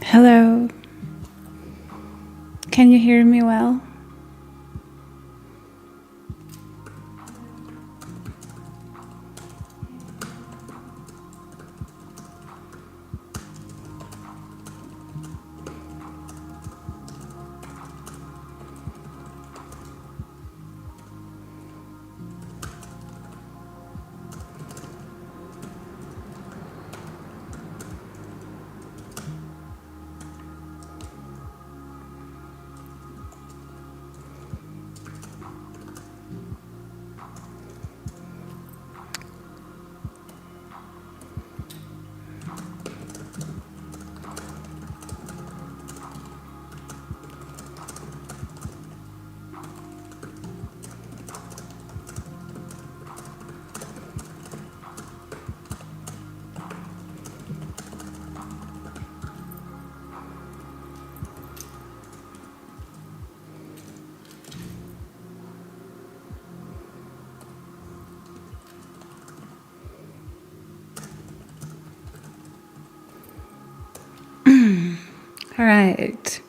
Hello. Can you hear me well? All right.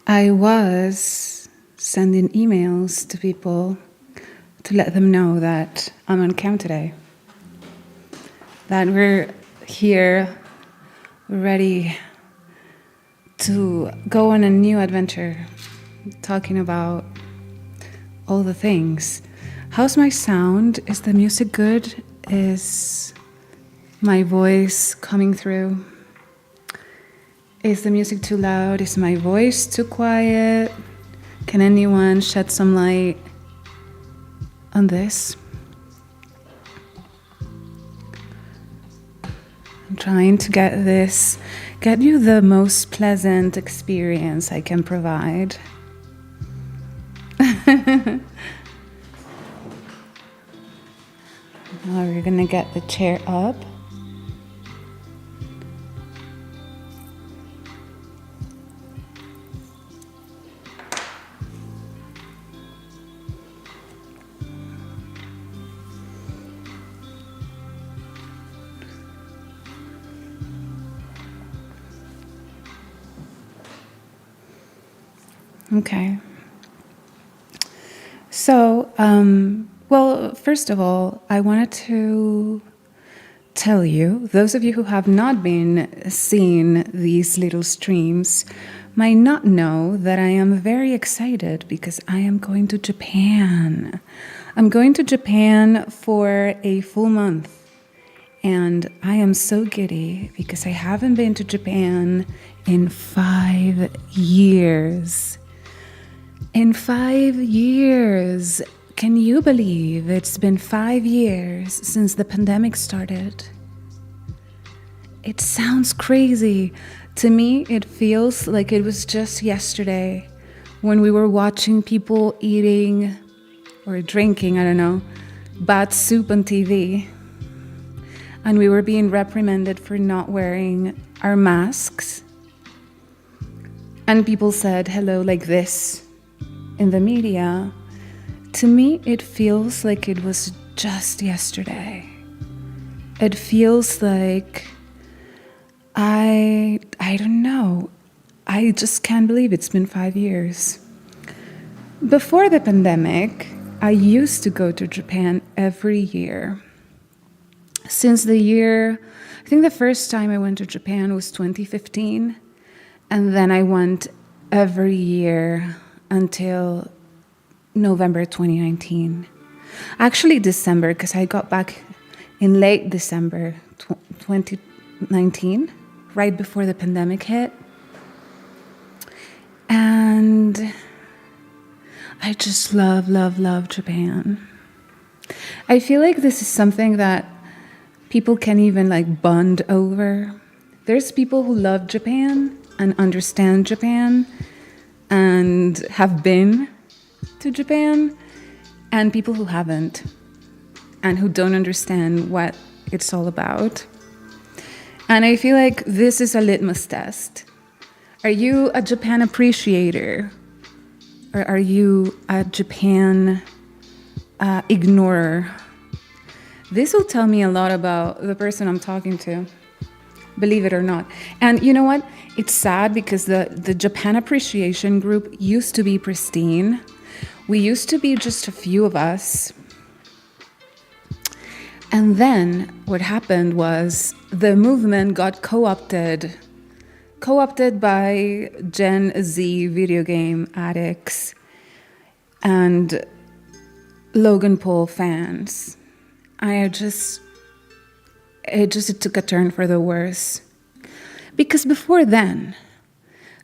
I was sending emails to people to let them know that I'm on cam today. That we're here, ready to go on a new adventure, talking about all the things. How's my sound? Is the music good? Is my voice coming through? Is the music too loud? Is my voice too quiet? Can anyone shed some light on this? I'm trying to get you the most pleasant experience I can provide. Now we're gonna get the chair up. Okay. So, well, first of all, I wanted to tell you, those of you who have not been seeing these little streams might not know that I am very excited because I am going to Japan. I'm going to Japan for a full month. And I am so giddy because I haven't been to Japan in 5 years. In 5 years, can you believe it's been 5 years since the pandemic started? It sounds crazy. To me, it feels like it was just yesterday when we were watching people eating or drinking, I don't know, bad soup on TV. And we were being reprimanded for not wearing our masks. And people said hello like this in the media. To me, it feels like it was just yesterday. It feels like I don't know. I just can't believe it's been 5 years. Before the pandemic, I used to go to Japan every year. Since the year, I think the first time I went to Japan was 2015, and then I went every year until November 2019. Actually December, because I got back in late December 2019, right before the pandemic hit. And I just love Japan. I feel like this is something that people can even like bond over. There's people who love Japan and understand Japan and have been to Japan, and people who haven't and who don't understand what it's all about. And I feel like this is a litmus test. Are you a Japan appreciator? Or are you a Japan ignorer? This will tell me a lot about the person I'm talking to. believe it or not. And you know what? It's sad because the Japan Appreciation Group used to be pristine. We used to be just a few of us. And then what happened was the movement got co-opted by Gen Z video game addicts and Logan Paul fans. It took a turn for the worse. Because before then,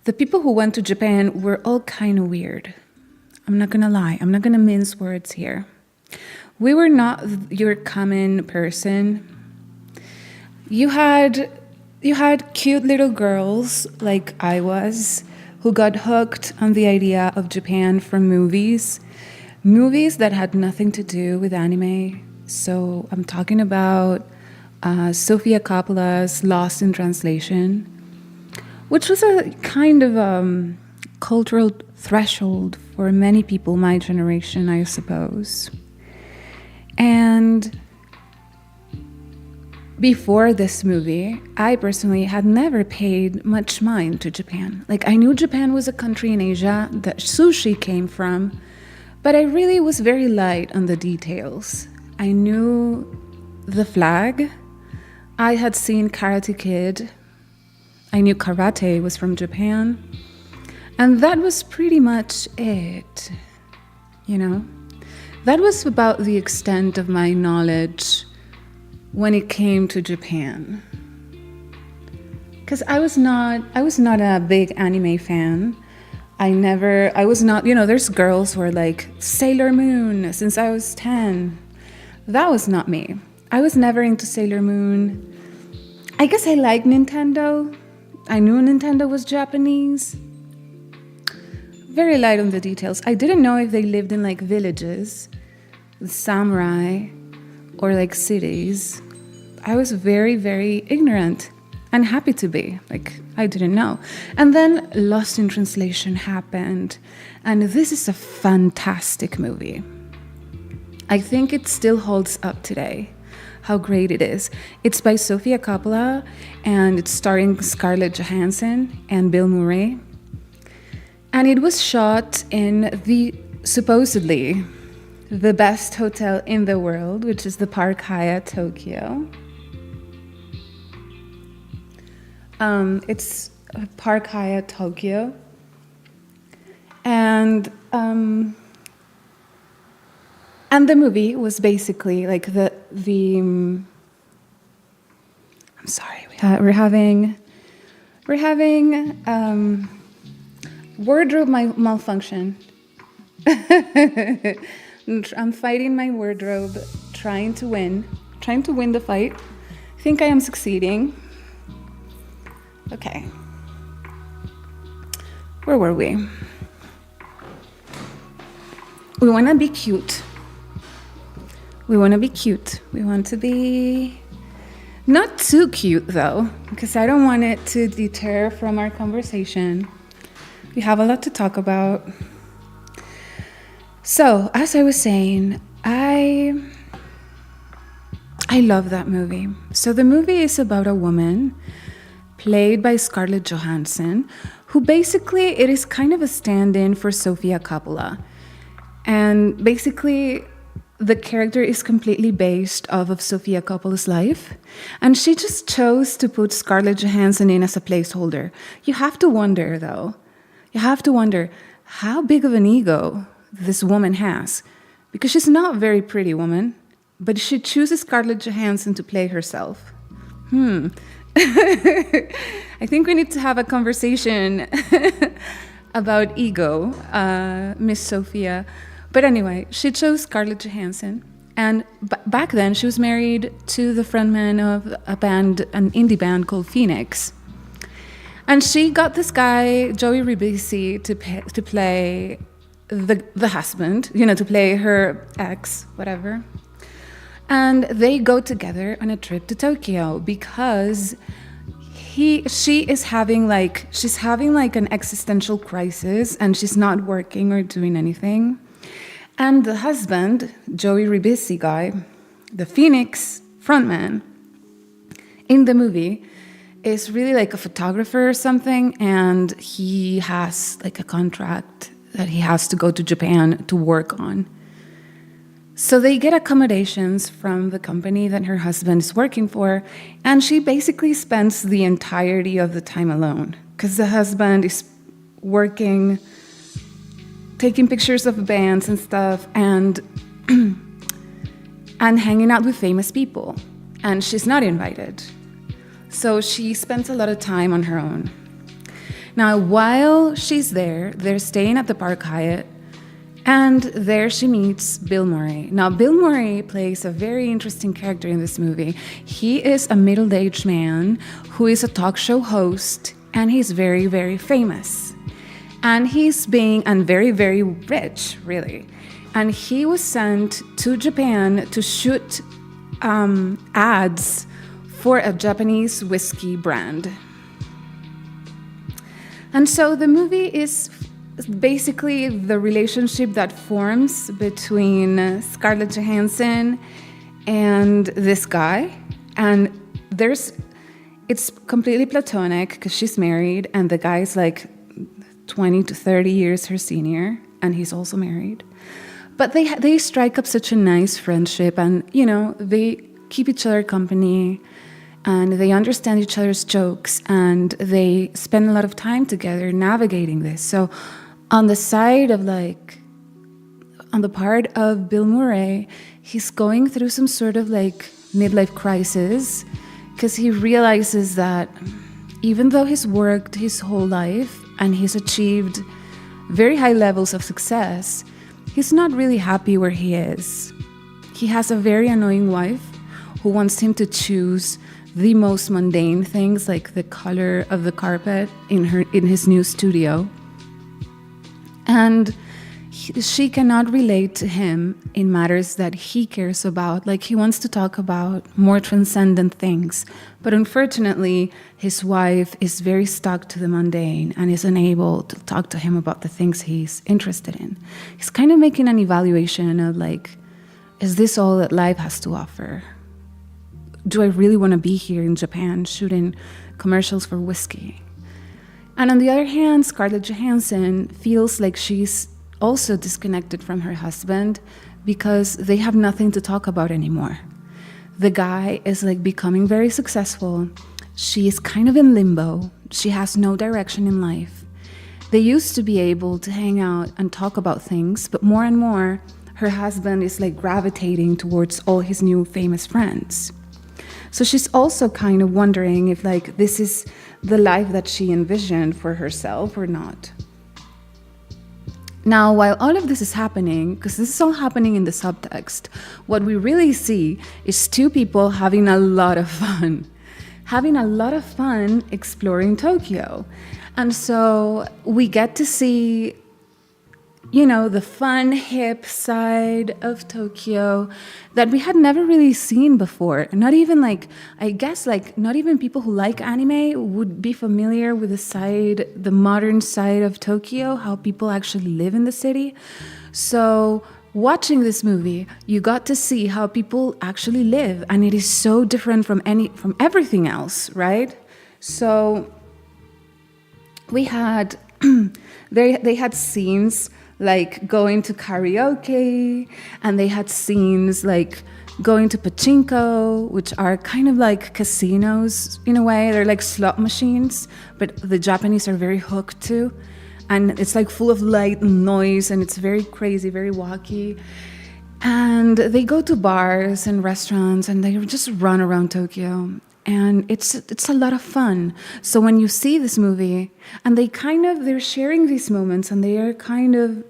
the people who went to Japan were all kind of weird. I'm not gonna lie, I'm not gonna mince words here. We were not your common person. You had cute little girls, like I was, who got hooked on the idea of Japan from movies that had nothing to do with anime. So I'm talking about Sofia Coppola's Lost in Translation, which was a kind of cultural threshold for many people my generation, I suppose. And before this movie, I personally had never paid much mind to Japan. Like, I knew Japan was a country in Asia that sushi came from, but I really was very light on the details. I knew the flag. I had seen Karate Kid. I knew karate was from Japan. And that was pretty much it, you know? That was about the extent of my knowledge when it came to Japan. Because I was not a big anime fan. I was not, there's girls who are like, Sailor Moon, since I was 10. That was not me. I was never into Sailor Moon. I guess I liked Nintendo. I knew Nintendo was Japanese. Very light on the details. I didn't know if they lived in like villages, with samurai, or like cities. I was very, very ignorant and happy to be. Like, I didn't know. And then Lost in Translation happened. And this is a fantastic movie. I think it still holds up today. How great it is. It's by Sofia Coppola, and it's starring Scarlett Johansson and Bill Murray. And it was shot in supposedly the best hotel in the world, which is the Park Hyatt Tokyo. It's Park Hyatt Tokyo. And the movie was basically like I'm sorry, we're having wardrobe malfunction. I'm fighting my wardrobe, trying to win the fight. I think I am succeeding. Okay. Where were we? We want to be cute. We want to be not too cute, though, because I don't want it to deter from our conversation. We have a lot to talk about. So, as I was saying, I love that movie. So the movie is about a woman played by Scarlett Johansson, who basically, it is kind of a stand-in for Sofia Coppola. And basically, the character is completely based off of Sofia Coppola's life. And she just chose to put Scarlett Johansson in as a placeholder. You have to wonder, though. How big of an ego this woman has. Because she's not a very pretty woman, but she chooses Scarlett Johansson to play herself. I think we need to have a conversation about ego, Miss Sophia. But anyway, she chose Scarlett Johansson. And back then, she was married to the frontman of an indie band called Phoenix. And she got this guy, Joey Ribisi, to play the husband, to play her ex, whatever. And they go together on a trip to Tokyo because she's having an existential crisis, and she's not working or doing anything. And the husband, Joey Ribisi guy, the Phoenix frontman in the movie, is really like a photographer or something, and he has like a contract that he has to go to Japan to work on. So they get accommodations from the company that her husband is working for, and she basically spends the entirety of the time alone because the husband is working, taking pictures of bands and stuff, and and hanging out with famous people. And she's not invited. So she spends a lot of time on her own. Now, while she's there, they're staying at the Park Hyatt, and there she meets Bill Murray. Now, Bill Murray plays a very interesting character in this movie. He is a middle-aged man who is a talk show host, and he's very, very famous. And he's very, very rich, really. And he was sent to Japan to shoot ads for a Japanese whiskey brand. And so the movie is basically the relationship that forms between Scarlett Johansson and this guy. And it's completely platonic because she's married and the guy's like 20 to 30 years her senior, and he's also married. But they strike up such a nice friendship, and, you know, they keep each other company, and they understand each other's jokes, and they spend a lot of time together navigating this. So on the part of Bill Murray, he's going through some sort of like midlife crisis because he realizes that even though he's worked his whole life and he's achieved very high levels of success, he's not really happy where he is. He has a very annoying wife who wants him to choose the most mundane things, like the color of the carpet in his new studio. And she cannot relate to him in matters that he cares about. Like, he wants to talk about more transcendent things. But unfortunately, his wife is very stuck to the mundane and is unable to talk to him about the things he's interested in. He's kind of making an evaluation of, like, is this all that life has to offer? Do I really want to be here in Japan shooting commercials for whiskey? And on the other hand, Scarlett Johansson feels like she's also disconnected from her husband because they have nothing to talk about anymore. The guy is like becoming very successful. She is kind of in limbo. She has no direction in life. They used to be able to hang out and talk about things, but more and more, her husband is like gravitating towards all his new famous friends. So she's also kind of wondering if like this is the life that she envisioned for herself or not. Now, while all of this is happening, because this is all happening in the subtext, what we really see is two people having a lot of fun. Having a lot of fun exploring Tokyo. And so we get to see, you know, the fun, hip side of Tokyo that we had never really seen before. Not even like, I guess like not even people who like anime would be familiar with the modern side of Tokyo, how people actually live in the city. So watching this movie, you got to see how people actually live, and it is so different from everything else, right? So we had, they had scenes like going to karaoke, and they had scenes like going to pachinko, which are kind of like casinos in a way. They're like slot machines, but the Japanese are very hooked to, and it's like full of light and noise, and it's very crazy, very wacky. And they go to bars and restaurants, and they just run around Tokyo. And it's a lot of fun. So when you see this movie, and they're sharing these moments, and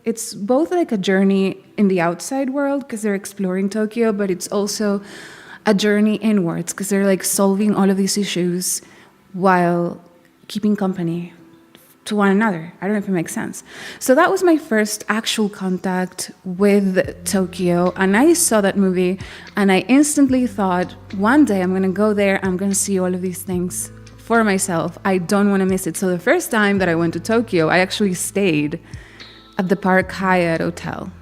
it's both like a journey in the outside world because they're exploring Tokyo, but it's also a journey inwards because they're like solving all of these issues while keeping company to one another. I don't know if it makes sense. So that was my first actual contact with Tokyo, and I saw that movie and I instantly thought, one day I'm going to go there, I'm going to see all of these things for myself. I don't want to miss it. So the first time that I went to Tokyo, I actually stayed at the Park Hyatt Hotel.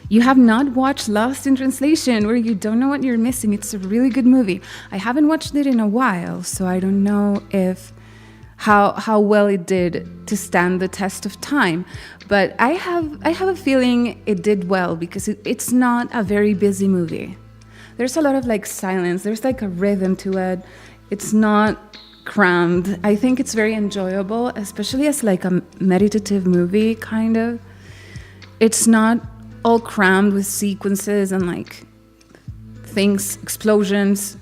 You have not watched Lost in Translation, where you don't know what you're missing. It's a really good movie. I haven't watched it in a while, so I don't know if how well it did to stand the test of time. But I have a feeling it did well, because it's not a very busy movie. There's a lot of like silence. There's like a rhythm to it. It's not crammed. I think it's very enjoyable, especially as like a meditative movie, kind of. It's not all crammed with sequences and like things, explosions,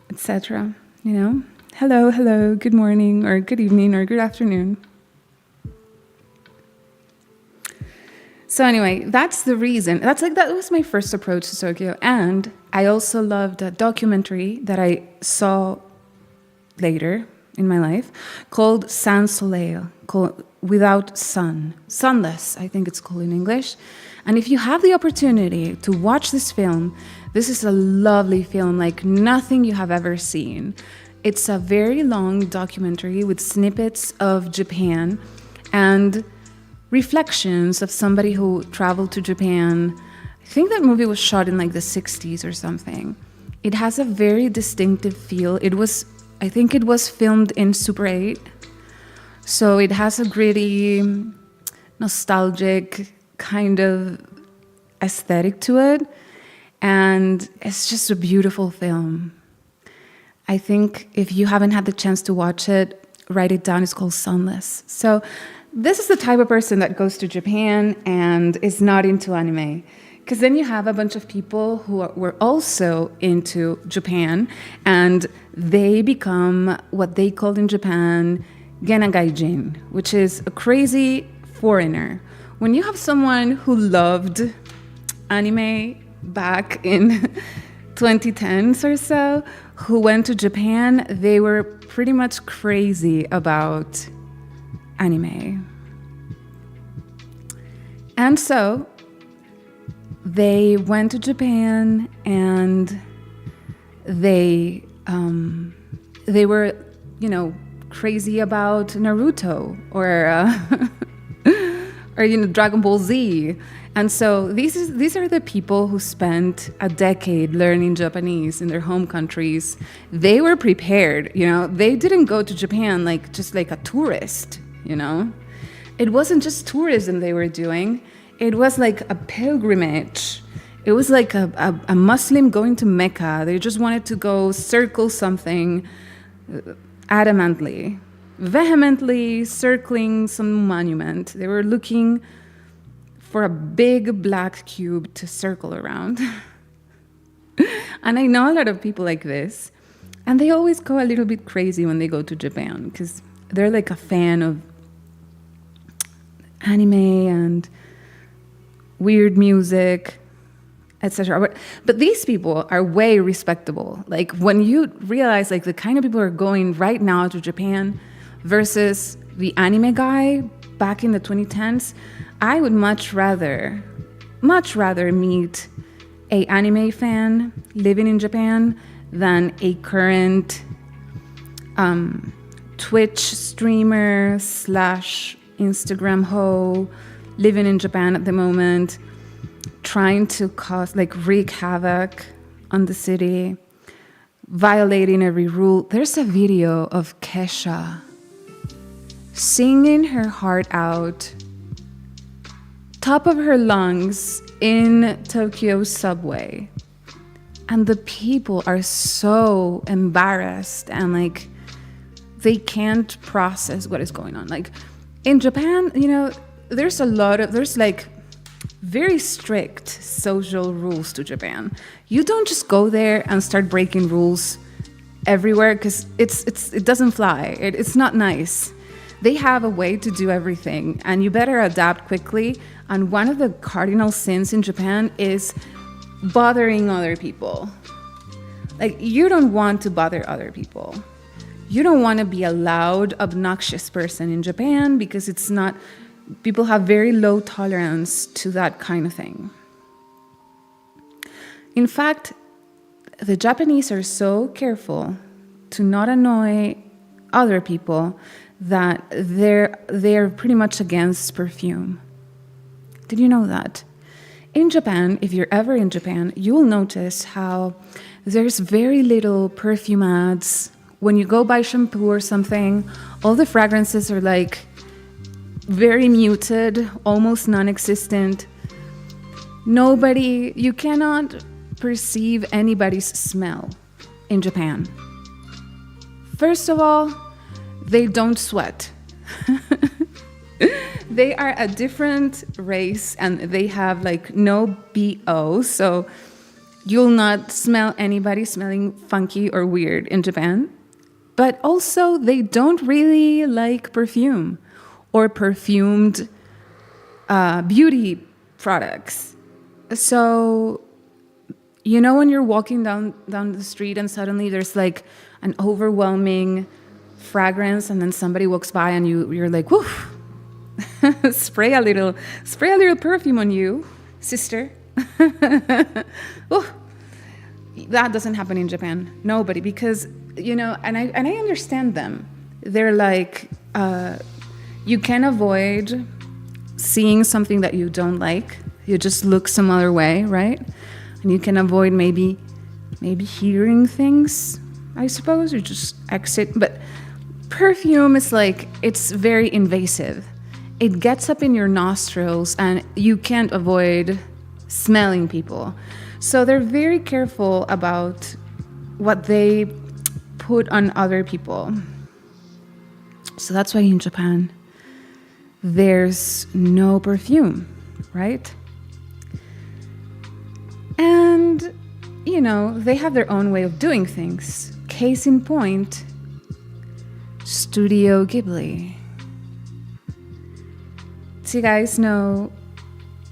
etc. You know? Hello, good morning, or good evening, or good afternoon. So anyway, that's the reason. That was my first approach to Tokyo. And I also loved a documentary that I saw later in my life called Sans Soleil, called Without Sun. Sunless, I think it's called in English. And if you have the opportunity to watch this film, this is a lovely film, like nothing you have ever seen. It's a very long documentary with snippets of Japan and reflections of somebody who traveled to Japan. I think that movie was shot in like the 60s or something. It has a very distinctive feel. I think it was filmed in Super 8. So it has a gritty, nostalgic kind of aesthetic to it. And it's just a beautiful film. I think if you haven't had the chance to watch it, write it down. It's called Sunless. So this is the type of person that goes to Japan and is not into anime. Because then you have a bunch of people who were also into Japan, and they become what they call in Japan Genagaijin, which is a crazy foreigner. When you have someone who loved anime back in 2010s or so, who went to Japan, they were pretty much crazy about anime. And so they went to Japan, and they were, crazy about Naruto or Dragon Ball Z. And so these are the people who spent a decade learning Japanese in their home countries. They were prepared, They didn't go to Japan just like a tourist, It wasn't just tourism they were doing. It was like a pilgrimage. It was like a Muslim going to Mecca. They just wanted to go circle something adamantly, vehemently circling some monument. They were looking for a big black cube to circle around. And I know a lot of people like this, and they always go a little bit crazy when they go to Japan, because they're like a fan of anime and weird music, etc. But these people are way respectable. Like when you realize like the kind of people who are going right now to Japan versus the anime guy back in the 2010s, I would much rather meet a anime fan living in Japan than a current Twitch streamer / Instagram hoe living in Japan at the moment, trying to wreak havoc on the city, violating every rule. There's a video of Kesha singing her heart out, top of her lungs, in Tokyo's subway. And the people are so embarrassed and they can't process what is going on. In Japan, there's very strict social rules to Japan. You don't just go there and start breaking rules everywhere, because it doesn't fly. It's not nice. They have a way to do everything, and you better adapt quickly. And one of the cardinal sins in Japan is bothering other people. You don't want to bother other people. You don't want to be a loud, obnoxious person in Japan, because people have very low tolerance to that kind of thing. In fact, the Japanese are so careful to not annoy other people that they're pretty much against perfume. Did you know that? In Japan, if you're ever in Japan, you'll notice how there's very little perfume ads. When you go buy shampoo or something, all the fragrances are like very muted, almost non-existent. You cannot perceive anybody's smell in Japan. First of all, they don't sweat. They are a different race and they have like no BO, so you'll not smell anybody smelling funky or weird in Japan. But also, they don't really like perfume or perfumed beauty products. So, when you're walking down the street and suddenly there's like an overwhelming fragrance, and then somebody walks by and you're like, woof, spray a little perfume on you, sister. That doesn't happen in Japan. Nobody, because and I understand them. They're like, you can avoid seeing something that you don't like. You just look some other way, right? And you can avoid maybe hearing things, I suppose, or just exit. But perfume is like, it's very invasive. It gets up in your nostrils and you can't avoid smelling people. So they're very careful about what they put on other people. So that's why in Japan, there's no perfume, right? And, they have their own way of doing things. Case in point, Studio Ghibli. Do you guys know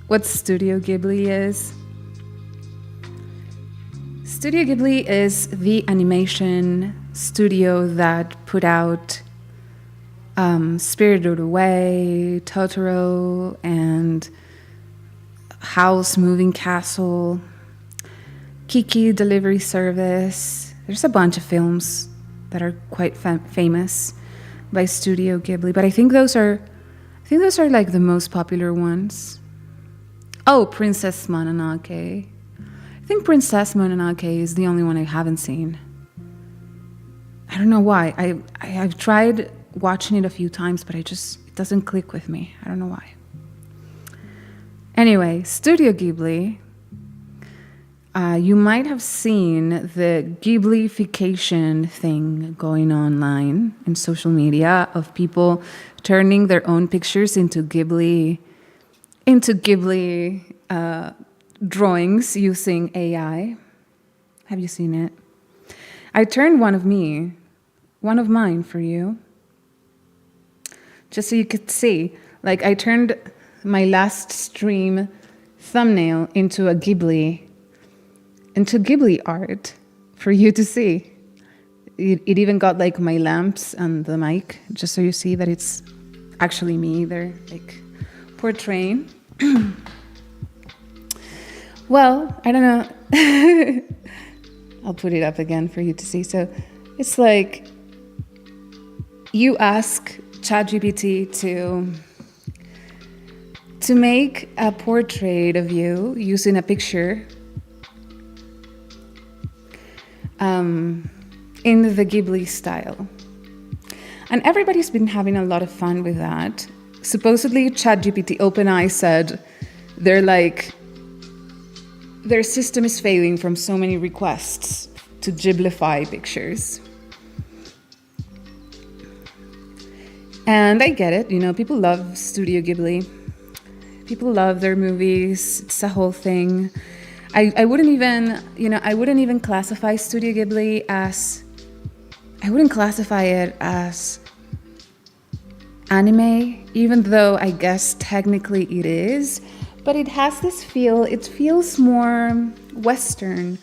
what Studio Ghibli is? Studio Ghibli is the animation studio that put out Spirited Away, Totoro, and Howl's Moving Castle, Kiki Delivery Service. There's a bunch of films that are quite famous by Studio Ghibli, but I think those are like the most popular ones. Oh, Princess Mononoke. I think Princess Mononoke is the only one I haven't seen. I don't know why. I've tried watching it a few times, but it doesn't click with me. I don't know why. Anyway, Studio Ghibli. You might have seen the Ghiblification thing going online in social media of people turning their own pictures into Ghibli drawings using AI. Have you seen it? I turned one of mine for you, just so you could see. Like, I turned my last stream thumbnail into Ghibli art for you to see. It even got like my lamps and the mic, just so you see that it's actually me. They're like portraying. Well, I don't know. I'll put it up again for you to see. So it's like you ask ChatGPT to make a portrait of you using a picture in the Ghibli style. And everybody's been having a lot of fun with that. Supposedly, ChatGPT OpenAI said their system is failing from so many requests to Ghiblify pictures. And I get it, people love Studio Ghibli. People love their movies. It's a whole thing. I wouldn't even classify Studio Ghibli as, I wouldn't classify it as anime, even though I guess technically it is, but it has this feel, it feels more Western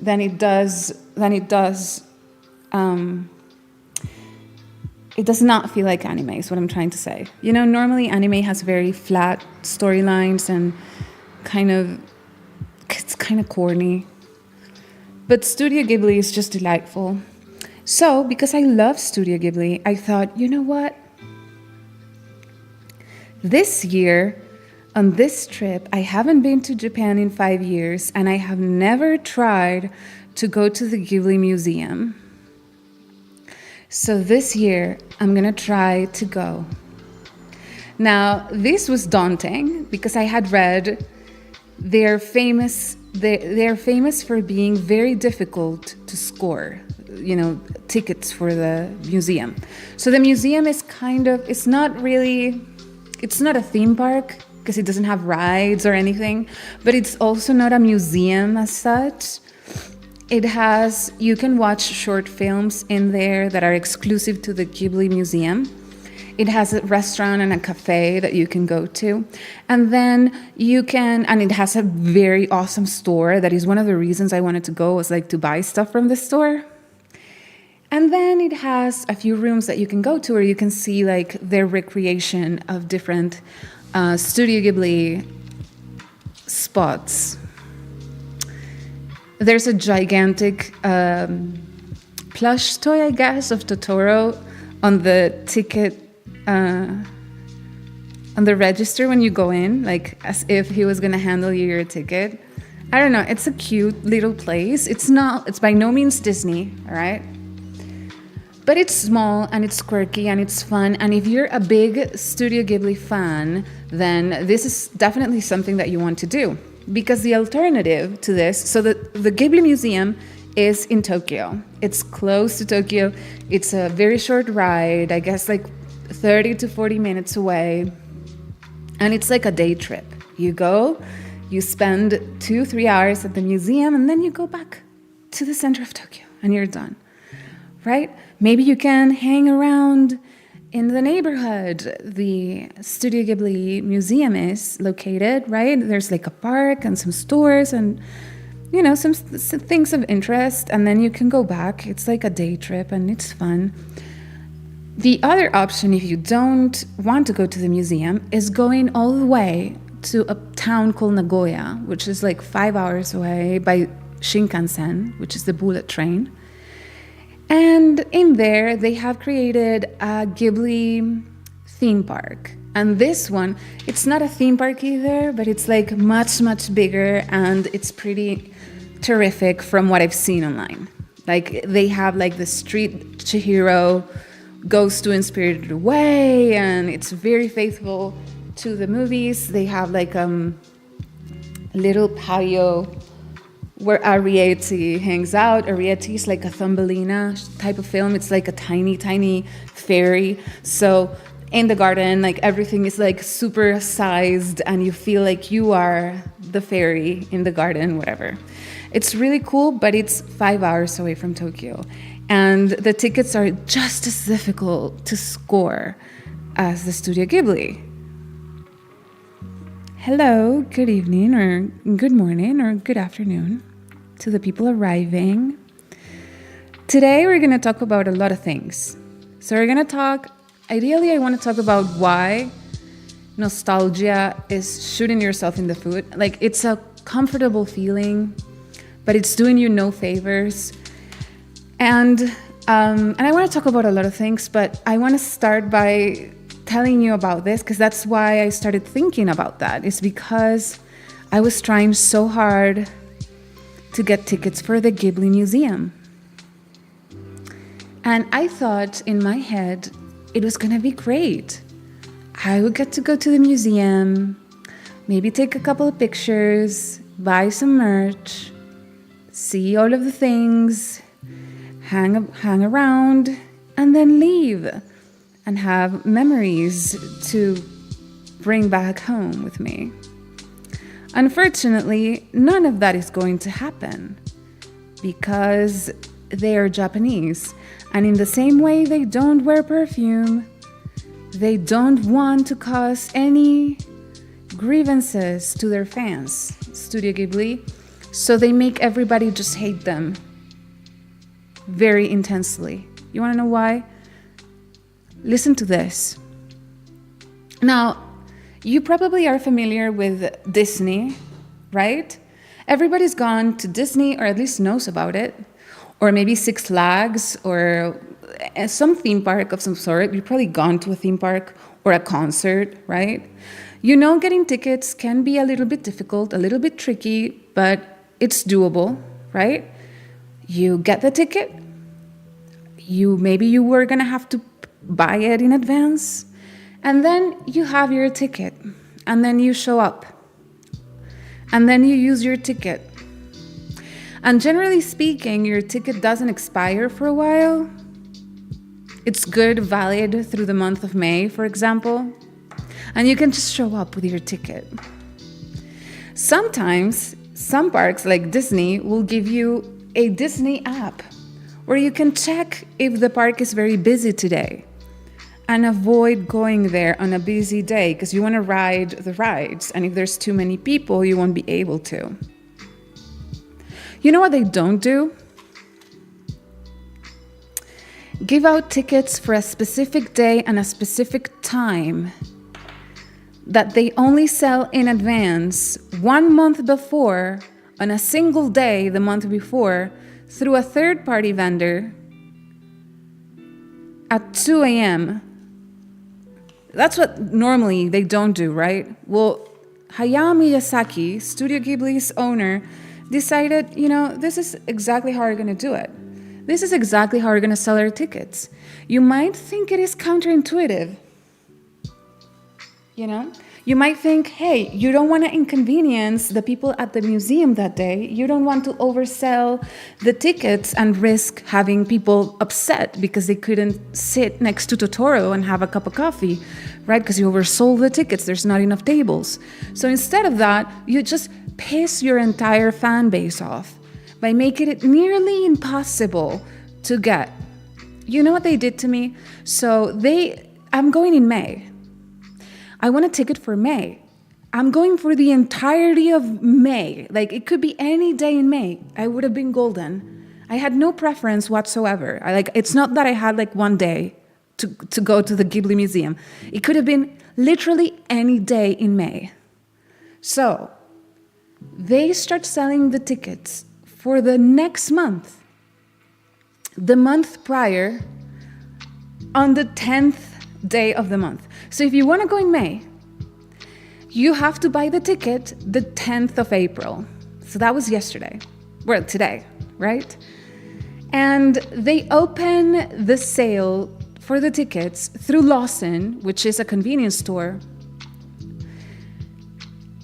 than it does, it does not feel like anime, is what I'm trying to say. Normally anime has very flat storylines and it's kind of corny. But Studio Ghibli is just delightful. So, because I love Studio Ghibli, I thought, you know what? This year, on this trip, I haven't been to Japan in 5 years, and I have never tried to go to the Ghibli Museum. So this year, I'm gonna try to go. Now, this was daunting because I had read they're famous for being very difficult to score, tickets for the museum. So the museum is it's not a theme park because it doesn't have rides or anything, but it's also not a museum as such. You can watch short films in there that are exclusive to the Ghibli Museum. It has a restaurant and a cafe that you can go to. And then and it has a very awesome store. That is one of the reasons I wanted to go, was to buy stuff from the store. And then it has a few rooms that you can go to where you can see their recreation of different Studio Ghibli spots. There's a gigantic plush toy, I guess, of Totoro on the ticket, on the register when you go in, as if he was going to handle you your ticket. I don't know. It's a cute little place. It's by no means Disney, all right? But it's small and it's quirky and it's fun. And if you're a big Studio Ghibli fan, then this is definitely something that you want to do. Because the alternative to this, so the Ghibli Museum is in Tokyo. It's close to Tokyo. It's a very short ride, I guess 30 to 40 minutes away. And it's a day trip. You go, you spend 2-3 hours at the museum, and then you go back to the center of Tokyo and you're done, right? Maybe you can hang around in the neighborhood the Studio Ghibli Museum is located, right? There's a park and some stores and, some things of interest. And then you can go back. It's a day trip and it's fun. The other option, if you don't want to go to the museum, is going all the way to a town called Nagoya, which is 5 hours away by Shinkansen, which is the bullet train. And in there, they have created a Ghibli theme park. And this one, it's not a theme park either, but it's much, much bigger, and it's pretty terrific from what I've seen online. They have the street Chihiro goes to in Spirited Away, and it's very faithful to the movies. They have a little patio where Arrietty hangs out. Arrietty is a Thumbelina type of film. It's a tiny, tiny fairy. So in the garden, everything is super sized, and you feel you are the fairy in the garden, whatever. It's really cool, but it's 5 hours away from Tokyo. And the tickets are just as difficult to score as the Studio Ghibli. Hello, good evening, or good morning, or good afternoon to the people arriving. Today we're going to talk about a lot of things. So we're going to ideally I want to talk about why nostalgia is shooting yourself in the foot. It's a comfortable feeling, but it's doing you no favors. And I want to talk about a lot of things, but I want to start by telling you about this, because that's why I started thinking about that. It's because I was trying so hard to get tickets for the Ghibli Museum. And I thought in my head, it was going to be great. I would get to go to the museum, maybe take a couple of pictures, buy some merch, see all of the things, hang around, and then leave and have memories to bring back home with me. Unfortunately, none of that is going to happen because they are Japanese, and in the same way they don't wear perfume, they don't want to cause any grievances to their fans, Studio Ghibli, so they make everybody just hate them very intensely. You want to know why? Listen to this. Now, you probably are familiar with Disney, right? Everybody's gone to Disney, or at least knows about it, or maybe Six Flags, or some theme park of some sort. You've probably gone to a theme park or a concert, right? You know, getting tickets can be a little bit difficult, a little bit tricky, but it's doable, right? You get the ticket. Maybe you were gonna have to buy it in advance, and then you have your ticket, and then you show up, and then you use your ticket. And generally speaking, your ticket doesn't expire for a while. It's good, valid through the month of May, for example. And you can just show up with your ticket. Sometimes, some parks like Disney will give you a Disney app where you can check if the park is very busy today and avoid going there on a busy day because you want to ride the rides. And if there's too many people, you won't be able to. You know what they don't do? Give out tickets for a specific day and a specific time that they only sell in advance 1 month before, on a single day the month before, through a third-party vendor at 2 a.m. That's what normally they don't do, right? Well, Hayao Miyazaki, Studio Ghibli's owner, decided, this is exactly how we're going to do it. This is exactly how we're going to sell our tickets. You might think it is counterintuitive. You might think, hey, you don't want to inconvenience the people at the museum that day. You don't want to oversell the tickets and risk having people upset because they couldn't sit next to Totoro and have a cup of coffee, right? Because you oversold the tickets. There's not enough tables. So instead of that, you just piss your entire fan base off by making it nearly impossible to get. You know what they did to me? I'm going in May. I want a ticket for May. I'm going for the entirety of May. Like, it could be any day in May. I would have been golden. I had no preference whatsoever. It's not that I had one day to go to the Ghibli Museum. It could have been literally any day in May. So they start selling the tickets for the next month, the month prior, on the 10th day of the month. So if you want to go in May, you have to buy the ticket the 10th of April. So that was yesterday. Well, today, right? And they open the sale for the tickets through Lawson, which is a convenience store,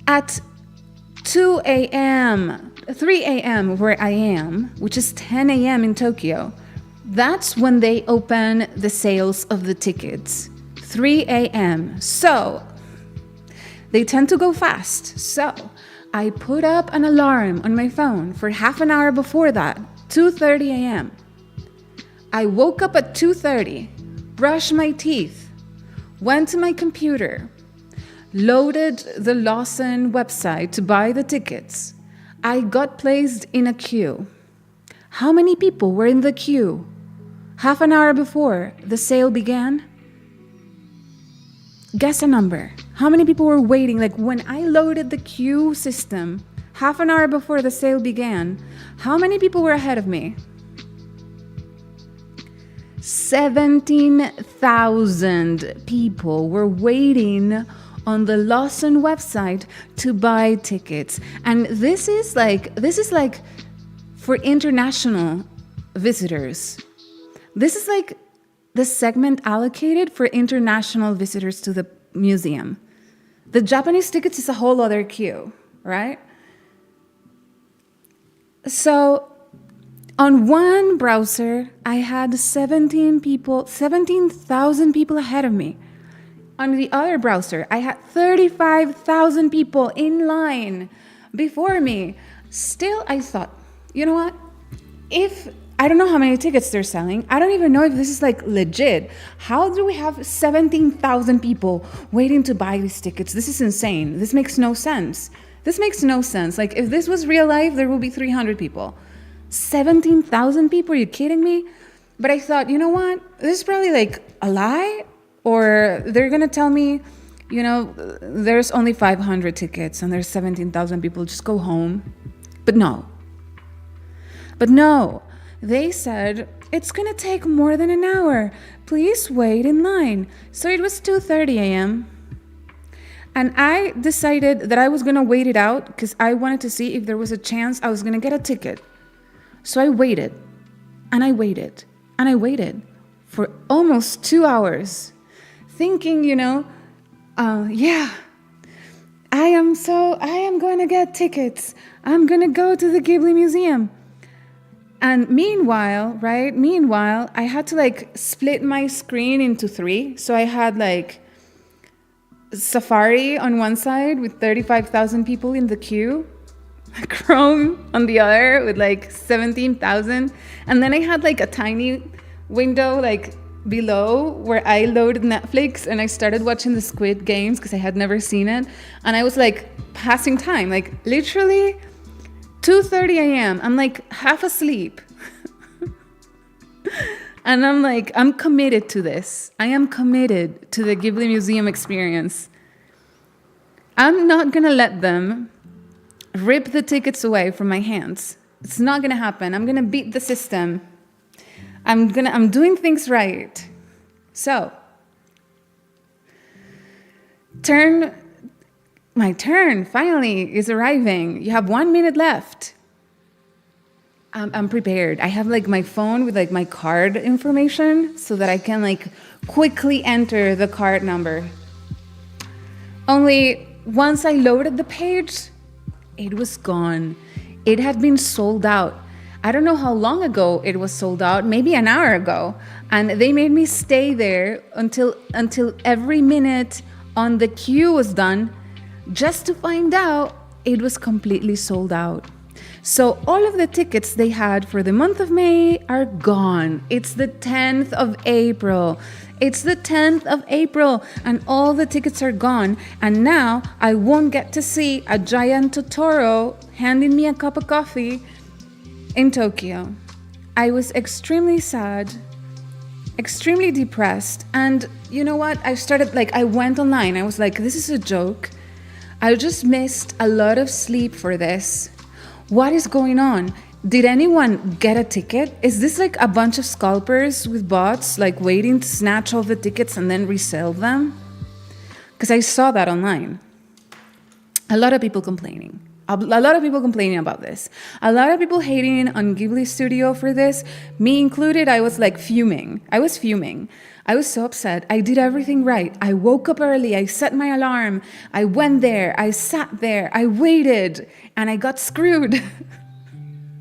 at 2 a.m., 3 a.m. where I am, which is 10 a.m. in Tokyo. That's when they open the sales of the tickets, 3 a.m. So they tend to go fast. So I put up an alarm on my phone for half an hour before that, 2:30 a.m. I woke up at 2:30, brushed my teeth, went to my computer, loaded the Lawson website to buy the tickets. I got placed in a queue. How many people were in the queue half an hour before the sale began? Guess a number. How many people were waiting? When I loaded the queue system half an hour before the sale began, how many people were ahead of me? 17,000 people were waiting on the Lawson website to buy tickets. And this is for international visitors. This is the segment allocated for international visitors to the museum. The Japanese tickets is a whole other queue, right? So on one browser, I had 17,000 people ahead of me. On the other browser, I had 35,000 people in line before me. Still, I thought, you know what? I don't know how many tickets they're selling. I don't even know if this is legit. How do we have 17,000 people waiting to buy these tickets? This is insane. This makes no sense. If this was real life, there would be 300 people. 17,000 people? Are you kidding me? But I thought, you know what? This is probably a lie. Or they're going to tell me, there's only 500 tickets and there's 17,000 people, just go home. But no, they said, it's going to take more than an hour. Please wait in line. So it was 2:30 a.m. And I decided that I was going to wait it out because I wanted to see if there was a chance I was going to get a ticket. So I waited and I waited and I waited for almost 2 hours thinking, yeah, I am going to get tickets. I'm going to go to the Ghibli Museum. And meanwhile, I had to split my screen into 3. So I had Safari on one side with 35,000 people in the queue, Chrome on the other with 17,000. And then I had a tiny window below where I loaded Netflix and I started watching the Squid Games because I had never seen it. And I was passing time, literally 2:30 a.m. I'm half asleep. And I'm committed to this. I am committed to the Ghibli Museum experience. I'm not going to let them rip the tickets away from my hands. It's not going to happen. I'm going to beat the system. I'm doing things right. So, my turn finally is arriving. You have 1 minute left. I'm prepared. I have my phone with my card information so that I can quickly enter the card number. Only once I loaded the page, it was gone. It had been sold out. I don't know how long ago it was sold out, maybe an hour ago. And they made me stay there until every minute on the queue was done just to find out it was completely sold out. So all of the tickets they had for the month of May are gone. It's the 10th of April. It's the 10th of April and all the tickets are gone. And now I won't get to see a giant Totoro handing me a cup of coffee in Tokyo. I was extremely sad, extremely depressed. And you know what? I went online. I was this is a joke. I just missed a lot of sleep for this. What is going on? Did anyone get a ticket? Is this a bunch of scalpers with bots waiting to snatch all the tickets and then resell them? Because I saw that online. A lot of people complaining. A lot of people complaining about this. A lot of people hating on Ghibli Studio for this. Me included, I was fuming. I was fuming. I was so upset. I did everything right. I woke up early. I set my alarm. I went there. I sat there. I waited. And I got screwed.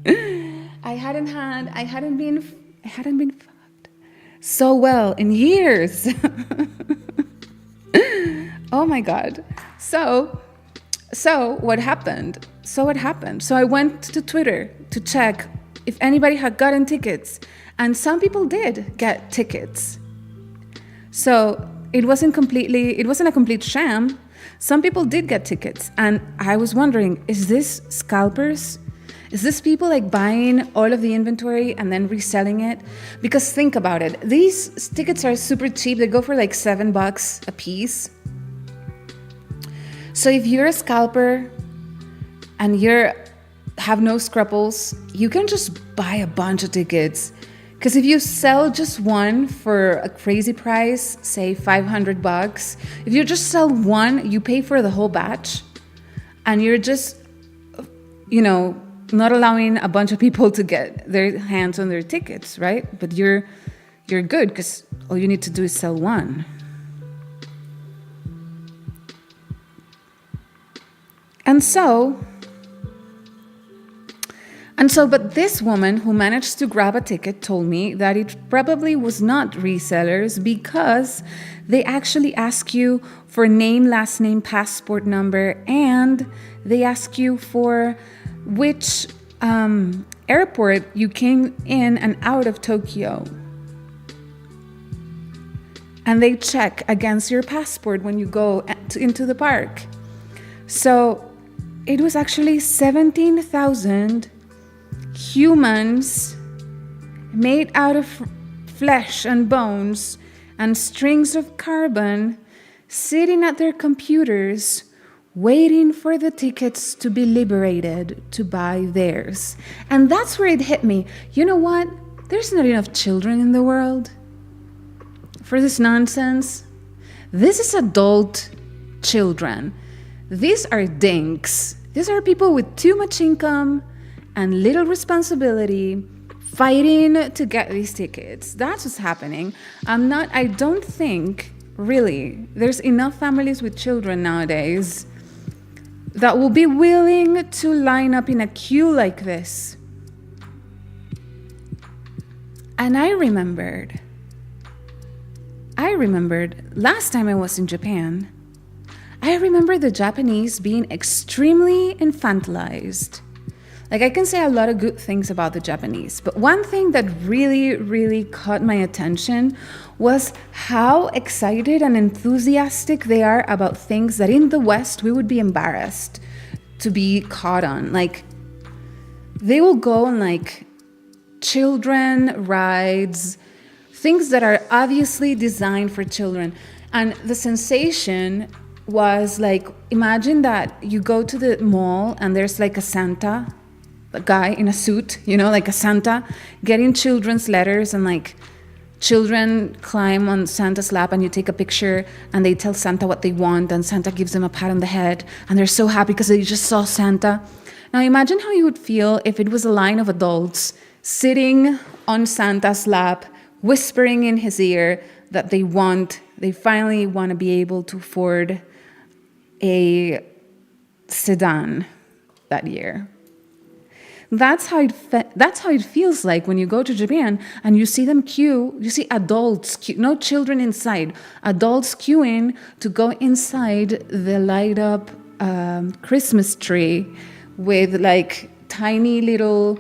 I hadn't been fucked so well in years. Oh my God. So what happened? So I went to Twitter to check if anybody had gotten tickets. And some people did get tickets. So it wasn't a complete sham. Some people did get tickets. And I was wondering, is this scalpers? Is this people buying all of the inventory and then reselling it? Because think about it. These tickets are super cheap. They go for $7 a piece. So if you're a scalper and you have no scruples, you can just buy a bunch of tickets. Because if you sell just one for a crazy price, say $500, if you just sell one, you pay for the whole batch. And you're just, not allowing a bunch of people to get their hands on their tickets, right? But you're good because all you need to do is sell one. But this woman who managed to grab a ticket told me that it probably was not resellers because they actually ask you for name, last name, passport number, and they ask you for which airport you came in and out of Tokyo. And they check against your passport when you go into the park. So it was actually 17,000 humans made out of flesh and bones and strings of carbon sitting at their computers waiting for the tickets to be liberated to buy theirs. And that's where it hit me. You know what? There's not enough children in the world for this nonsense. This is adult children. These are DINKS. These are people with too much income and little responsibility fighting to get these tickets. That's what's happening. I don't think, really, there's enough families with children nowadays that will be willing to line up in a queue like this. And I remembered last time I was in Japan, I remember the Japanese being extremely infantilized. Like, I can say a lot of good things about the Japanese, but one thing that really, really caught my attention was how excited and enthusiastic they are about things that in the West we would be embarrassed to be caught on. Like, they will go on like children rides, things that are obviously designed for children. And the sensation was like, imagine that you go to the mall and there's like a Santa, a guy in a suit, like a Santa, getting children's letters, and like children climb on Santa's lap and you take a picture and they tell Santa what they want and Santa gives them a pat on the head and they're so happy because they just saw Santa. Now imagine how you would feel if it was a line of adults sitting on Santa's lap, whispering in his ear that they finally want to be able to afford a sedan that year. That's how it feels like when you go to Japan and you see them queue. You see adults queue, no children inside. Adults queuing to go inside the light up Christmas tree with like tiny little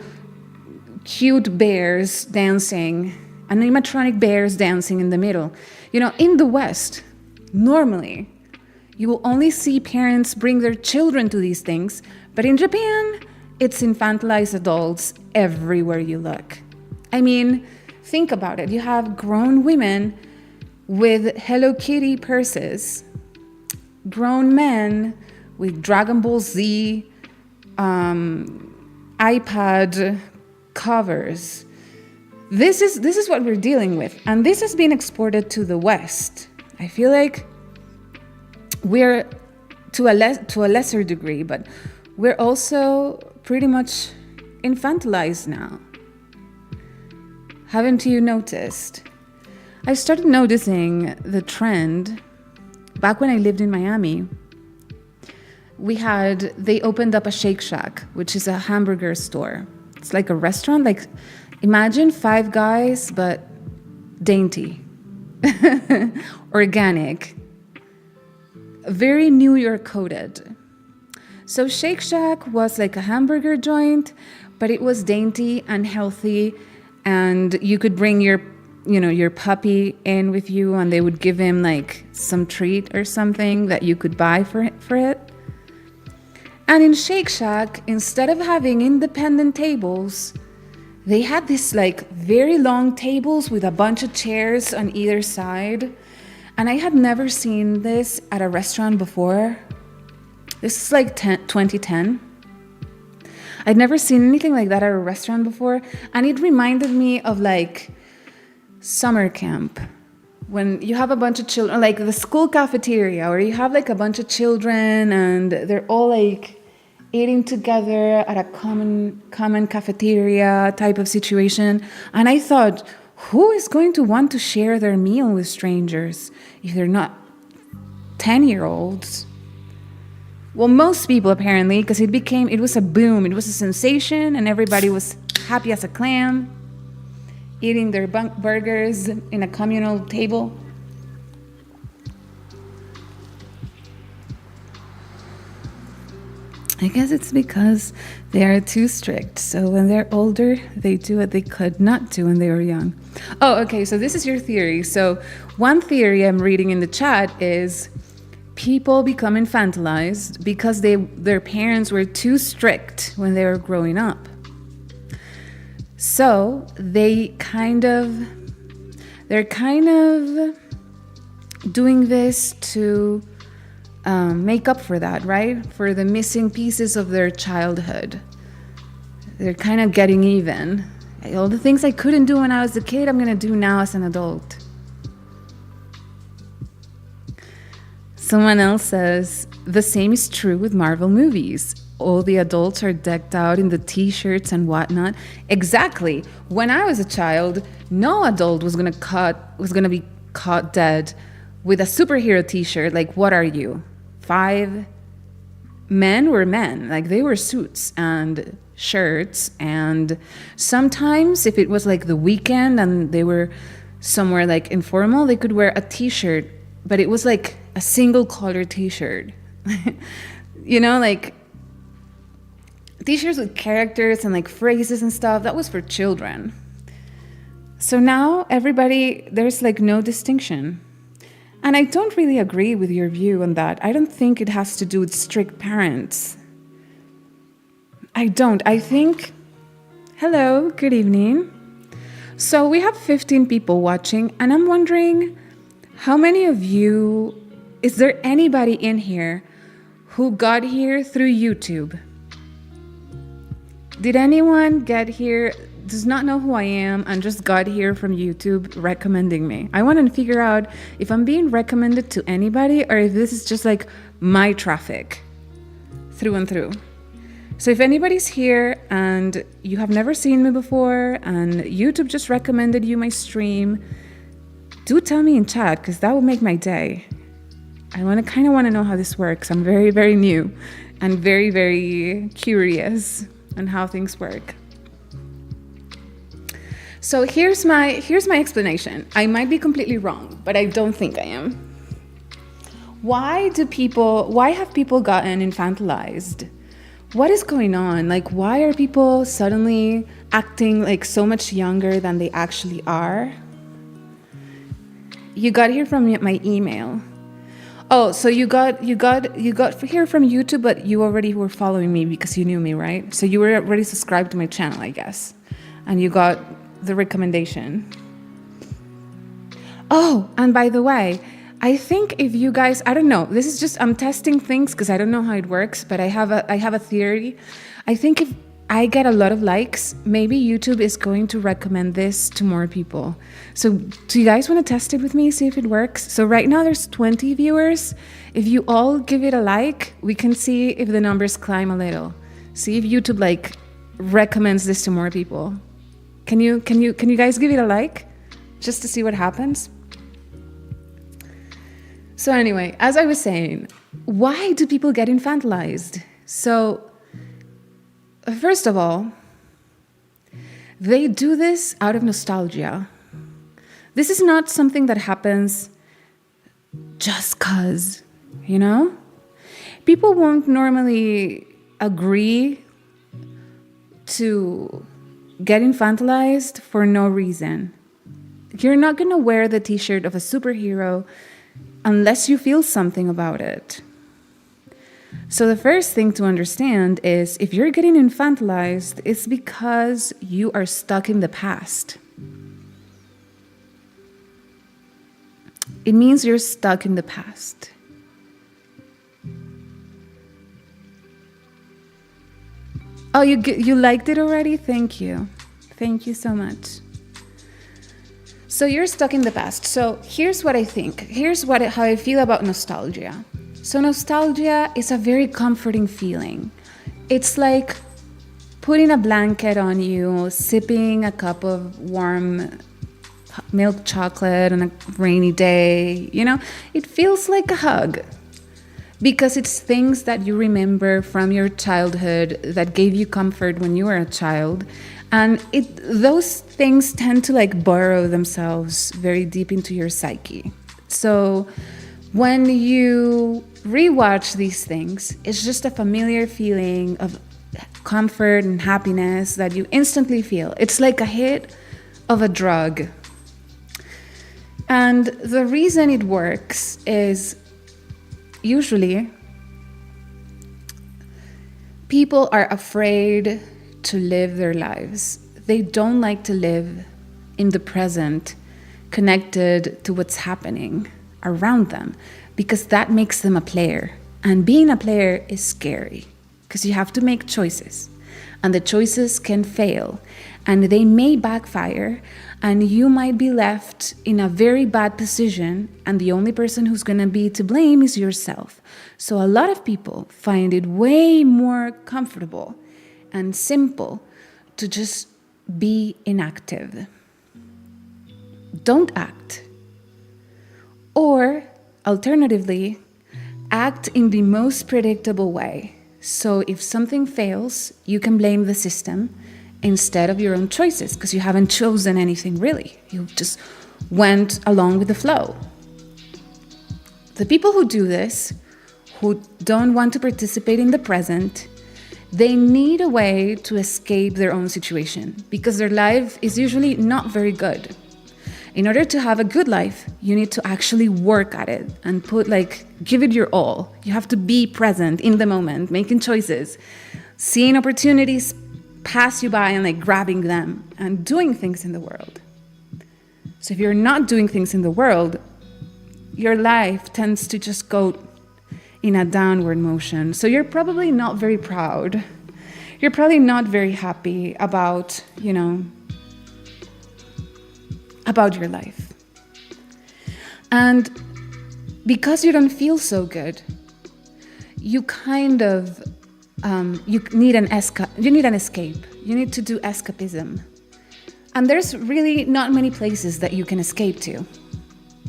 cute bears dancing, animatronic bears dancing in the middle. In the West, normally you will only see parents bring their children to these things, but in Japan, it's infantilized adults everywhere you look. I mean, think about it. You have grown women with Hello Kitty purses, grown men with Dragon Ball Z iPad covers. This is what we're dealing with, and this has been exported to the West. I feel like we're to a lesser degree, but we're also pretty much infantilized now. Haven't you noticed? I started noticing the trend back when I lived in Miami. They opened up a Shake Shack, which is a hamburger store. It's like a restaurant, like imagine Five Guys, but dainty, organic, very New York coded. So Shake Shack was like a hamburger joint, but it was dainty and healthy, and you could bring your puppy in with you, and they would give him like some treat or something that you could buy for it. And in Shake Shack, instead of having independent tables, they had this like very long tables with a bunch of chairs on either side. And I had never seen this at a restaurant before. This is like 2010. I'd never seen anything like that at a restaurant before. And it reminded me of like summer camp. When you have a bunch of children, like the school cafeteria, where you have like a bunch of children and they're all like eating together at a common cafeteria type of situation. And I thought, who is going to want to share their meal with strangers if they're not 10-year-olds? Well, most people apparently, because it was a boom, it was a sensation, and everybody was happy as a clam, eating their burgers in a communal table. I guess it's because they are too strict. So when they're older, they do what they could not do when they were young. Oh, okay, so this is your theory. So one theory I'm reading in the chat is people become infantilized because their parents were too strict when they were growing up. So they're kind of doing this to make up for that, right? For the missing pieces of their childhood. They're kind of getting even. All the things I couldn't do when I was a kid, I'm going to do now as an adult. Someone else says, the same is true with Marvel movies. All the adults are decked out in the t-shirts and whatnot. Exactly. When I was a child, no adult was gonna be caught dead with a superhero t-shirt. Like, what are you? 5? Men were men. Like, they were suits and shirts. And sometimes if it was like the weekend and they were somewhere like informal, they could wear a t-shirt, but it was like a single color t-shirt. You know, like t-shirts with characters and like phrases and stuff. That was for children. So now there's like no distinction. And I don't really agree with your view on that. I don't think it has to do with strict parents. I don't. I think, hello, good evening. So we have 15 people watching, and I'm wondering how many of you, is there anybody in here who got here through YouTube? Did anyone get here, does not know who I am, and just got here from YouTube recommending me? I want to figure out if I'm being recommended to anybody or if this is just like my traffic through and through. So if anybody's here and you have never seen me before and YouTube just recommended you my stream, do tell me in chat, because that will make my day. I kind of want to know how this works. I'm very, very new and very, very curious on how things work. So here's my explanation. I might be completely wrong, but I don't think I am. Why have people gotten infantilized? What is going on? Like, why are people suddenly acting like so much younger than they actually are? You got here from my email. Oh, so you got here from YouTube, but you already were following me because you knew me, right? So you were already subscribed to my channel, I guess. And you got the recommendation. Oh, and by the way, I think if you guys, I don't know, this is just, I'm testing things because I don't know how it works, but I have a theory. I think if I get a lot of likes, maybe YouTube is going to recommend this to more people. So do you guys want to test it with me, see if it works? So right now there's 20 viewers. If you all give it a like, we can see if the numbers climb a little. See if YouTube like recommends this to more people. Can you guys give it a like just to see what happens? So anyway, as I was saying, why do people get infantilized? So first of all, they do this out of nostalgia. This is not something that happens just 'cause, you know? People won't normally agree to get infantilized for no reason. You're not gonna wear the t-shirt of a superhero unless you feel something about it. So the first thing to understand is if you're getting infantilized, it's because you are stuck in the past. It means you're stuck in the past. Oh, you liked it already? Thank you. Thank you so much. So you're stuck in the past. So here's what I think. How I feel about nostalgia. So nostalgia is a very comforting feeling. It's like putting a blanket on you, sipping a cup of warm milk chocolate on a rainy day. You know, it feels like a hug because it's things that you remember from your childhood that gave you comfort when you were a child. And those things tend to like burrow themselves very deep into your psyche. So when you rewatch these things, it's just a familiar feeling of comfort and happiness that you instantly feel. It's like a hit of a drug. And the reason it works is usually people are afraid to live their lives. They don't like to live in the present, connected to what's happening around them, because that makes them a player. And being a player is scary because you have to make choices, and the choices can fail, and they may backfire, and you might be left in a very bad position, and the only person who's going to be to blame is yourself. So a lot of people find it way more comfortable and simple to just be inactive. Don't act. Or, alternatively, act in the most predictable way. So if something fails, you can blame the system instead of your own choices, because you haven't chosen anything really. You just went along with the flow. The people who do this, who don't want to participate in the present, they need a way to escape their own situation, because their life is usually not very good. In order to have a good life, you need to actually work at it and give it your all. You have to be present in the moment, making choices, seeing opportunities pass you by and grabbing them and doing things in the world. So if you're not doing things in the world, your life tends to just go in a downward motion. So you're probably not very proud. You're probably not very happy about your life. And because you don't feel so good, you kind of you need an escape. You need to do escapism. And there's really not many places that you can escape to.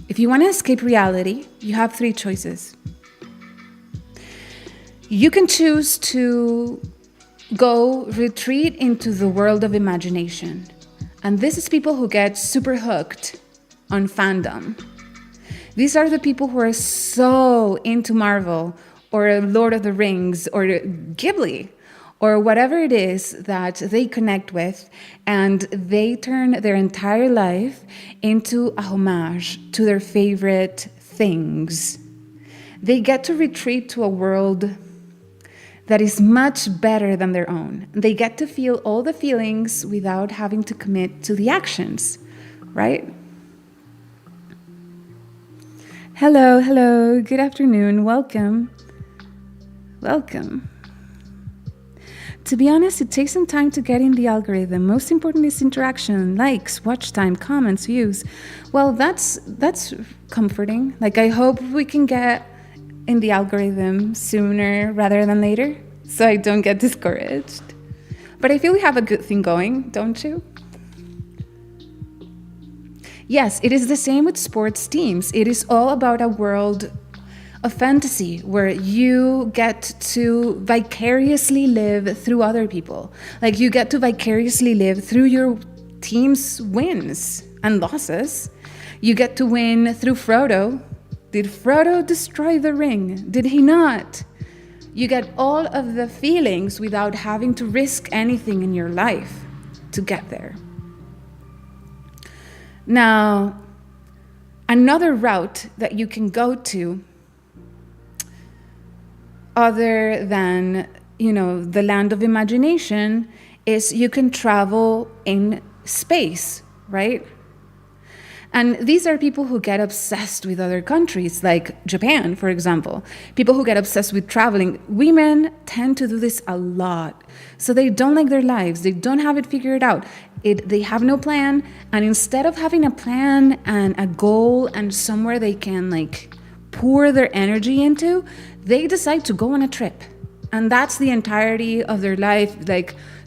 If you want to escape reality, you have 3 choices. You can choose to go retreat into the world of imagination. And this is people who get super hooked on fandom. These are the people who are so into Marvel or Lord of the Rings or Ghibli or whatever it is that they connect with, and they turn their entire life into a homage to their favorite things. They get to retreat to a world that is much better than their own. They get to feel all the feelings without having to commit to the actions, right? Hello, good afternoon, welcome. To be honest, it takes some time to get in the algorithm. Most important is interaction, likes, watch time, comments, views. Well, that's comforting. I hope we can get in the algorithm sooner rather than later, so I don't get discouraged. But I feel we have a good thing going, don't you? Yes, it is the same with sports teams. It is all about a world of fantasy where you get to vicariously live through other people. You get to vicariously live through your team's wins and losses. You get to win through Frodo. Did Frodo destroy the ring? Did he not? You get all of the feelings without having to risk anything in your life to get there. Now, another route that you can go to, other than, the land of imagination, is you can travel in space, right? And these are people who get obsessed with other countries, like Japan, for example. People who get obsessed with traveling. Women tend to do this a lot. So they don't like their lives. They don't have it figured out. They have no plan. And instead of having a plan and a goal and somewhere they can pour their energy into, they decide to go on a trip. And that's the entirety of their life,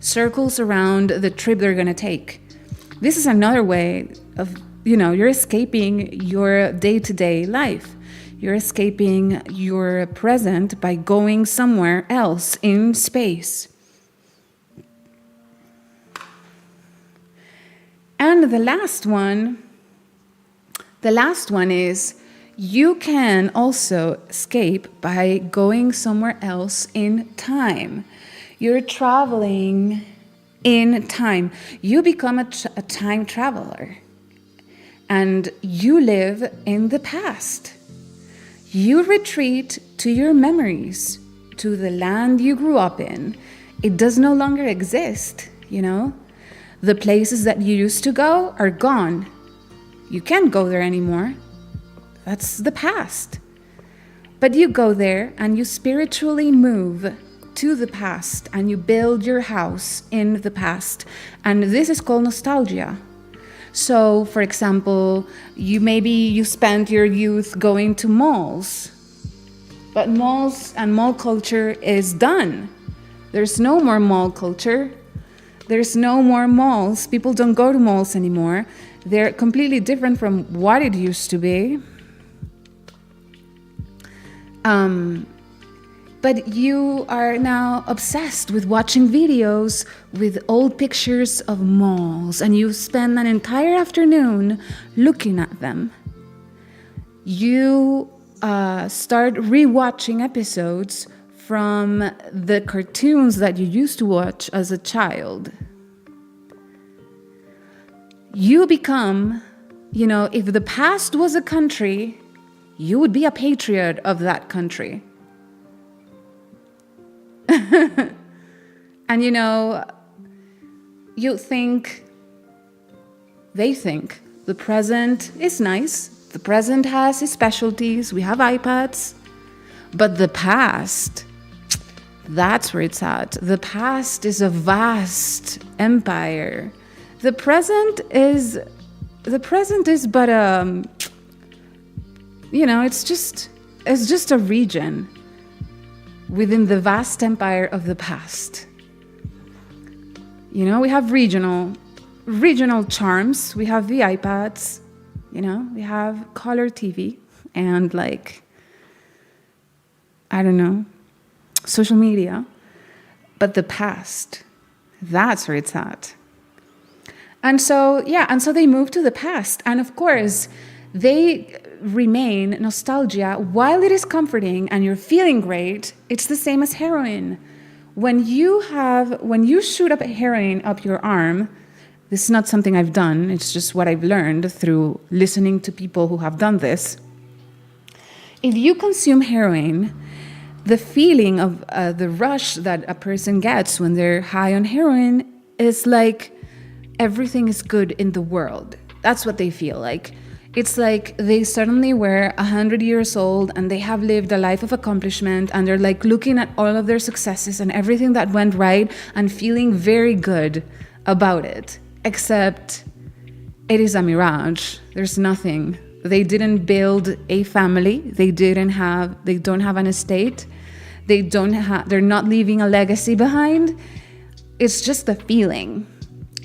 circles around the trip they're going to take. This is another way of you're escaping your day-to-day life. You're escaping your present by going somewhere else in space. And the last one is you can also escape by going somewhere else in time. You're traveling in time. You become a time traveler. And you live in the past. You retreat to your memories, to the land you grew up in. It does no longer exist, The places that you used to go are gone. You can't go there anymore. That's the past. But you go there and you spiritually move to the past and you build your house in the past. And this is called nostalgia. So, for example, you spent your youth going to malls, but malls and mall culture is done. There's no more mall culture. There's no more malls. People don't go to malls anymore. They're completely different from what it used to be. But you are now obsessed with watching videos with old pictures of malls, and you spend an entire afternoon looking at them. You start rewatching episodes from the cartoons that you used to watch as a child. You become, if the past was a country, you would be a patriot of that country. And they think the present is nice. The present has its specialties. We have iPads. But the past, that's where it's at. The past is a vast empire. The present is but it's just a region within the vast empire of the past. We have regional charms. We have the iPads, we have color TV and social media. But the past, that's where it's at. And so they move to the past. And of course, they remain nostalgia. While it is comforting and you're feeling great, it's the same as heroin. When you shoot up heroin up your arm, this is not something I've done, it's just what I've learned through listening to people who have done this. If you consume heroin, the feeling of the rush that a person gets when they're high on heroin is like everything is good in the world. That's what they feel like. It's like they suddenly were 100 years old and they have lived a life of accomplishment, and they're looking at all of their successes and everything that went right and feeling very good about it. Except it is a mirage. There's nothing. They didn't build a family. They don't have an estate. They're not leaving a legacy behind. It's just a feeling.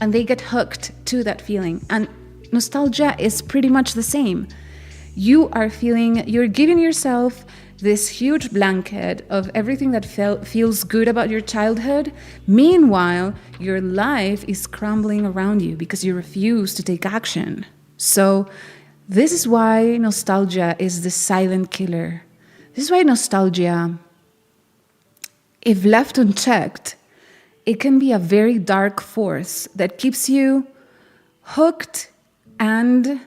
And they get hooked to that feeling. And nostalgia is pretty much the same. You're giving yourself this huge blanket of everything that feels good about your childhood. Meanwhile, your life is crumbling around you because you refuse to take action. So this is why nostalgia is the silent killer. This is why nostalgia, if left unchecked, it can be a very dark force that keeps you hooked and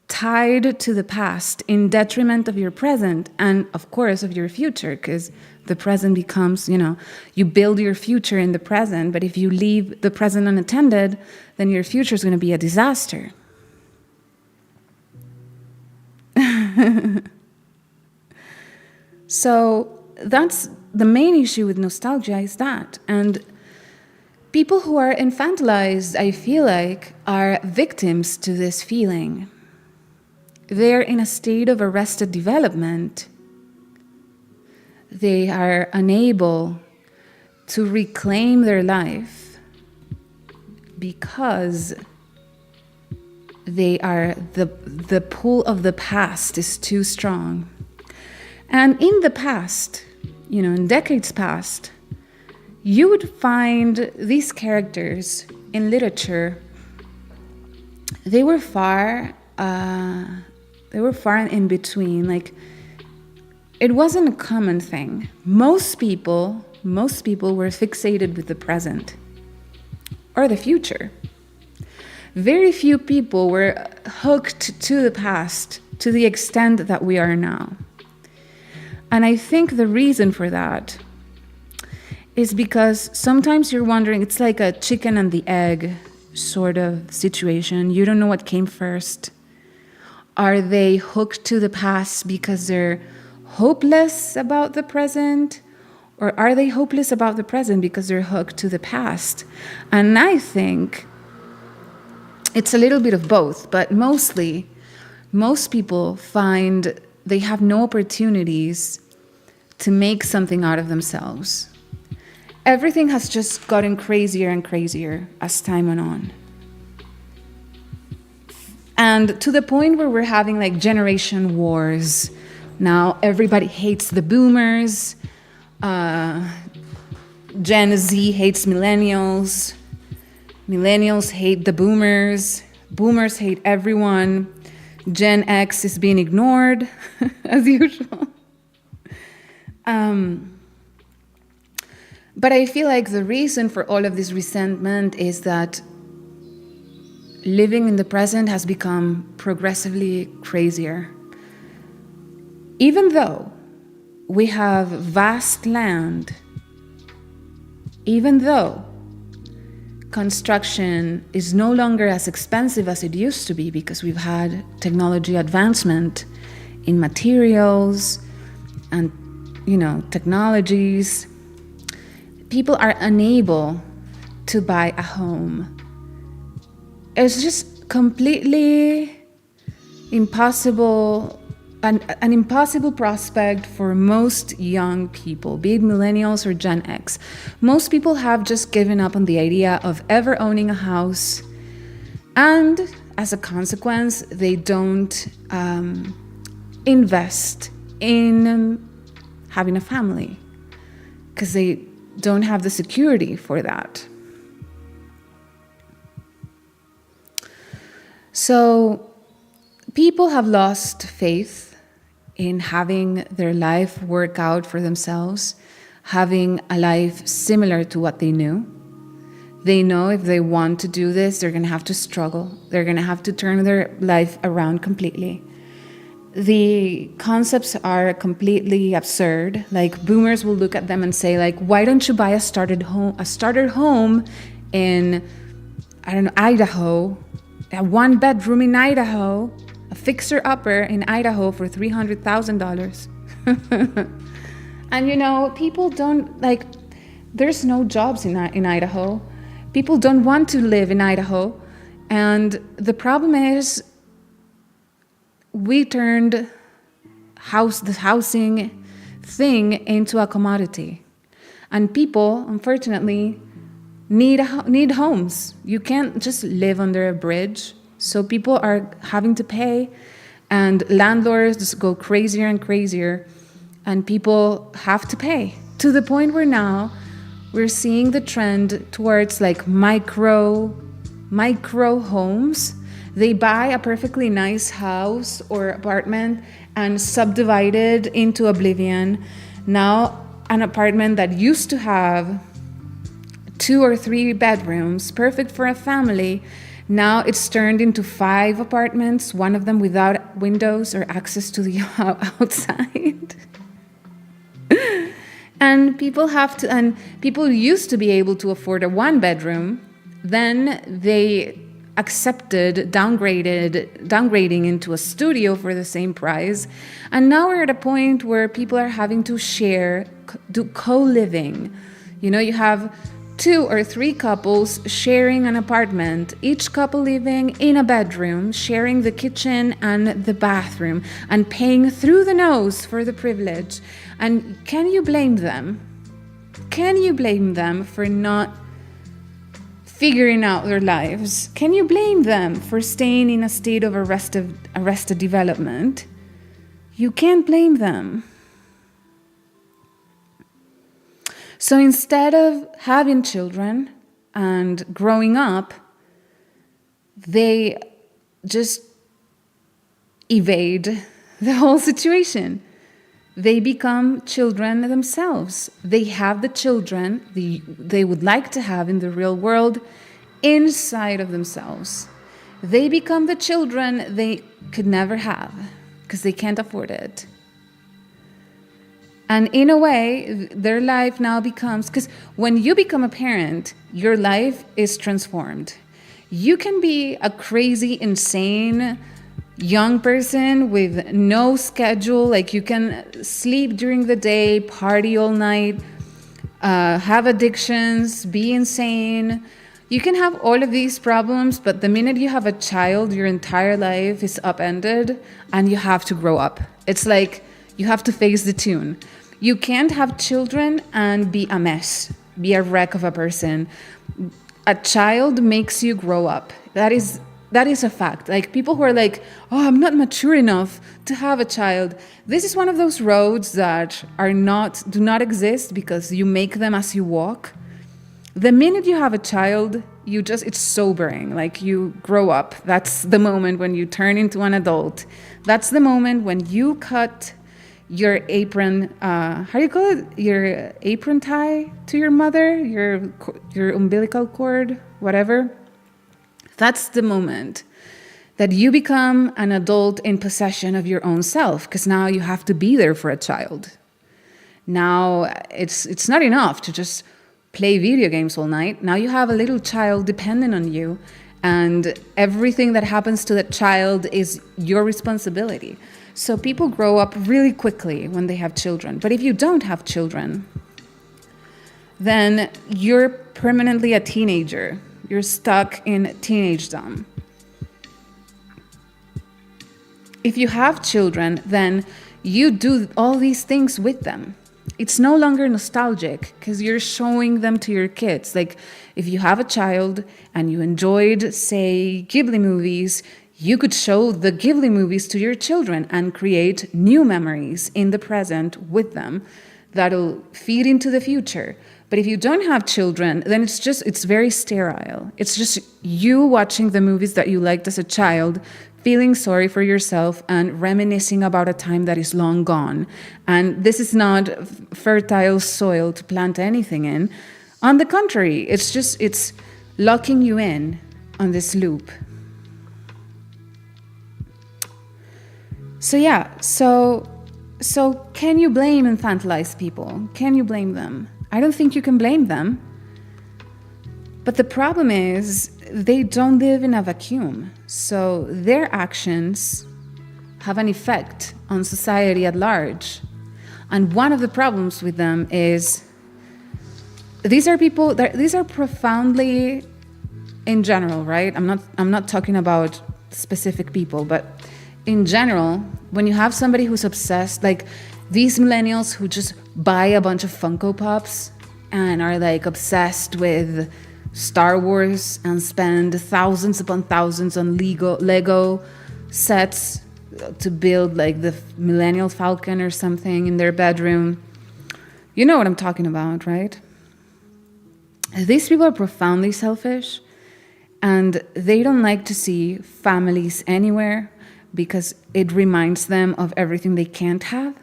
tied to the past in detriment of your present and, of course, of your future, because the present becomes, you build your future in the present, but if you leave the present unattended, then your future is going to be a disaster. So that's the main issue with nostalgia, is that. And people who are infantilized, I feel like, are victims to this feeling. They're in a state of arrested development. They are unable to reclaim their life because the pull of the past is too strong. And in the past, in decades past, you would find these characters in literature. They were far in between. It wasn't a common thing. Most people were fixated with the present or the future. Very few people were hooked to the past to the extent that we are now. And I think the reason for that is because sometimes you're wondering, it's like a chicken and the egg sort of situation. You don't know what came first. Are they hooked to the past because they're hopeless about the present? Or are they hopeless about the present because they're hooked to the past? And I think It's a little bit of both, but mostly, most people find they have no opportunities to make something out of themselves. Everything has just gotten crazier and crazier as time went on. And to the point where we're having like generation wars. Now everybody hates the boomers. Gen Z hates millennials. Millennials hate the boomers. Boomers hate everyone. Gen X is being ignored, as usual. But I feel like the reason for all of this resentment is that living in the present has become progressively crazier. Even though we have vast land, even though construction is no longer as expensive as it used to be because we've had technology advancement in materials and, technologies, people are unable to buy a home. It's just completely impossible, an impossible prospect for most young people, be it millennials or Gen X. Most people have just given up on the idea of ever owning a house, and as a consequence, they don't invest in having a family because they don't have the security for that. So people have lost faith in having their life work out for themselves, having a life similar to what they knew. They know if they want to do this, they're going to have to struggle. They're going to have to turn their life around completely. The concepts are completely absurd. Like boomers will look at them and say, like, why don't you buy a starter home in, Idaho, a 1-bedroom in Idaho, a fixer-upper in Idaho for $300,000. And people don't, there's no jobs in Idaho. People don't want to live in Idaho. And the problem is we turned the housing thing into a commodity. And people, unfortunately, need homes. You can't just live under a bridge. So people are having to pay, and landlords just go crazier and crazier, and people have to pay to the point where now we're seeing the trend towards micro homes. They buy a perfectly nice house or apartment and subdivide it into oblivion. Now an apartment that used to have 2 or 3 bedrooms, perfect for a family, now it's turned into 5 apartments, one of them without windows or access to the outside. And people used to be able to afford a 1-bedroom, then they accepted downgrading into a studio for the same price, and now we're at a point where people are having to do co-living. You have 2 or 3 couples sharing an apartment, each couple living in a bedroom, sharing the kitchen and the bathroom, and paying through the nose for the privilege. And can you blame them? Can you blame them for not figuring out their lives? Can you blame them for staying in a state of arrested development? You can't blame them. So instead of having children and growing up, they just evade the whole situation. They become children themselves. They have the children they would like to have in the real world inside of themselves. They become the children they could never have because they can't afford it. And in a way, their life now becomes, because when you become a parent, your life is transformed. You can be a crazy, insane young person with no schedule. You can sleep during the day, party all night, have addictions, be insane. you can have all of these problems, but the minute you have a child, your entire life is upended and you have to grow up. It's like you have to face the tune. You can't have children and be a mess, be a wreck of a person. A child makes you grow up. That is a fact. Like, people who are like, oh, I'm not mature enough to have a child. This is one of those roads that do not exist because you make them as you walk. The minute you have a child, it's sobering. Like, you grow up. That's the moment when you turn into an adult. That's the moment when you cut your apron, how do you call it? Your apron tie to your mother, your umbilical cord, whatever. That's the moment that you become an adult in possession of your own self, because now you have to be there for a child. Now it's not enough to just play video games all night. Now you have a little child dependent on you, and everything that happens to that child is your responsibility. So people grow up really quickly when they have children. But if you don't have children, then you're permanently a teenager. You're stuck in teenagedom. If you have children, then you do all these things with them. It's no longer nostalgic because you're showing them to your kids. Like, if you have a child and you enjoyed, say, Ghibli movies, you could show the Ghibli movies to your children and create new memories in the present with them that'll feed into the future. But if you don't have children, then it's very sterile. It's just you watching the movies that you liked as a child, feeling sorry for yourself and reminiscing about a time that is long gone. And this is not fertile soil to plant anything in. On the contrary, it's locking you in on this loop. So can you blame infantilized people? Can you blame them? I don't think you can blame them. But the problem is they don't live in a vacuum. So their actions have an effect on society at large. And one of the problems with them is these are profoundly, in general, right? I'm not talking about specific people, but in general, when you have somebody who's obsessed, like these millennials who just buy a bunch of Funko Pops and are like obsessed with Star Wars and spend thousands upon thousands on Lego sets to build like the Millennial Falcon or something in their bedroom. You know what I'm talking about, right? These people are profoundly selfish, and they don't like to see families anywhere because it reminds them of everything they can't have.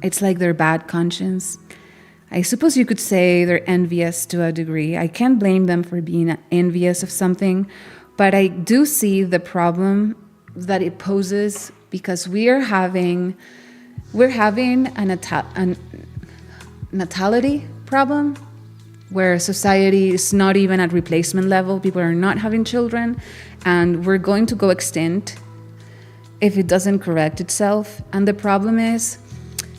It's like their bad conscience. I suppose you could say they're envious to a degree. I can't blame them for being envious of something, but I do see the problem that it poses because we're having a natality problem where society is not even at replacement level. People are not having children, and we're going to go extinct if it doesn't correct itself. And the problem is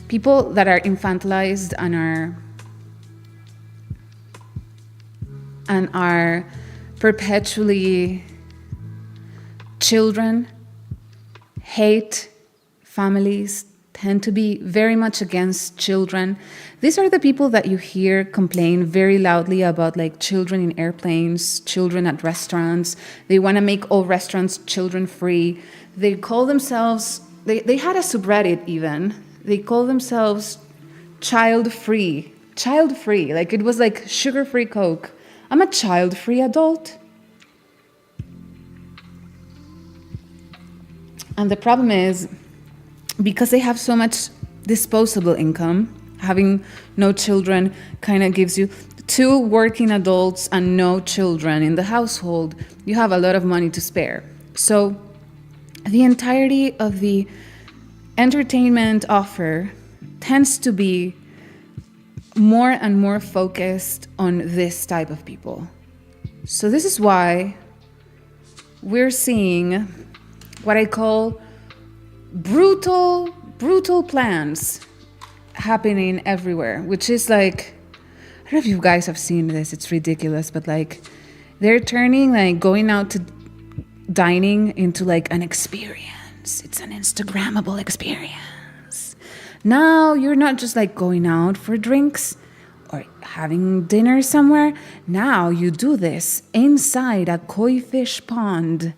people that are infantilized and are perpetually children, hate families, tend to be very much against children. These are the people that you hear complain very loudly about, like children in airplanes, children at restaurants. They want to make all restaurants children-free. They call themselves, they had a subreddit even. They call themselves child-free. Child-free, like it was like sugar-free Coke. I'm a child-free adult. And the problem is, because they have so much disposable income, having no children kind of gives you 2 working adults and no children in the household. You have a lot of money to spare. So the entirety of the entertainment offer tends to be more and more focused on this type of people. So this is why we're seeing what I call brutal plans happening everywhere, which is like, I don't know if you guys have seen this, it's ridiculous, but like They're turning like going out to dining into like an experience. It's an Instagrammable experience. Now you're not just like going out for drinks or having dinner somewhere. Now you do this inside a koi fish pond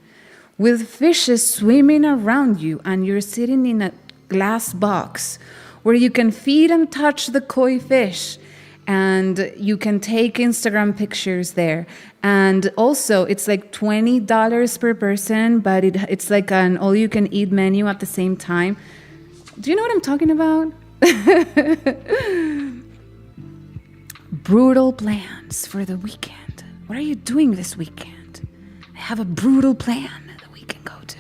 with fishes swimming around you, and you're sitting in a glass box where you can feed and touch the koi fish, and you can take Instagram pictures there. And also it's like $20 per person, but it's like an all-you-can-eat menu at the same time. Do you know what I'm talking about? Brutal plans for the weekend. What are you doing this weekend? I have a brutal plan that we can go to.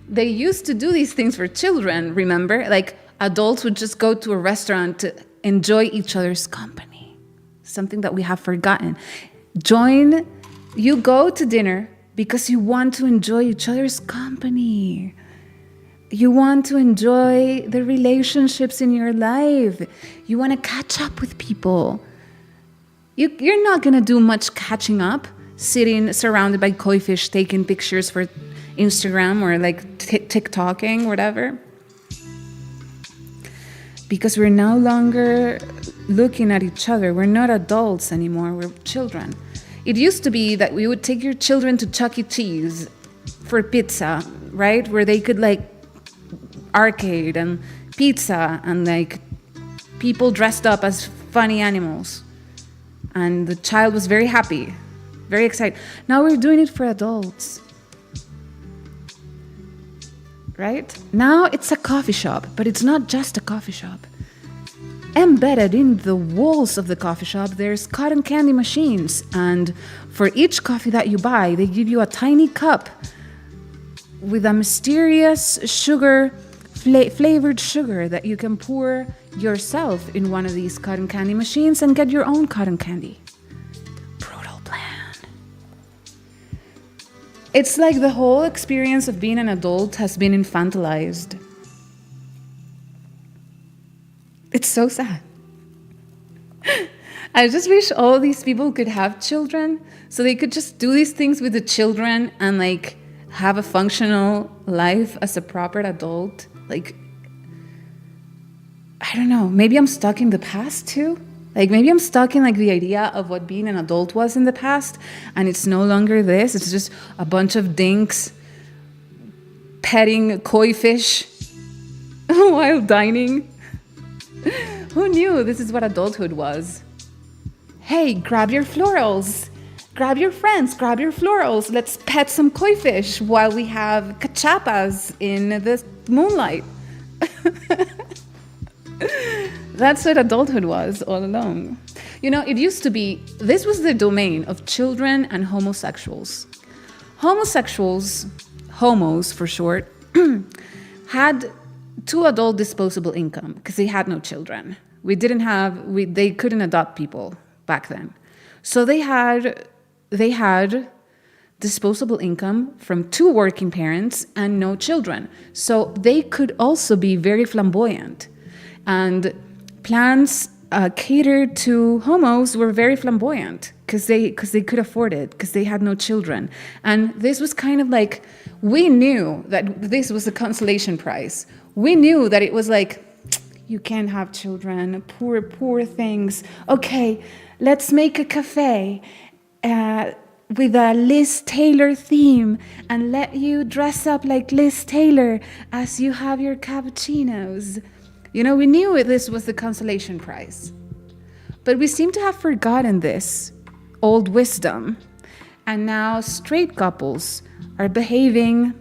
They used to do these things for children, remember? Like adults would just go to a restaurant to enjoy each other's company. Something that we have forgotten. You go to dinner because you want to enjoy each other's company. You want to enjoy the relationships in your life. You want to catch up with people. You're not going to do much catching up, sitting surrounded by koi fish, taking pictures for Instagram or like TikToking, whatever. Because we're no longer looking at each other. We're not adults anymore. We're children. It used to be that we would take your children to Chuck E. Cheese for pizza, right? Where they could like arcade and pizza and like people dressed up as funny animals. And the child was very happy, very excited. Now we're doing it for adults. Right? Now it's a coffee shop, but it's not just a coffee shop. Embedded in the walls of the coffee shop, there's cotton candy machines. And for each coffee that you buy, they give you a tiny cup with a mysterious sugar, flavored sugar that you can pour yourself in one of these cotton candy machines and get your own cotton candy. Brutal plan. It's like the whole experience of being an adult has been infantilized. It's so sad. I just wish all these people could have children so they could just do these things with the children and like have a functional life as a proper adult. Like, I don't know, maybe I'm stuck in the past too. Like maybe I'm stuck in like the idea of what being an adult was in the past, and it's no longer this. It's just a bunch of dinks petting koi fish while dining. Who knew this is what adulthood was? Hey, grab your florals. Grab your friends, grab your florals. Let's pet some koi fish while we have cachapas in the moonlight. That's what adulthood was all along. You know, it used to be, this was the domain of children and homosexuals. Homosexuals, homos for short, had two adult disposable income because they had no children. They couldn't adopt people back then. So they had disposable income from two working parents and no children. So they could also be very flamboyant. And plans catered to homos were very flamboyant because they could afford it, because they had no children. And this was kind of like, we knew that this was a consolation prize. We knew that it was like, you can't have children, poor things. Okay, let's make a cafe with a Liz Taylor theme and let you dress up like Liz Taylor as you have your cappuccinos. You know, we knew this was the consolation prize. But we seem to have forgotten this old wisdom. And now straight couples are behaving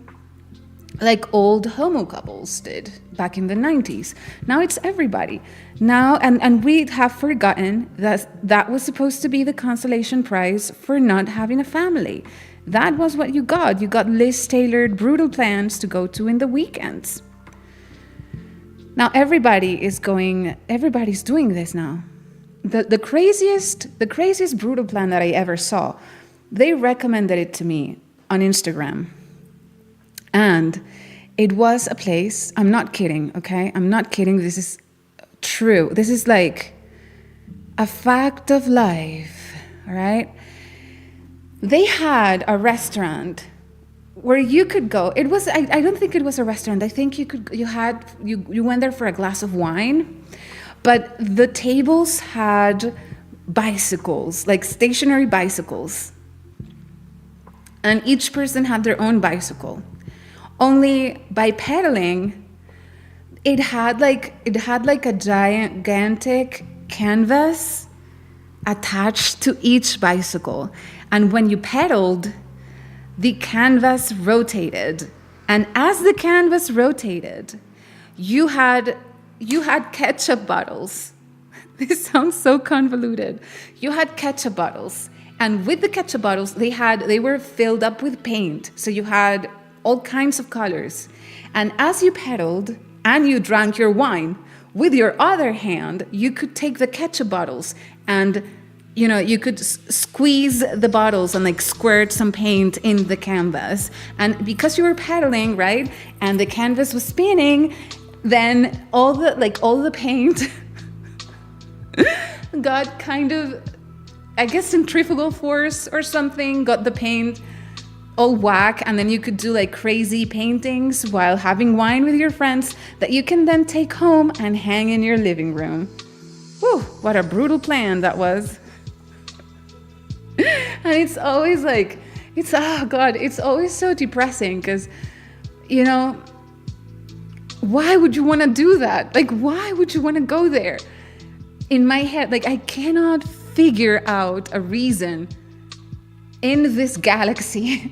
like old homo couples did back in the 90s. Now it's everybody. Now, and we have forgotten that was supposed to be the consolation prize for not having a family. That was what you got. You got Liz-tailored brutal plans to go to in the weekends. Now everybody's doing this now. The craziest brutal plan that I ever saw, they recommended it to me on Instagram. And it was a place, I'm not kidding, okay? I'm not kidding. This is true. This is like a fact of life, all right? They had a restaurant where you could go. It was, I don't think it was a restaurant. I think you went there for a glass of wine, but the tables had bicycles, like stationary bicycles. And each person had their own bicycle. Only by pedaling, it had like a gigantic canvas attached to each bicycle. And when you pedaled, the canvas rotated. And as the canvas rotated, you had ketchup bottles. This sounds so convoluted. You had ketchup bottles. And with the ketchup bottles, they were filled up with paint. So you had all kinds of colors. And as you pedaled and you drank your wine, with your other hand, you could take the ketchup bottles and, you could squeeze the bottles and like squirt some paint in the canvas. And because you were pedaling, right, and the canvas was spinning, then all the paint got kind of, I guess, centrifugal force or something, got the paint all whack, and then you could do like crazy paintings while having wine with your friends that you can then take home and hang in your living room. Whew, what a brutal plan that was. And it's always like, it's always so depressing because, why would you want to do that? Like, why would you want to go there? In my head, like, I cannot figure out a reason in this galaxy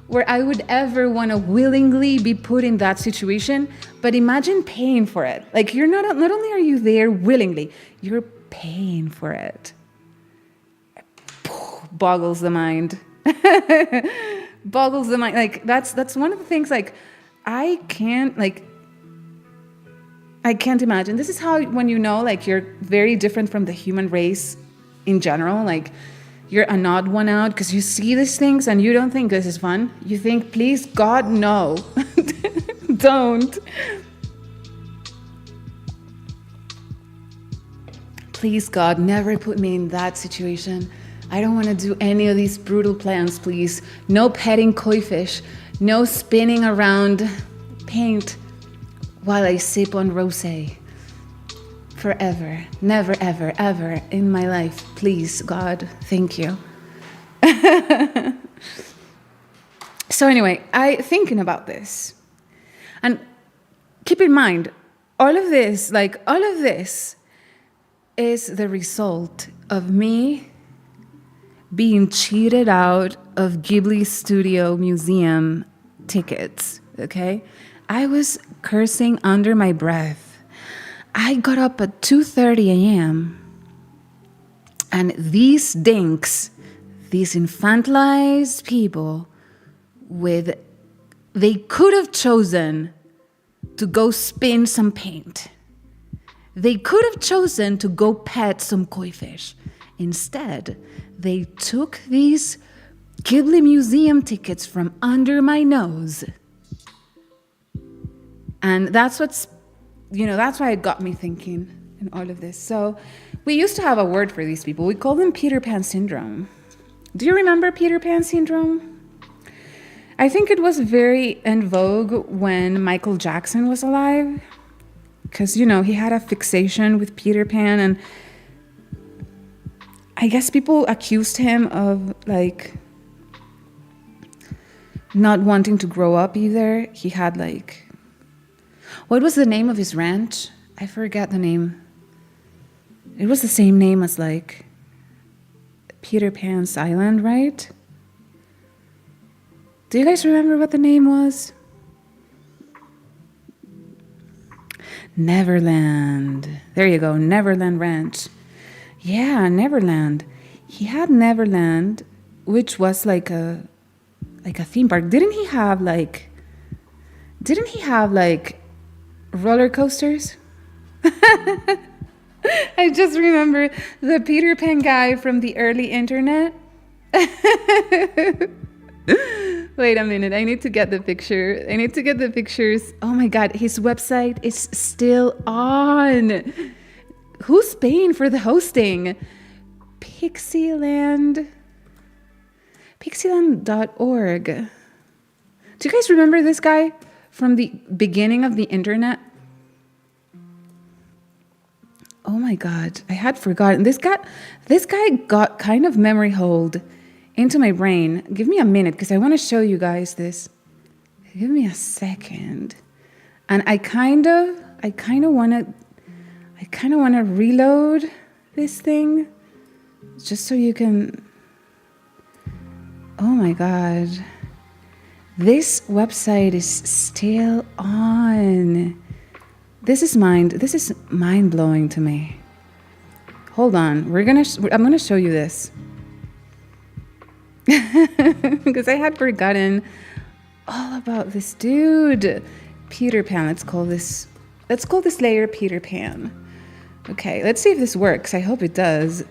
where I would ever want to willingly be put in that situation, but imagine paying for it. Like, you're not only are you there willingly, you're paying for it. Boggles the mind. Boggles the mind. Like, that's one of the things, like, I can't imagine. This is how, when like, you're very different from the human race in general, like, you're an odd one out because you see these things and you don't think this is fun. You think, please, God, no. Don't. Please, God, never put me in that situation. I don't want to do any of these brutal plans, please. No petting koi fish. No spinning around paint while I sip on rosé. Forever, never, ever, ever in my life. Please, God, thank you. So anyway, thinking about this. And keep in mind, all of this is the result of me being cheated out of Ghibli Studio Museum tickets, okay? I was cursing under my breath. I got up at 2:30 a.m. and these DINKS, these infantilized people they could have chosen to go spin some paint. They could have chosen to go pet some koi fish. Instead, they took these Ghibli Museum tickets from under my nose. And that's why it got me thinking in all of this. So we used to have a word for these people. We call them Peter Pan syndrome. Do you remember Peter Pan syndrome? I think it was very in vogue when Michael Jackson was alive. Because, he had a fixation with Peter Pan. And I guess people accused him of, like, not wanting to grow up either. He had, like... What was the name of his ranch? I forget the name. It was the same name as, like, Peter Pan's Island, right? Do you guys remember what the name was? Neverland. There you go, Neverland Ranch. Yeah, Neverland. He had Neverland, which was like a theme park. Didn't he have like roller coasters? I just remember the Peter Pan guy from the early internet. Wait a minute, I need to get the picture. I need to get the pictures. Oh my God, his website is still on. Who's paying for the hosting? Pixieland. Pixieland.org. Do you guys remember this guy from the beginning of the internet? Oh my God, I had forgotten. This guy got kind of memory hold into my brain. Give me a minute because I want to show you guys this. Give me a second. And I kind of want to reload this thing just so you can. Oh my God. This website is still on. This is mind blowing to me. Hold on. I'm going to show you this. Because I had forgotten all about this dude. Peter Pan. Let's call this layer Peter Pan. Okay, let's see if this works. I hope it does.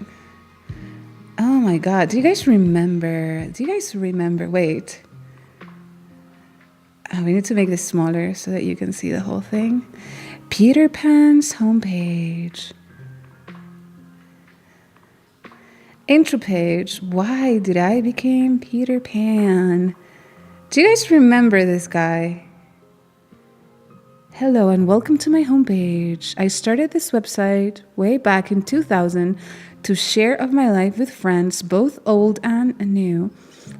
Oh my God. Do you guys remember? Wait. We need to make this smaller so that you can see the whole thing. Peter Pan's homepage. Intro page. Why did I become Peter Pan? Do you guys remember this guy? Hello and welcome to my homepage. I started this website way back in 2000 to share of my life with friends, both old and new.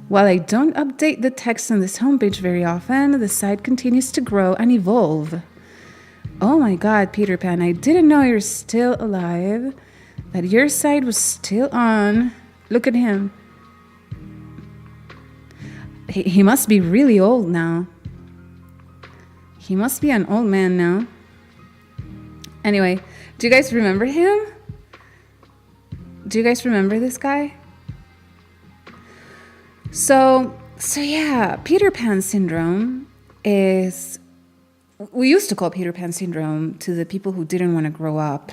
While I don't update the text on this homepage very often, the site continues to grow and evolve. Oh my God, Peter Pan, I didn't know you're still alive, that your site was still on. Look at him. He must be really old now. He must be an old man now. Anyway, do you guys remember him? Do you guys remember this guy? So yeah, Peter Pan syndrome is, we used to call Peter Pan syndrome to the people who didn't want to grow up.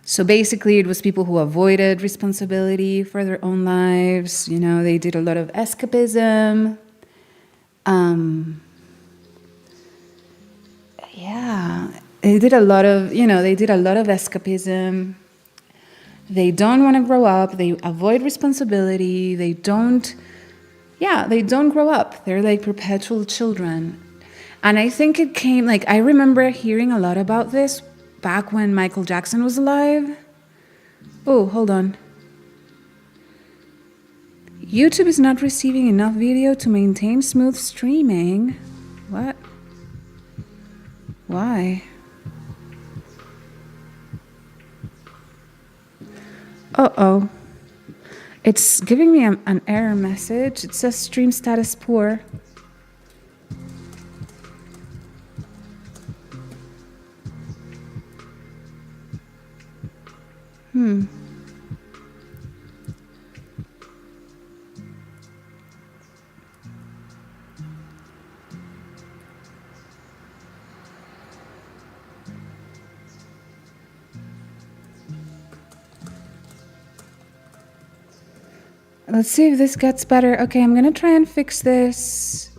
So basically it was people who avoided responsibility for their own lives. You know, they did a lot of escapism. Yeah, they did a lot of escapism. They don't want to grow up. They avoid responsibility. They don't grow up. They're like perpetual children. And I think it came, like, I remember hearing a lot about this back when Michael Jackson was alive. Oh, hold on. YouTube is not receiving enough video to maintain smooth streaming. What? Why? Uh-oh. It's giving me an error message. It says stream status poor. Let's see if this gets better. Okay, I'm gonna try and fix this.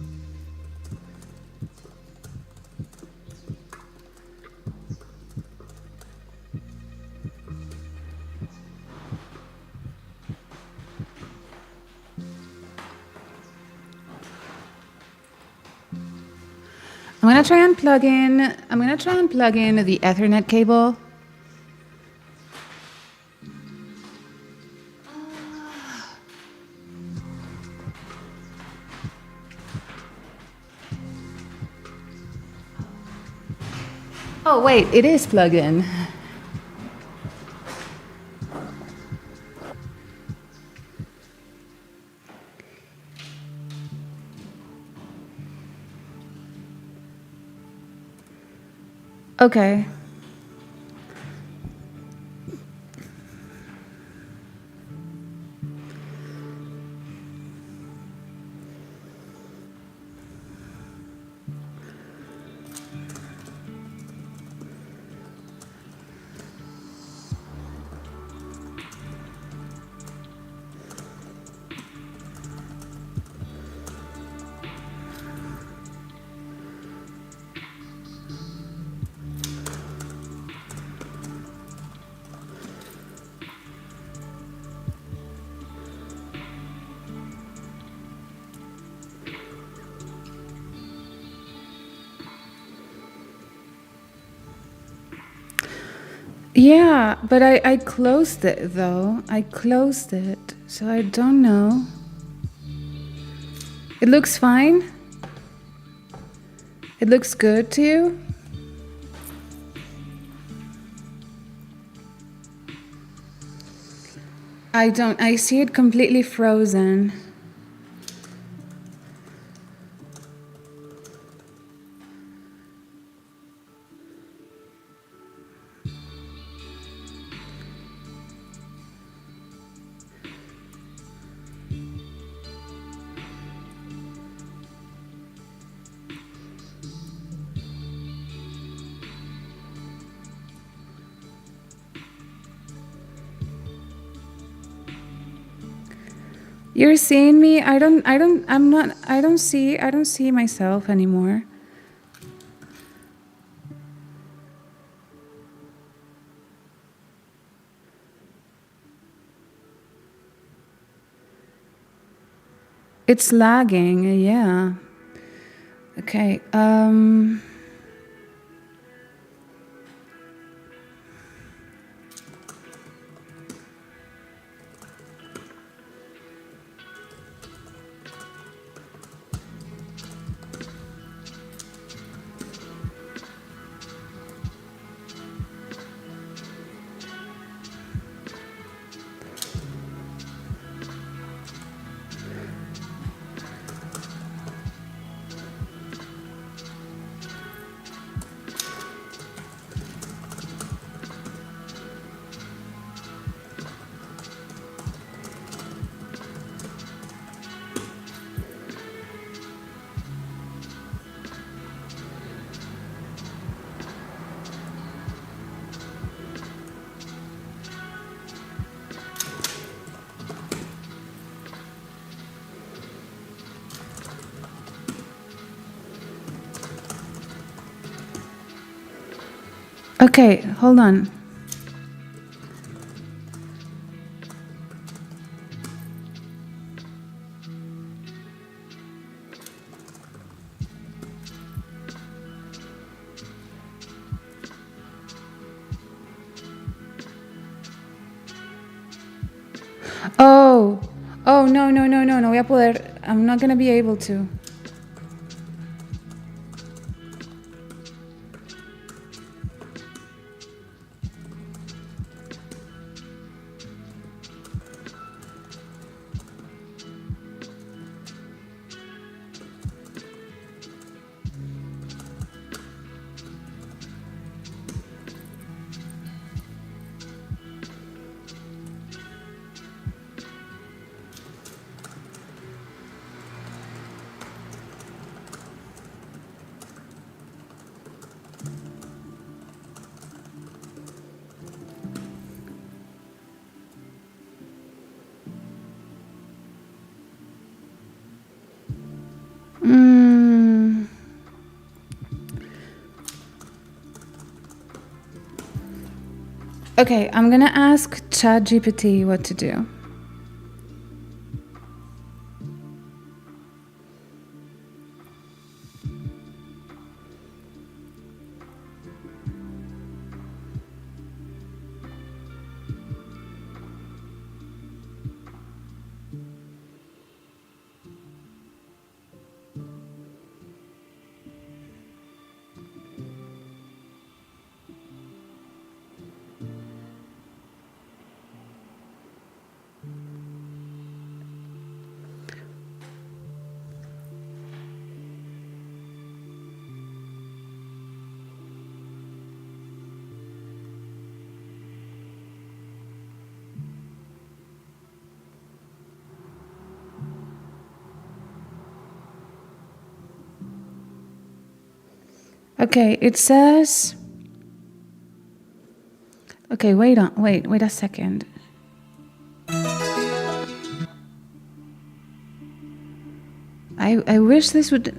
I'm gonna try and plug in the Ethernet cable. Oh wait, it is plugged in. Okay. Yeah, but I closed it though. I closed it, so I don't know. It looks fine. It looks good to you. I don't. I see it completely frozen. You're seeing me. I don't see myself anymore. It's lagging. Yeah. Okay. Okay, hold on. Oh, oh, no, no, no, no, no voy a poder. I'm not gonna be able to. Okay, I'm gonna ask ChatGPT what to do. Okay, it says. Okay, wait a second. I wish this would.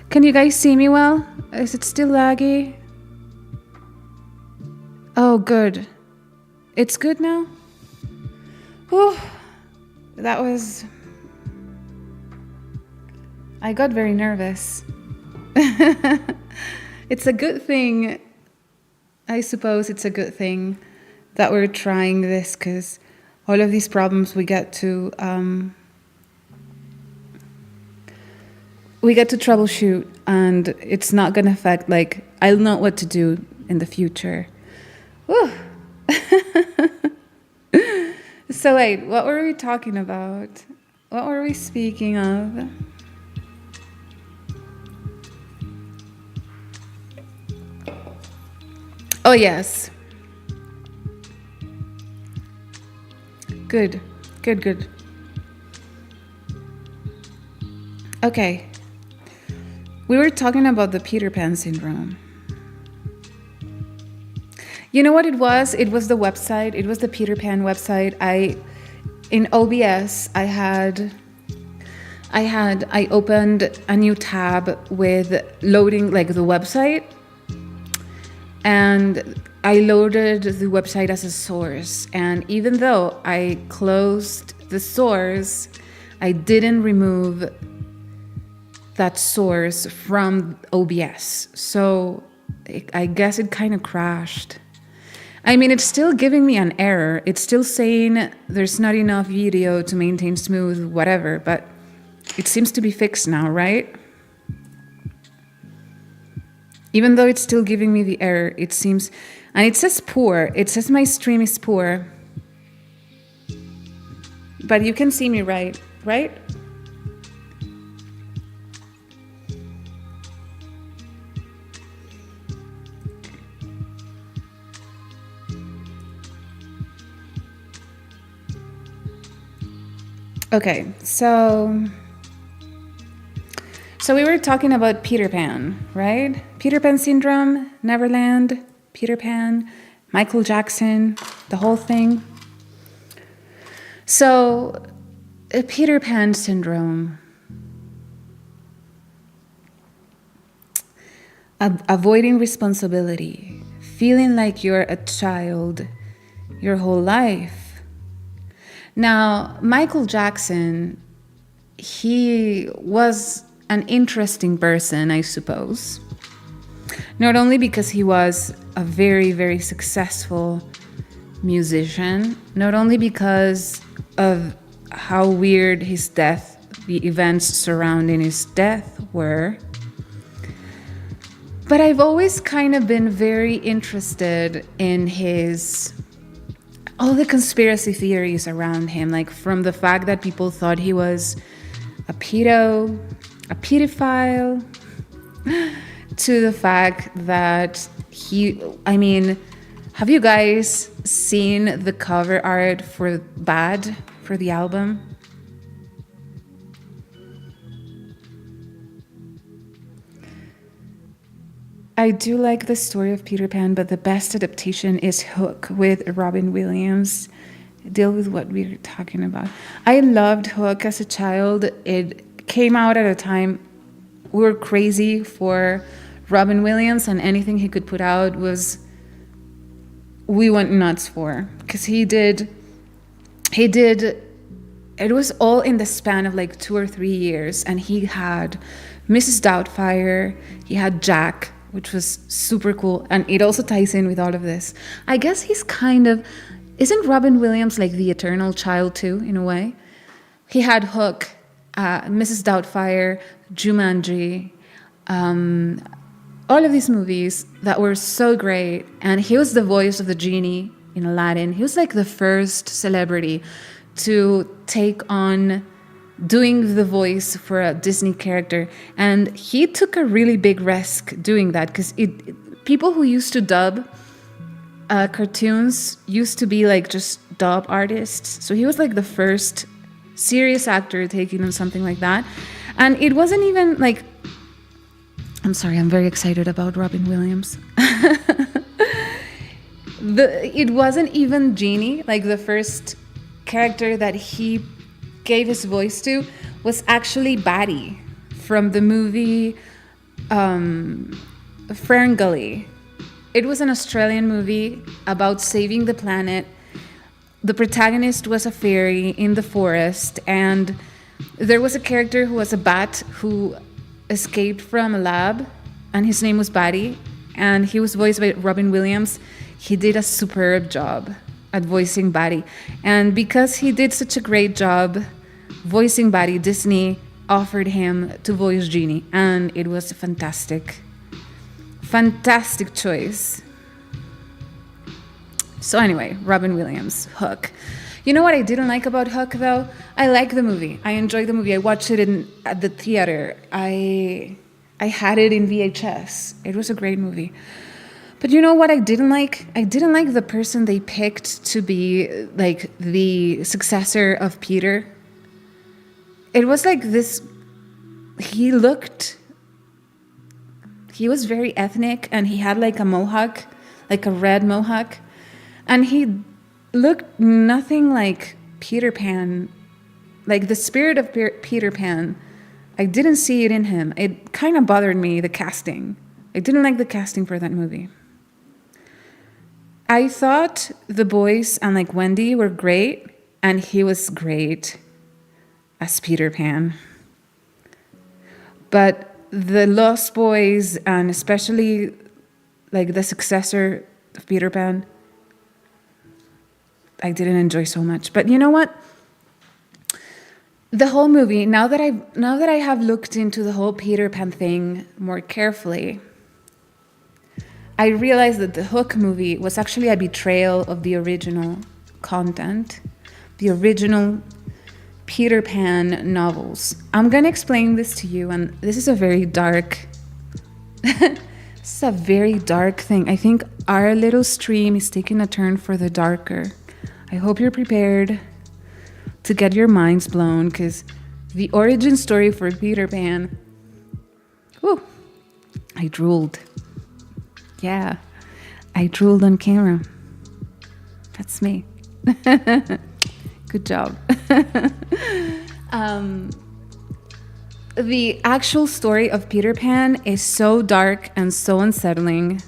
Can you guys see me well? Is it still laggy? Oh, good. It's good now? Whew, that was... I got very nervous. It's a good thing, I suppose it's a good thing that we're trying this, because all of these problems we get to troubleshoot, and it's not going to affect, like, I'll know what to do in the future. Whew. So wait, what were we talking about? What were we speaking of? Oh, yes. Good. Okay. We were talking about the Peter Pan syndrome. You know what it was? It was the website. It was the Peter Pan website. In OBS, I opened a new tab with loading, like, the website. And I loaded the website as a source. And even though I closed the source, I didn't remove that source from OBS. So I guess it kind of crashed. I mean, it's still giving me an error. It's still saying there's not enough video to maintain smooth, whatever, but it seems to be fixed now, right? Even though it's still giving me the error, it seems, and it says poor. It says my stream is poor. But you can see me right? Okay, so we were talking about Peter Pan, right? Peter Pan syndrome, Neverland, Peter Pan, Michael Jackson, the whole thing. So, Peter Pan syndrome. Avoiding responsibility, feeling like you're a child your whole life. Now, Michael Jackson, he was an interesting person, I suppose. Not only because he was a very, very successful musician, not only because of how weird his death, the events surrounding his death were, but I've always kind of been very interested in all the conspiracy theories around him, like from the fact that people thought he was a pedophile, to the fact that have you guys seen the cover art for Bad, for the album? I do like the story of Peter Pan, but the best adaptation is Hook with Robin Williams. Deal with what we were talking about. I loved Hook as a child. It came out at a time we were crazy for Robin Williams, and anything he could put out we went nuts for, because he did, it was all in the span of like 2 or 3 years, and he had Mrs. Doubtfire, he had Jack, which was super cool, and it also ties in with all of this. I guess he's isn't Robin Williams like the eternal child too, in a way? He had Hook, Mrs. Doubtfire, Jumanji, all of these movies that were so great, and he was the voice of the genie in Aladdin. He was like the first celebrity to take on doing the voice for a Disney character, and he took a really big risk doing that, because people who used to dub cartoons used to be like just dub artists, so he was like the first serious actor taking on something like that. And it wasn't even like, I'm sorry, I'm very excited about Robin Williams. It wasn't even Genie, like the first character that he gave his voice to was actually Batty from the movie Ferngully. It was an Australian movie about saving the planet, the protagonist was a fairy in the forest, and there was a character who was a bat who escaped from a lab, and his name was Batty, and he was voiced by Robin Williams. He did a superb job at voicing Batty, and because he did such a great job voicing Batty, Disney offered him to voice Genie, and it was a fantastic choice. So anyway, Robin Williams, Hook. You know what I didn't like about Hook, though? I like the movie. I enjoyed the movie. I watched it at the theater. I had it in VHS. It was a great movie. But you know what I didn't like? I didn't like the person they picked to be like the successor of Peter. It was like this, he was very ethnic, and he had like a mohawk, like a red mohawk. And he looked nothing like Peter Pan, like the spirit of Peter Pan. I didn't see it in him. It kind of bothered me, the casting. I didn't like the casting for that movie. I thought the boys and like Wendy were great, and he was great as Peter Pan. But the Lost Boys, and especially like the successor of Peter Pan, I didn't enjoy so much. But you know what? The whole movie, now that I have looked into the whole Peter Pan thing more carefully, I realized that the Hook movie was actually a betrayal of the original content, the original Peter Pan novels. I'm going to explain this to you, and this is a very dark thing. I think our little stream is taking a turn for the darker. I hope you're prepared to get your minds blown, because the origin story for Peter Pan, whew, I drooled. Yeah, I drooled on camera. That's me. Good job. The actual story of Peter Pan is so dark and so unsettling.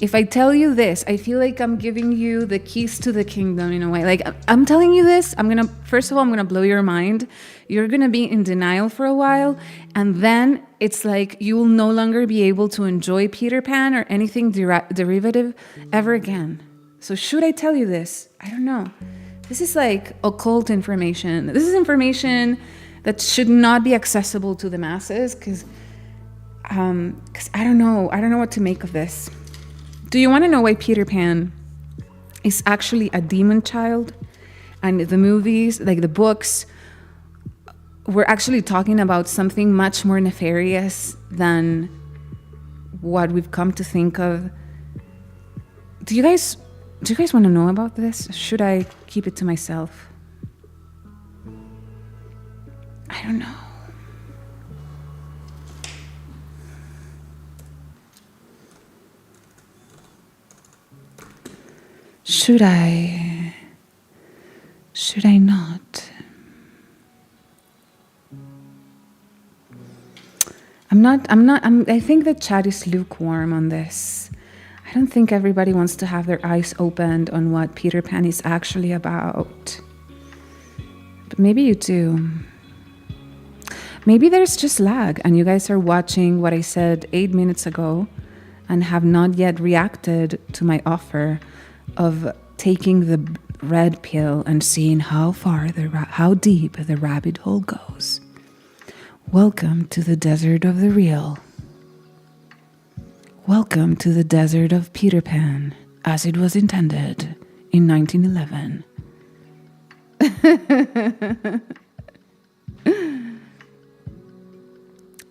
If I tell you this, I feel like I'm giving you the keys to the kingdom in a way. Like, I'm telling you this, first of all, I'm gonna blow your mind. You're gonna be in denial for a while, and then it's like you will no longer be able to enjoy Peter Pan or anything derivative ever again. So should I tell you this? I don't know. This is like occult information. This is information that should not be accessible to the masses, because I don't know what to make of this. Do you want to know why Peter Pan is actually a demon child? And the movies, like the books, were actually talking about something much more nefarious than what we've come to think of. Do you guys want to know about this? Should I keep it to myself? I don't know. Should I not? I think the chat is lukewarm on this. I don't think everybody wants to have their eyes opened on what Peter Pan is actually about. But maybe you do. Maybe there's just lag, and you guys are watching what I said 8 minutes ago and have not yet reacted to my offer of taking the red pill and seeing how deep the rabbit hole goes. Welcome to the desert of the real. Welcome to the desert of Peter Pan, as it was intended in 1911.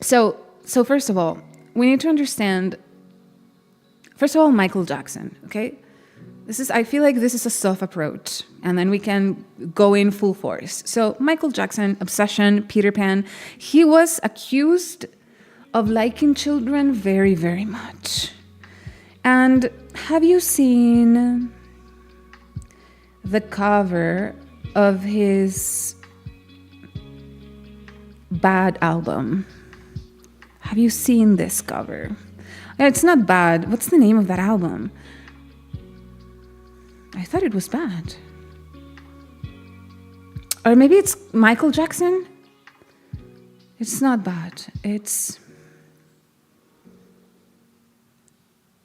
So first of all, we need to understand, Michael Jackson, okay? I feel like this is a soft approach, and then we can go in full force. So Michael Jackson, obsession, Peter Pan, he was accused of liking children very, very much. And have you seen the cover of his Bad album? Have you seen this cover? It's not bad. What's the name of that album? I thought it was bad. Or maybe it's Michael Jackson. It's not bad. It's...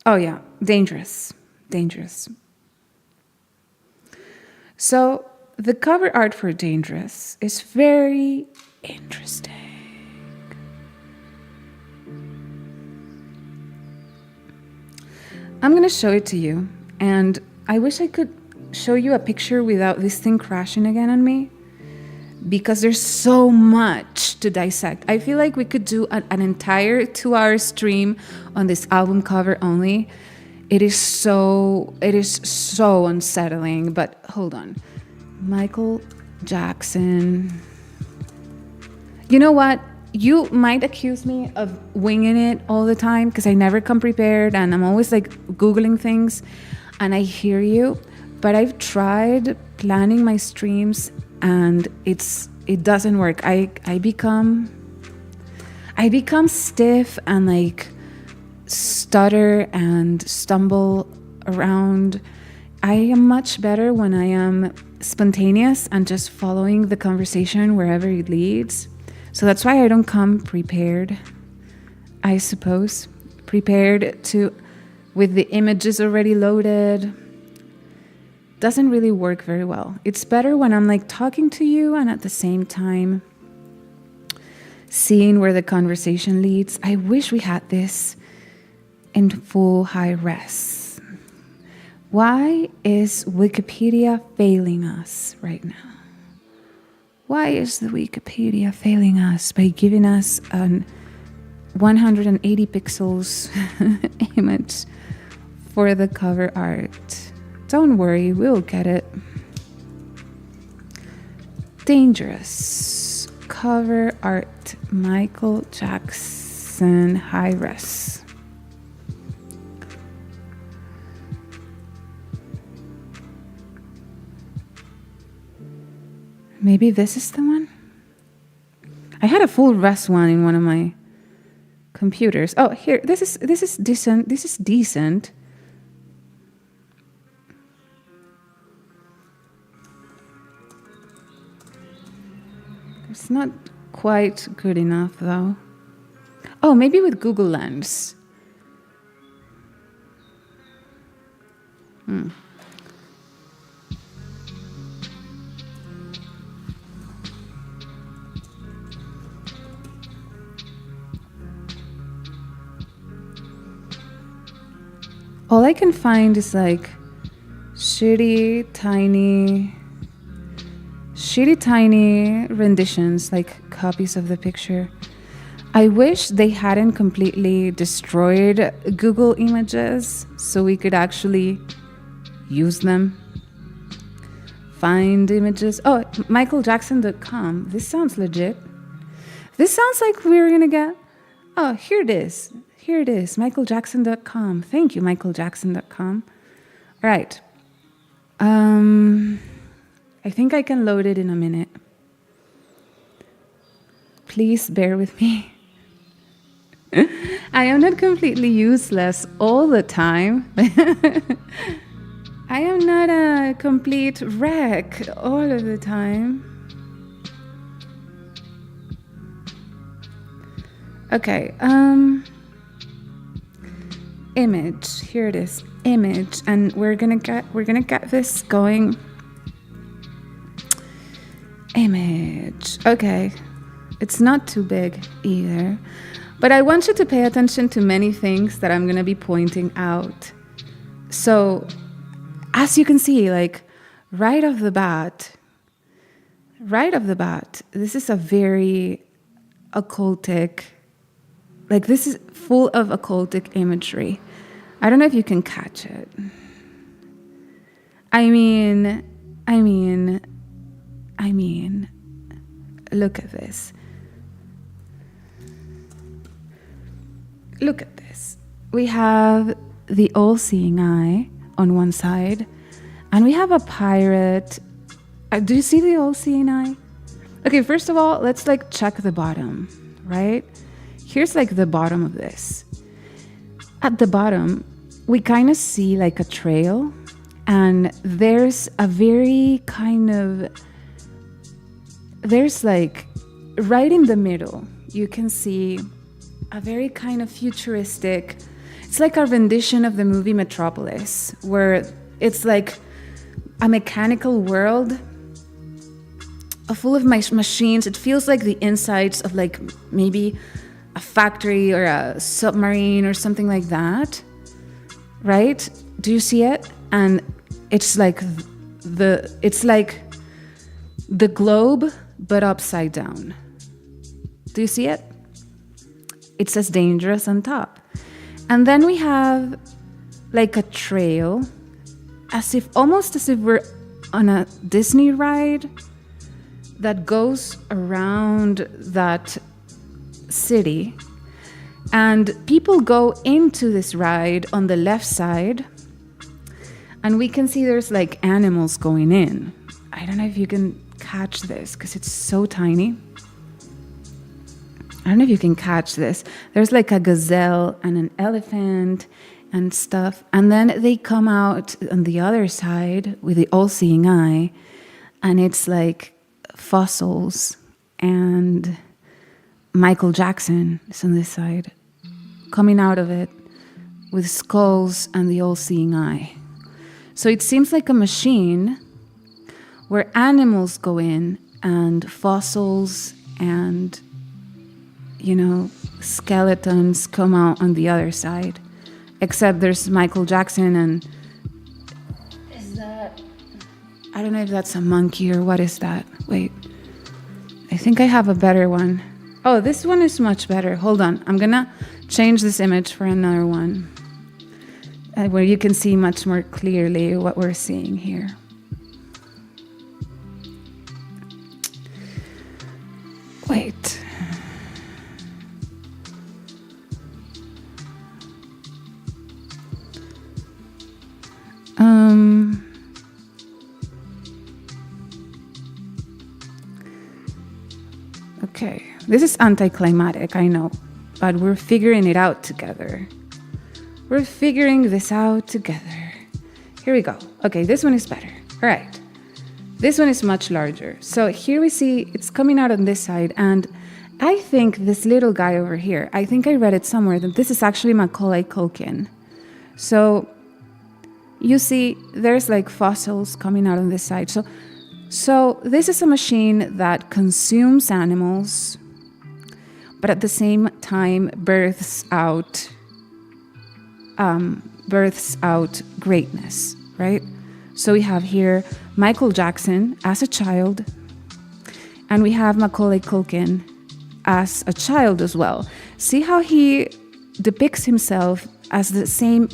Oh yeah, dangerous. Dangerous. So the cover art for Dangerous is very interesting. I'm going to show it to you, and I wish I could show you a picture without this thing crashing again on me, because there's so much to dissect. I feel like we could do an entire 2-hour stream on this album cover only. It is so unsettling, but hold on. Michael Jackson. You know what? You might accuse me of winging it all the time because I never come prepared and I'm always like Googling things, and I hear you, but I've tried planning my streams and it doesn't work. I become stiff and like stutter and stumble around. I am much better when I am spontaneous and just following the conversation wherever it leads. So that's why I don't come prepared, I suppose. Prepared with the images already loaded. Doesn't really work very well. It's better when I'm like talking to you and at the same time seeing where the conversation leads. I wish we had this in full high res. Why is Wikipedia failing us right now? Why is the Wikipedia failing us by giving us an 180 pixels image for the cover art? Don't worry, we'll get it. Dangerous. Cover art. Michael Jackson high res. Maybe this is the one? I had a full res one in one of my computers. Oh, here. This is decent. This is decent. It's not quite good enough though. Oh, maybe with Google Lens. All I can find is like shitty tiny renditions, like copies of the picture. I wish they hadn't completely destroyed Google Images so we could actually use them. Find images. Oh, michaeljackson.com. This sounds legit. This sounds like we're gonna get... Oh, here it is. Here it is, michaeljackson.com. Thank you, michaeljackson.com. All right. I think I can load it in a minute. Please bear with me. I am not completely useless all the time. I am not a complete wreck all of the time. Okay, image. Here it is. Image, and we're gonna get this going. Image. Okay. It's not too big either. But I want you to pay attention to many things that I'm going to be pointing out. So, as you can see, like right off the bat, this is a very occultic, like this is full of occultic imagery. I don't know if you can catch it. I mean, look at this. Look at this. We have the all-seeing eye on one side, and we have a pirate. Do you see the all-seeing eye? Okay, first of all, let's like check the bottom, right? Here's like the bottom of this. At the bottom, we kind of see like a trail, and there's a very kind of there's like, right in the middle, you can see a very kind of futuristic, it's like a rendition of the movie Metropolis, where it's like a mechanical world full of machines. It feels like the insides of like maybe a factory or a submarine or something like that, right? Do you see it? And it's like the globe, but upside down. Do you see it? It says dangerous on top. And then we have like a trail, almost as if we're on a Disney ride that goes around that city. And people go into this ride on the left side, and we can see there's like animals going in. I don't know if you can catch this because it's so tiny. I don't know if you can catch this. There's like a gazelle and an elephant and stuff. And then they come out on the other side with the all-seeing eye, and it's like fossils, and Michael Jackson is on this side, coming out of it with skulls and the all-seeing eye. So it seems like a machine where animals go in and fossils and, skeletons come out on the other side. Except there's Michael Jackson and I don't know if that's a monkey or what is that. Wait, I think I have a better one. Oh, this one is much better. Hold on. I'm going to change this image for another one where you can see much more clearly what we're seeing here. Wait. Okay, this is anticlimactic, I know, but we're figuring it out together. We're figuring this out together. Here we go. Okay, this one is better. All right. This one is much larger. So here we see it's coming out on this side, and I think this little guy over here, I think I read it somewhere that this is actually Macaulay Culkin. So you see there's like fossils coming out on this side. So this is a machine that consumes animals, but at the same time births out greatness, right? So we have here Michael Jackson as a child, and we have Macaulay Culkin as a child as well. See how he depicts himself as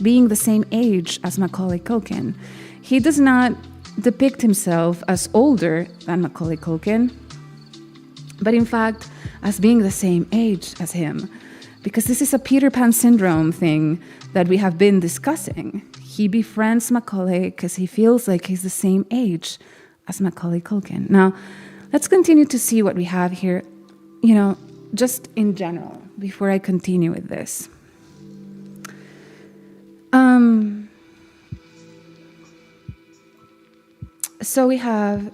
being the same age as Macaulay Culkin. He does not depict himself as older than Macaulay Culkin, but in fact as being the same age as him, because this is a Peter Pan syndrome thing that we have been discussing. He befriends Macaulay because he feels like he's the same age as Macaulay Culkin. Now, let's continue to see what we have here, just in general, before I continue with this. So we have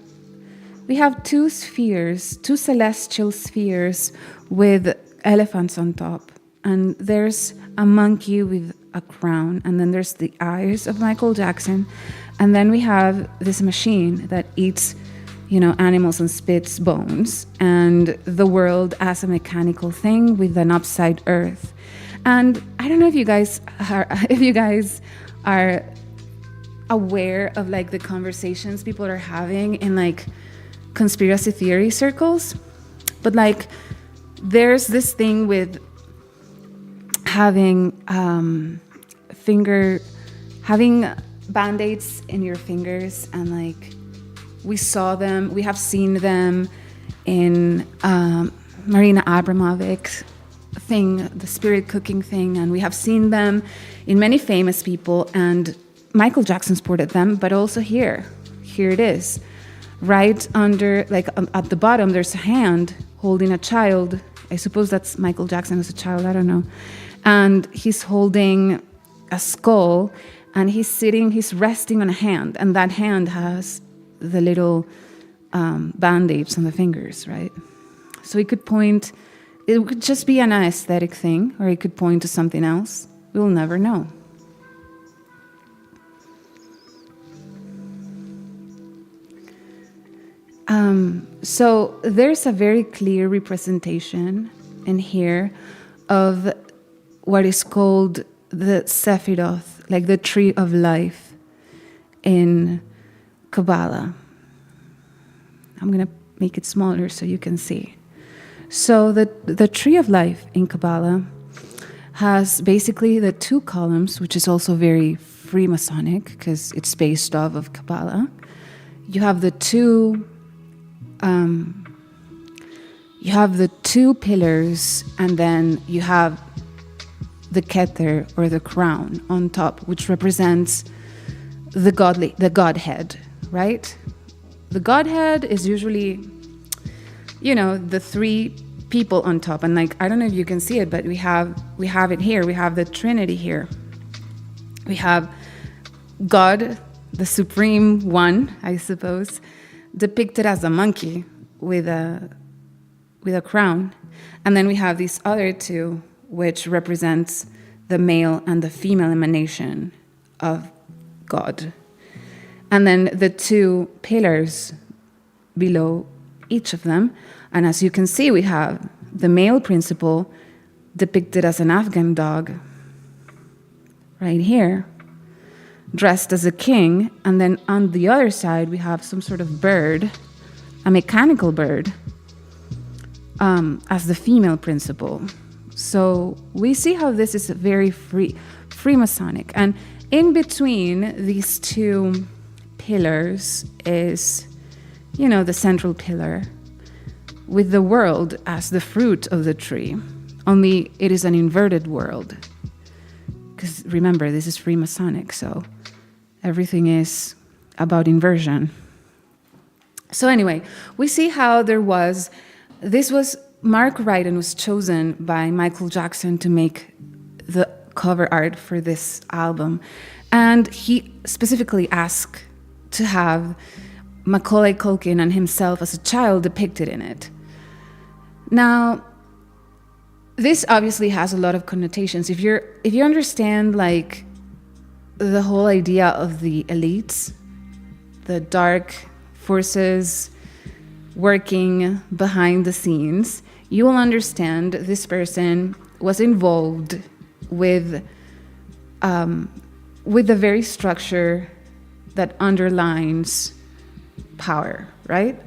two spheres, two celestial spheres with elephants on top. And there's a monkey with a crown. And then there's the eyes of Michael Jackson. And then we have this machine that eats, animals and spits bones. And the world as a mechanical thing with an upside earth. And I don't know if you guys are aware of like the conversations people are having in like conspiracy theory circles, but like there's this thing with having band-aids in your fingers, and like we have seen them in Marina Abramovic's thing, the spirit cooking thing, and we have seen them in many famous people, and Michael Jackson sported them, but also here it is. Right under, like at the bottom, there's a hand holding a child. I suppose that's Michael Jackson as a child, I don't know. And he's holding a skull, and he's resting on a hand, and that hand has the little band-aids on the fingers, right? So it could just be an aesthetic thing, or it could point to something else. We'll never know. So there's a very clear representation in here of what is called the Sephiroth, like the tree of life in Kabbalah. I'm going to make it smaller so you can see. So the tree of life in Kabbalah has basically the two columns, which is also very Freemasonic because it's based off of Kabbalah. You have the two pillars, and then you have the Keter, or the crown, on top, which represents the Godhead, right? The Godhead is usually, the three people on top, and like, I don't know if you can see it, but we have it here. We have the Trinity here. We have God, the Supreme One, I suppose, depicted as a monkey with a crown, and then we have these other two, which represents the male and the female emanation of God, and then the two pillars below each of them. And as you can see, we have the male principle depicted as an Afghan dog right here, dressed as a king, and then on the other side we have some sort of bird, a mechanical bird, as the female principle. So we see how this is very Freemasonic, and in between these two pillars is, the central pillar with the world as the fruit of the tree, only it is an inverted world. Because remember, this is Freemasonic, so everything is about inversion. So anyway, we see how Mark Ryden was chosen by Michael Jackson to make the cover art for this album. And he specifically asked to have Macaulay Culkin and himself as a child depicted in it. Now, this obviously has a lot of connotations. If you understand like the whole idea of the elites, the dark forces working behind the scenes, you will understand this person was involved with the very structure that underlines power, right?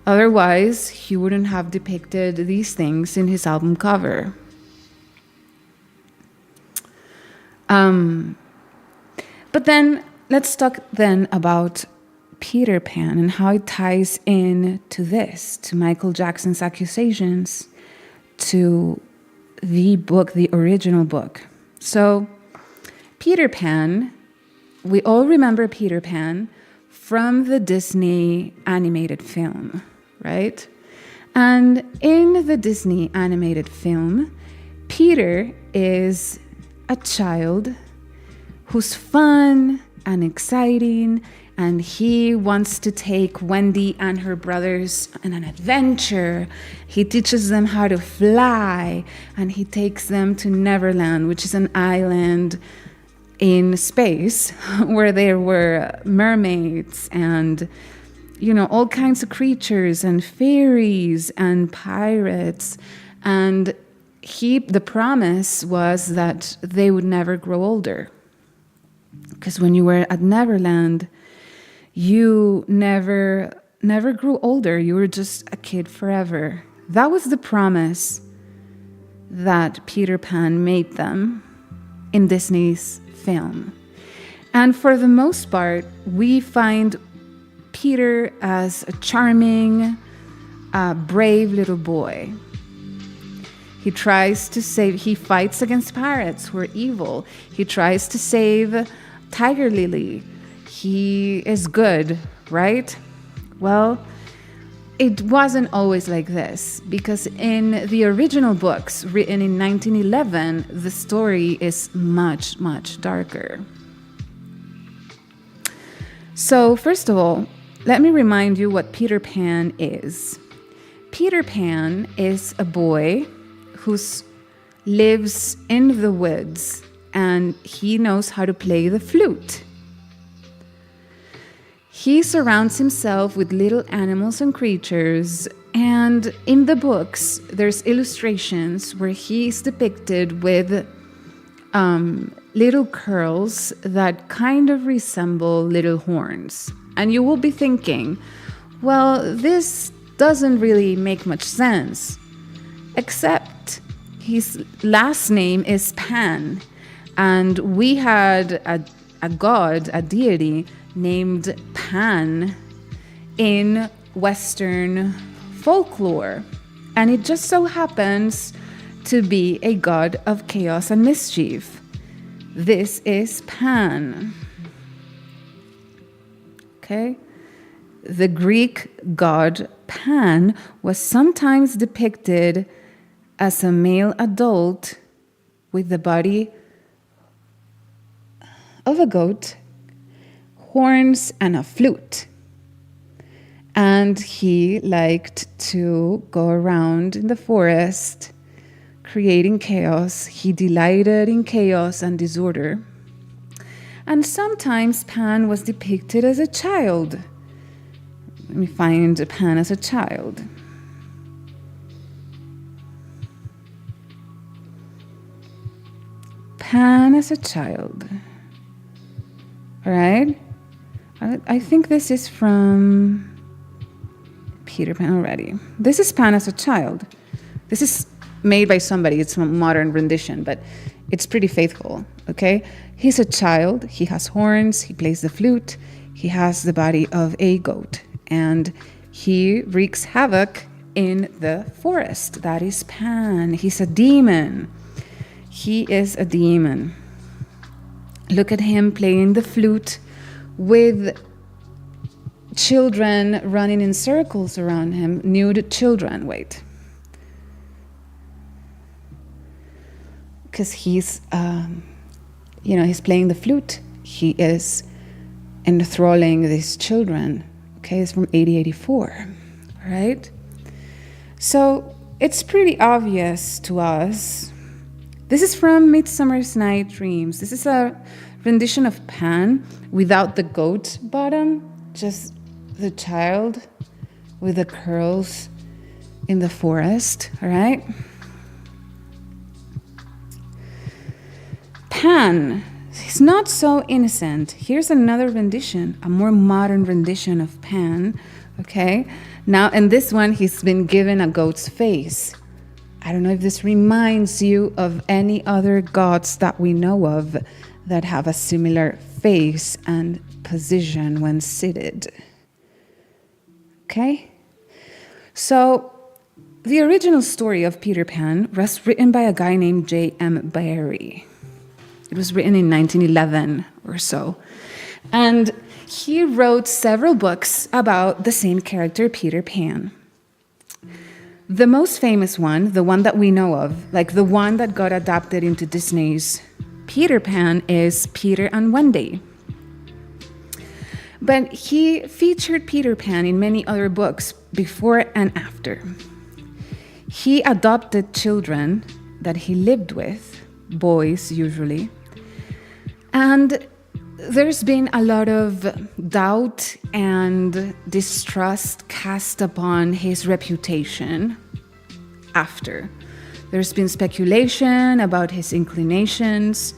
Otherwise, he wouldn't have depicted these things in his album cover. But then, let's talk then about Peter Pan and how it ties in to this, to Michael Jackson's accusations, to the book, the original book. So, Peter Pan, we all remember Peter Pan from the Disney animated film, right? And in the Disney animated film, Peter is a child who's fun and exciting, and he wants to take Wendy and her brothers on an adventure. He teaches them how to fly, and he takes them to Neverland, which is an island in space where there were mermaids and, all kinds of creatures and fairies and pirates. And the promise was that they would never grow older. Because when you were at Neverland, you never grew older. You were just a kid forever. That was the promise that Peter Pan made them in Disney's film. And for the most part, we find Peter as a charming, brave little boy. He fights against pirates who are evil. He tries to save Tiger Lily. He is good, right? Well, it wasn't always like this, because in the original books written in 1911, the story is much, much darker. So, first of all, let me remind you what Peter Pan is. Peter Pan is a boy who lives in the woods, and he knows how to play the flute. He surrounds himself with little animals and creatures, and in the books, there's illustrations where he's depicted with little curls that kind of resemble little horns. And you will be thinking, well, this doesn't really make much sense, except his last name is Pan, and we had a god, a deity named Pan in Western folklore, and it just so happens to be a god of chaos and mischief. This is Pan. Okay? The Greek god Pan was sometimes depicted as a male adult with the body of a goat, horns, and a flute. And he liked to go around in the forest creating chaos. He delighted in chaos and disorder. And sometimes Pan was depicted as a child. Let me find Pan as a child. Pan as a child. All right? I think this is from Peter Pan already. This is Pan as a child. This is made by somebody. It's a modern rendition, but it's pretty faithful, okay? He's a child. He has horns. He plays the flute. He has the body of a goat, and he wreaks havoc in the forest. That is Pan. He's a demon. He is a demon. Look at him playing the flute with children running in circles around him. Nude children, wait. Because he's playing the flute. He is enthralling these children. Okay, it's from 8084, all right? So it's pretty obvious to us. This is from Midsummer's Night Dreams. This is a rendition of Pan without the goat bottom, just the child with the curls in the forest, all right? Pan, he's not so innocent. Here's another rendition, a more modern rendition of Pan, okay? Now, in this one, he's been given a goat's face. I don't know if this reminds you of any other gods that we know of that have a similar face and position when seated. Okay? So, the original story of Peter Pan was written by a guy named J.M. Barrie. It was written in 1911 or so. And he wrote several books about the same character, Peter Pan. The most famous one, the one that we know of, like the one that got adapted into Disney's Peter Pan, is Peter and Wendy. But he featured Peter Pan in many other books before and after. He adopted children that he lived with, boys usually, and there's been a lot of doubt and distrust cast upon his reputation after. There's been speculation about his inclinations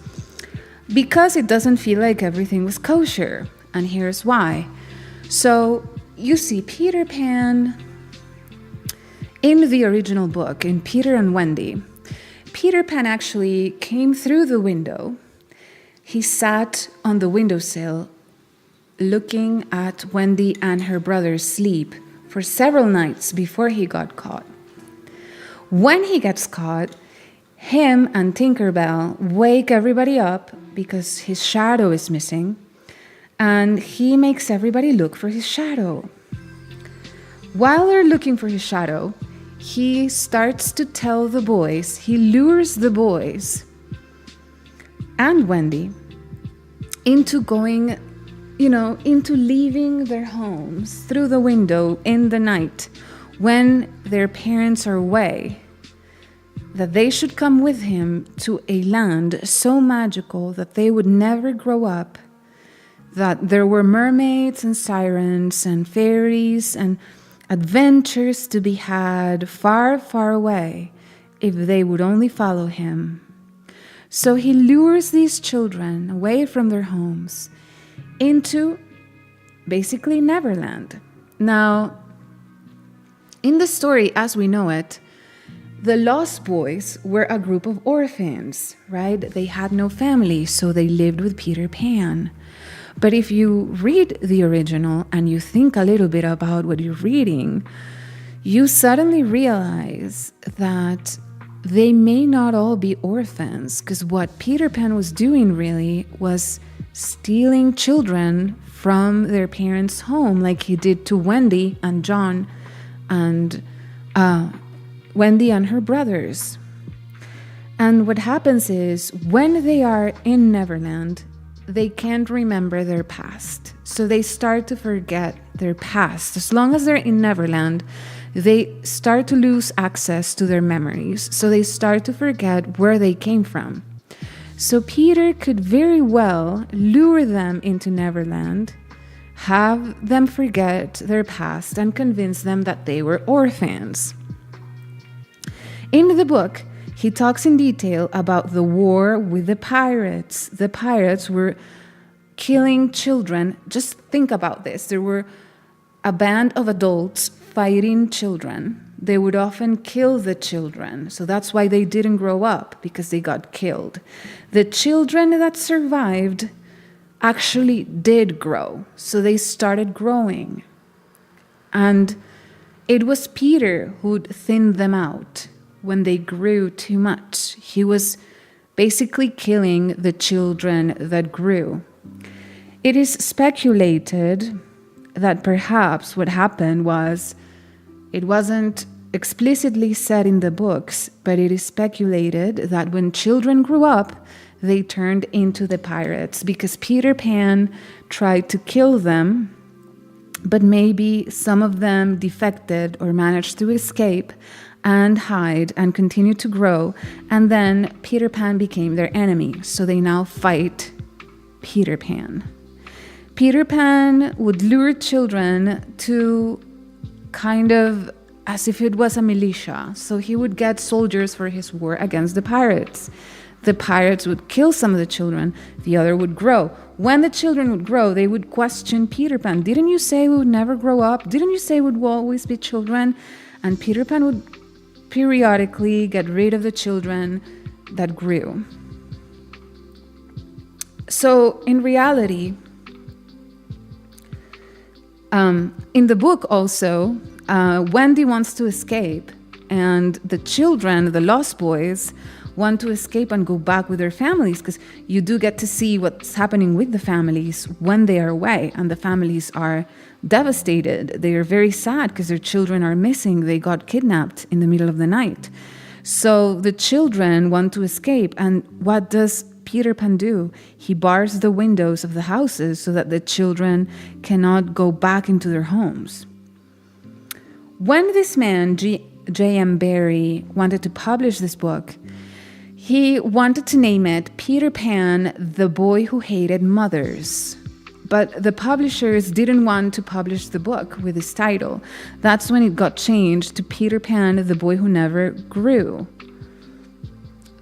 because it doesn't feel like everything was kosher, and here's why. So you see Peter Pan in the original book, in Peter and Wendy. Peter Pan actually came through the window. He sat on the windowsill looking at Wendy and her brother sleep for several nights before he got caught. When he gets caught, him and Tinkerbell wake everybody up because his shadow is missing, and he makes everybody look for his shadow. While they're looking for his shadow, he starts to tell the boys, he lures the boys and Wendy into going into leaving their homes through the window in the night when their parents are away, that they should come with him to a land so magical that they would never grow up, that there were mermaids and sirens and fairies and adventures to be had far, far away if they would only follow him. So he lures these children away from their homes into basically Neverland. Now, in the story as we know it, the Lost Boys were a group of orphans, right? They had no family, so they lived with Peter Pan. But if you read the original and you think a little bit about what you're reading, you suddenly realize that they may not all be orphans, because what Peter Pan was doing really was stealing children from their parents' home, like he did to Wendy and John and Wendy and her brothers. And what happens is when they are in Neverland, they can't remember their past. So they start to forget their past. As long as they're in Neverland, they start to lose access to their memories. So they start to forget where they came from. So Peter could very well lure them into Neverland, have them forget their past, and convince them that they were orphans. In the book, he talks in detail about the war with the pirates. The pirates were killing children. Just think about this. There were a band of adults fighting children. They would often kill the children. So that's why they didn't grow up, because they got killed. The children that survived actually did grow. So they started growing. And it was Peter who'd thinned them out when they grew too much. He was basically killing the children that grew. It is speculated that perhaps what happened was, it wasn't explicitly said in the books, but it is speculated that when children grew up, they turned into the pirates because Peter Pan tried to kill them, but maybe some of them defected or managed to escape and hide and continue to grow, and then Peter Pan became their enemy, so they now fight Peter Pan. Peter Pan would lure children to kind of as if it was a militia, so he would get soldiers for his war against the pirates. The pirates would kill some of the children, the other would grow. When the children would grow, they would question Peter Pan. Didn't you say we would never grow up? Didn't you say we would always be children? And Peter Pan would periodically get rid of the children that grew. So in reality, in the book also, Wendy wants to escape, and the children, the Lost Boys, want to escape and go back with their families, because you do get to see what's happening with the families when they are away, and the families are devastated. They are very sad because their children are missing. They got kidnapped in the middle of the night. So the children want to escape, and what does Peter Pan do? He bars the windows of the houses so that the children cannot go back into their homes. When this man, J.M. Barrie, wanted to publish this book, he wanted to name it Peter Pan, the Boy Who Hated Mothers. But the publishers didn't want to publish the book with this title. That's when it got changed to Peter Pan, the Boy Who Never Grew.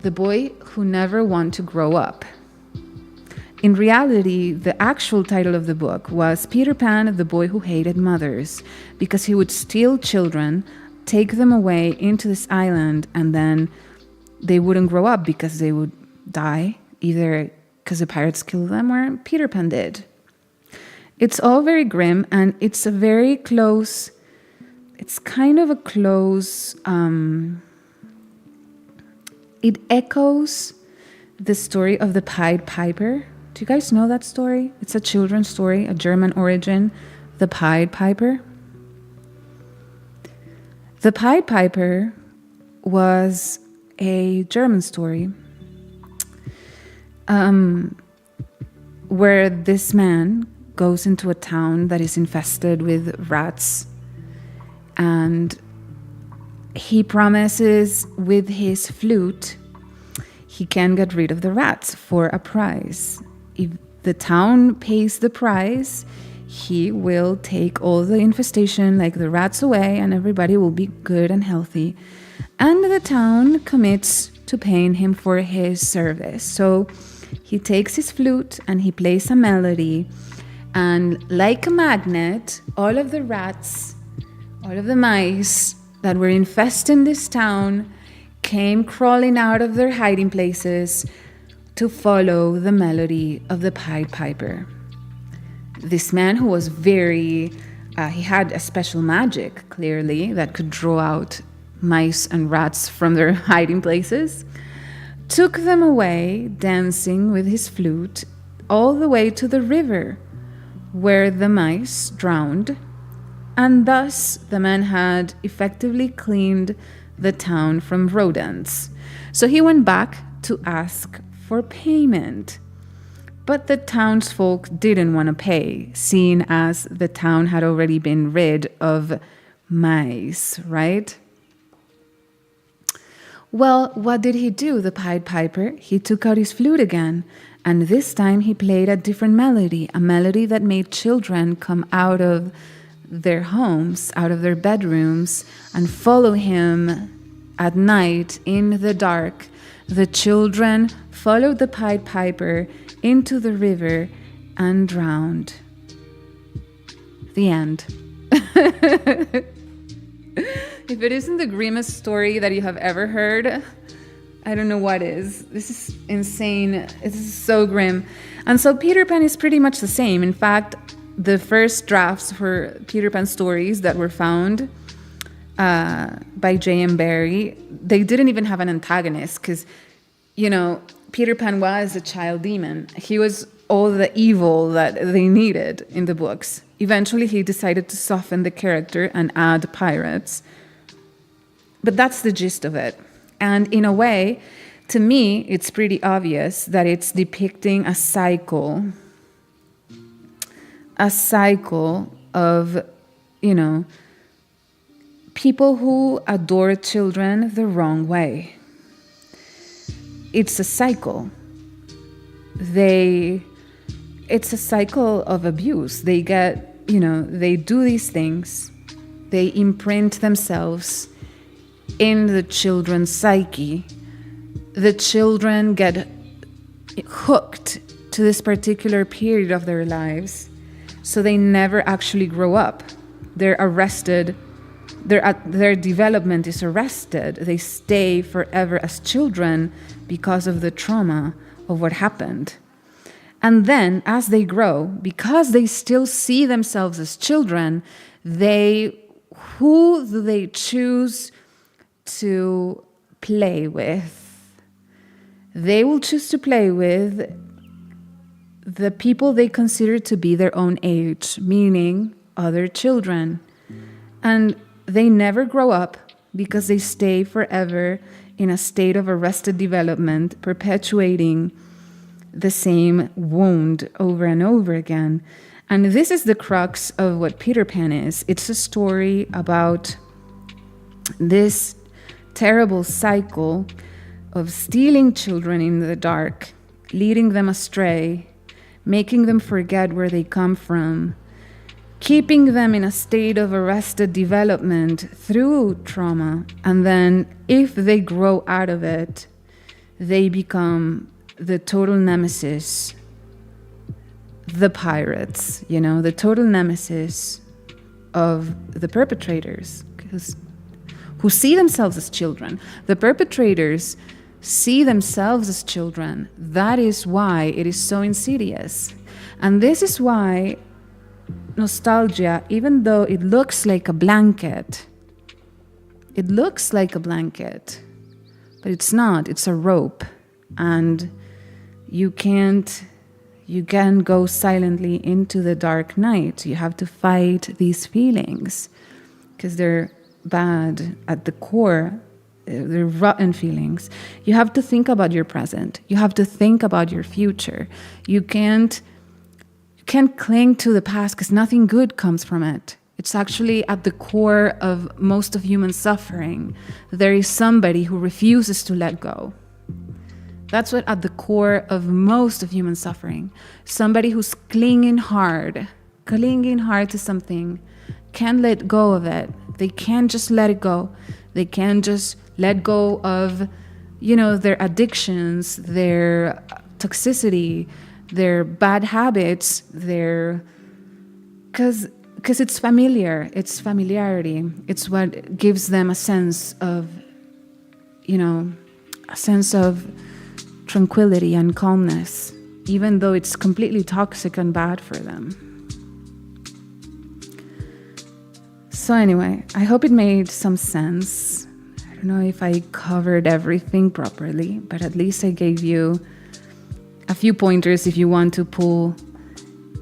The Boy Who Never Wanted to Grow Up. In reality, the actual title of the book was Peter Pan, the Boy Who Hated Mothers, because he would steal children, take them away into this island, and then they wouldn't grow up because they would die, either because the pirates killed them or Peter Pan did. It's all very grim, and it's a very close, it's kind of a close, it echoes the story of the Pied Piper. Do you guys know that story? It's a children's story, a German origin, the Pied Piper. The Pied Piper was a German story where this man goes into a town that is infested with rats, and he promises with his flute he can get rid of the rats for a price. If the town pays the price, he will take all the infestation, like the rats, away, and everybody will be good and healthy. And the town commits to paying him for his service. So he takes his flute and he plays a melody, and like a magnet, all of the rats, all of the mice that were infesting this town came crawling out of their hiding places to follow the melody of the Pied Piper. This man, who was he had a special magic, clearly, that could draw out mice and rats from their hiding places, took them away, dancing with his flute, all the way to the river, where the mice drowned, and thus the man had effectively cleaned the town from rodents. So he went back to ask for payment. But the townsfolk didn't want to pay, seeing as the town had already been rid of mice, right? Well, what did he do, the Pied Piper? He took out his flute again, and this time he played a different melody, a melody that made children come out of their homes, out of their bedrooms, and follow him at night in the dark. The children followed the Pied Piper into the river and drowned. The end. If it isn't the grimmest story that you have ever heard, I don't know what is. This is insane. This is so grim. And so Peter Pan is pretty much the same. In fact, the first drafts for Peter Pan stories that were found by J.M. Barrie, they didn't even have an antagonist because, Peter Pan was a child demon. He was all the evil that they needed in the books. Eventually, he decided to soften the character and add pirates. But that's the gist of it. And in a way, to me, it's pretty obvious that it's depicting a cycle of, people who adore children the wrong way. It's a cycle. It's a cycle of abuse. They get, they do these things. They imprint themselves in the children's psyche. The children get hooked to this particular period of their lives, so they never actually grow up. They're arrested. Their development is arrested. They stay forever as children because of the trauma of what happened. And then, as they grow, because they still see themselves as children, who do they choose to play with? They will choose to play with the people they consider to be their own age, meaning other children. And they never grow up because they stay forever in a state of arrested development, perpetuating the same wound over and over again. And this is the crux of what Peter Pan is. It's a story about this terrible cycle of stealing children in the dark, leading them astray, making them forget where they come from, keeping them in a state of arrested development through trauma. And then if they grow out of it, they become the total nemesis, the pirates, the total nemesis of the perpetrators, who see themselves as children. The perpetrators see themselves as children. That is why it is so insidious. And this is why nostalgia, even though it looks like a blanket, but it's not. It's a rope. And you can go silently into the dark night. You have to fight these feelings because they're bad at the core. They're rotten feelings. You have to think about your present. You have to think about your future. You can't You can't cling to the past because nothing good comes from it. It's actually at the core of most of human suffering. There is somebody who refuses to let go. That's what at the core of most of human suffering. Somebody who's clinging hard to something, can't let go of it. They can't just let it go. They can't just let go of, their addictions, their toxicity, their bad habits, because it's familiar. It's familiarity. It's what gives them a sense of tranquility and calmness, even though it's completely toxic and bad for them. So anyway, I hope it made some sense. I don't know if I covered everything properly, but at least I gave you a few pointers if you want to pull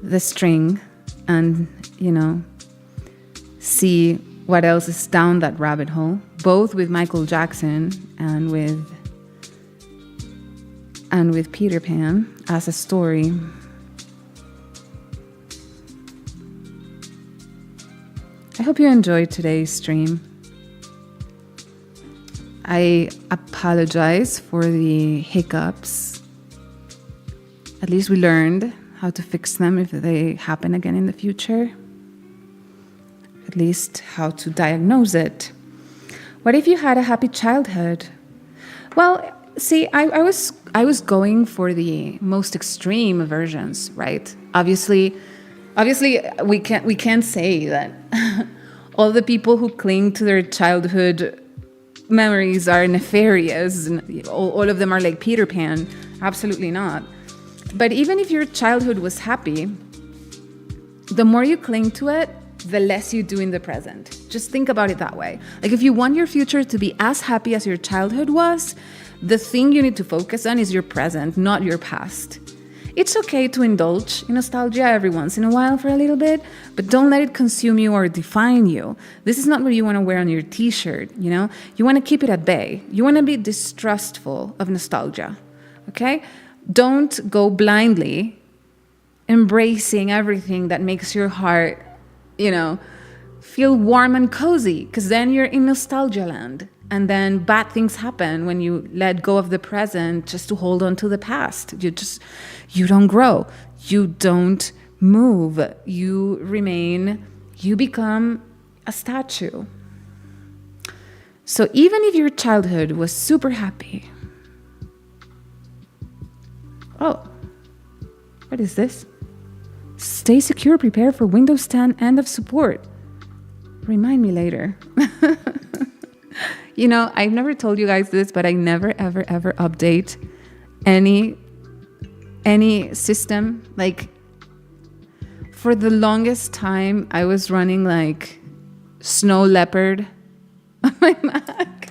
the string and, see what else is down that rabbit hole, both with Michael Jackson and with Peter Pan as a story. I hope you enjoyed today's stream. I apologize for the hiccups. At least we learned how to fix them if they happen again in the future. At least how to diagnose it. What if you had a happy childhood? Well, see, I was going for the most extreme versions, right? Obviously, we can't say that all the people who cling to their childhood memories are nefarious and all of them are like Peter Pan. Absolutely not. But even if your childhood was happy, the more you cling to it, the less you do in the present. Just think about it that way. Like if you want your future to be as happy as your childhood was, the thing you need to focus on is your present, not your past. It's okay to indulge in nostalgia every once in a while for a little bit, but don't let it consume you or define you. This is not what you want to wear on your t-shirt, You want to keep it at bay. You want to be distrustful of nostalgia, okay? Don't go blindly embracing everything that makes your heart, feel warm and cozy, because then you're in nostalgia land. And then bad things happen when you let go of the present just to hold on to the past. You don't grow. You don't move. You remain, you become a statue. So even if your childhood was super happy. Oh, what is this? Stay secure, prepare for Windows 10 end of support. Remind me later. I've never told you guys this, but I never, ever, ever update any system. Like, for the longest time, I was running, like, Snow Leopard on my Mac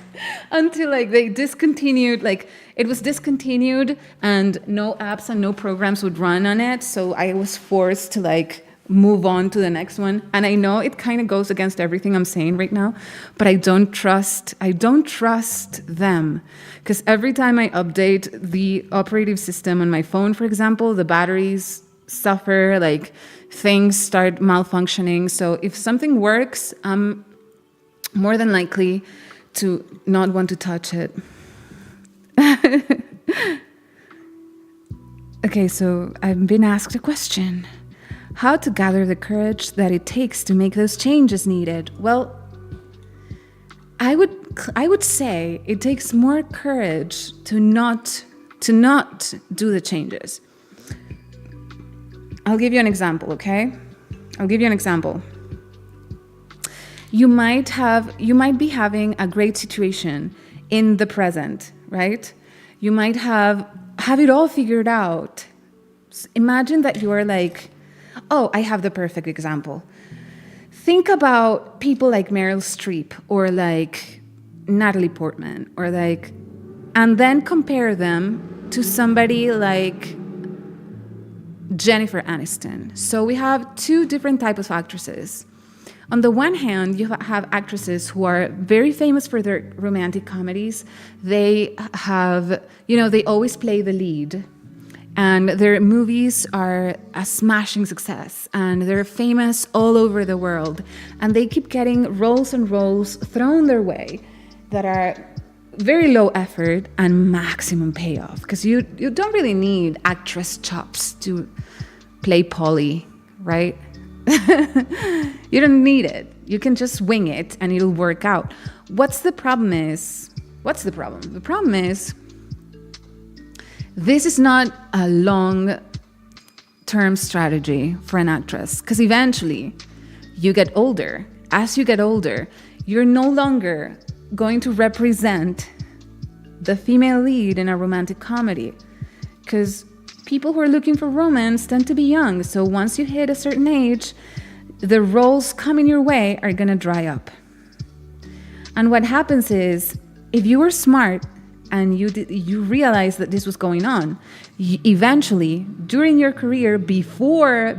until, like, they discontinued, like, it was discontinued and no apps and no programs would run on it. So I was forced to, like, move on to the next one. And I know it kind of goes against everything I'm saying right now, but I don't trust them, because every time I update the operating system on my phone, for example, the batteries suffer, like things start malfunctioning. So if something works, I'm more than likely to not want to touch it. Okay, so I've been asked a question. How to gather the courage that it takes to make those changes needed? Well, I would say it takes more courage to not do the changes. I'll give you an example, okay? You might be having a great situation in the present, right? You might have it all figured out. Imagine that you are like, oh, I have the perfect example. Think about people like Meryl Streep or like Natalie Portman and then compare them to somebody like Jennifer Aniston. So we have two different types of actresses. On the one hand, you have actresses who are very famous for their romantic comedies. They have, they always play the lead And their movies are a smashing success, and they're famous all over the world. And they keep getting roles and roles thrown their way that are very low effort and maximum payoff, because you don't really need actress chops to play Polly, right? You don't need it. You can just wing it and it'll work out. What's the problem? The problem is this is not a long-term strategy for an actress, because eventually you get older. As you get older, you're no longer going to represent the female lead in a romantic comedy, because people who are looking for romance tend to be young. So once you hit a certain age, the roles coming your way are going to dry up. And what happens is, if you were smart and you realize that this was going on, eventually, during your career, before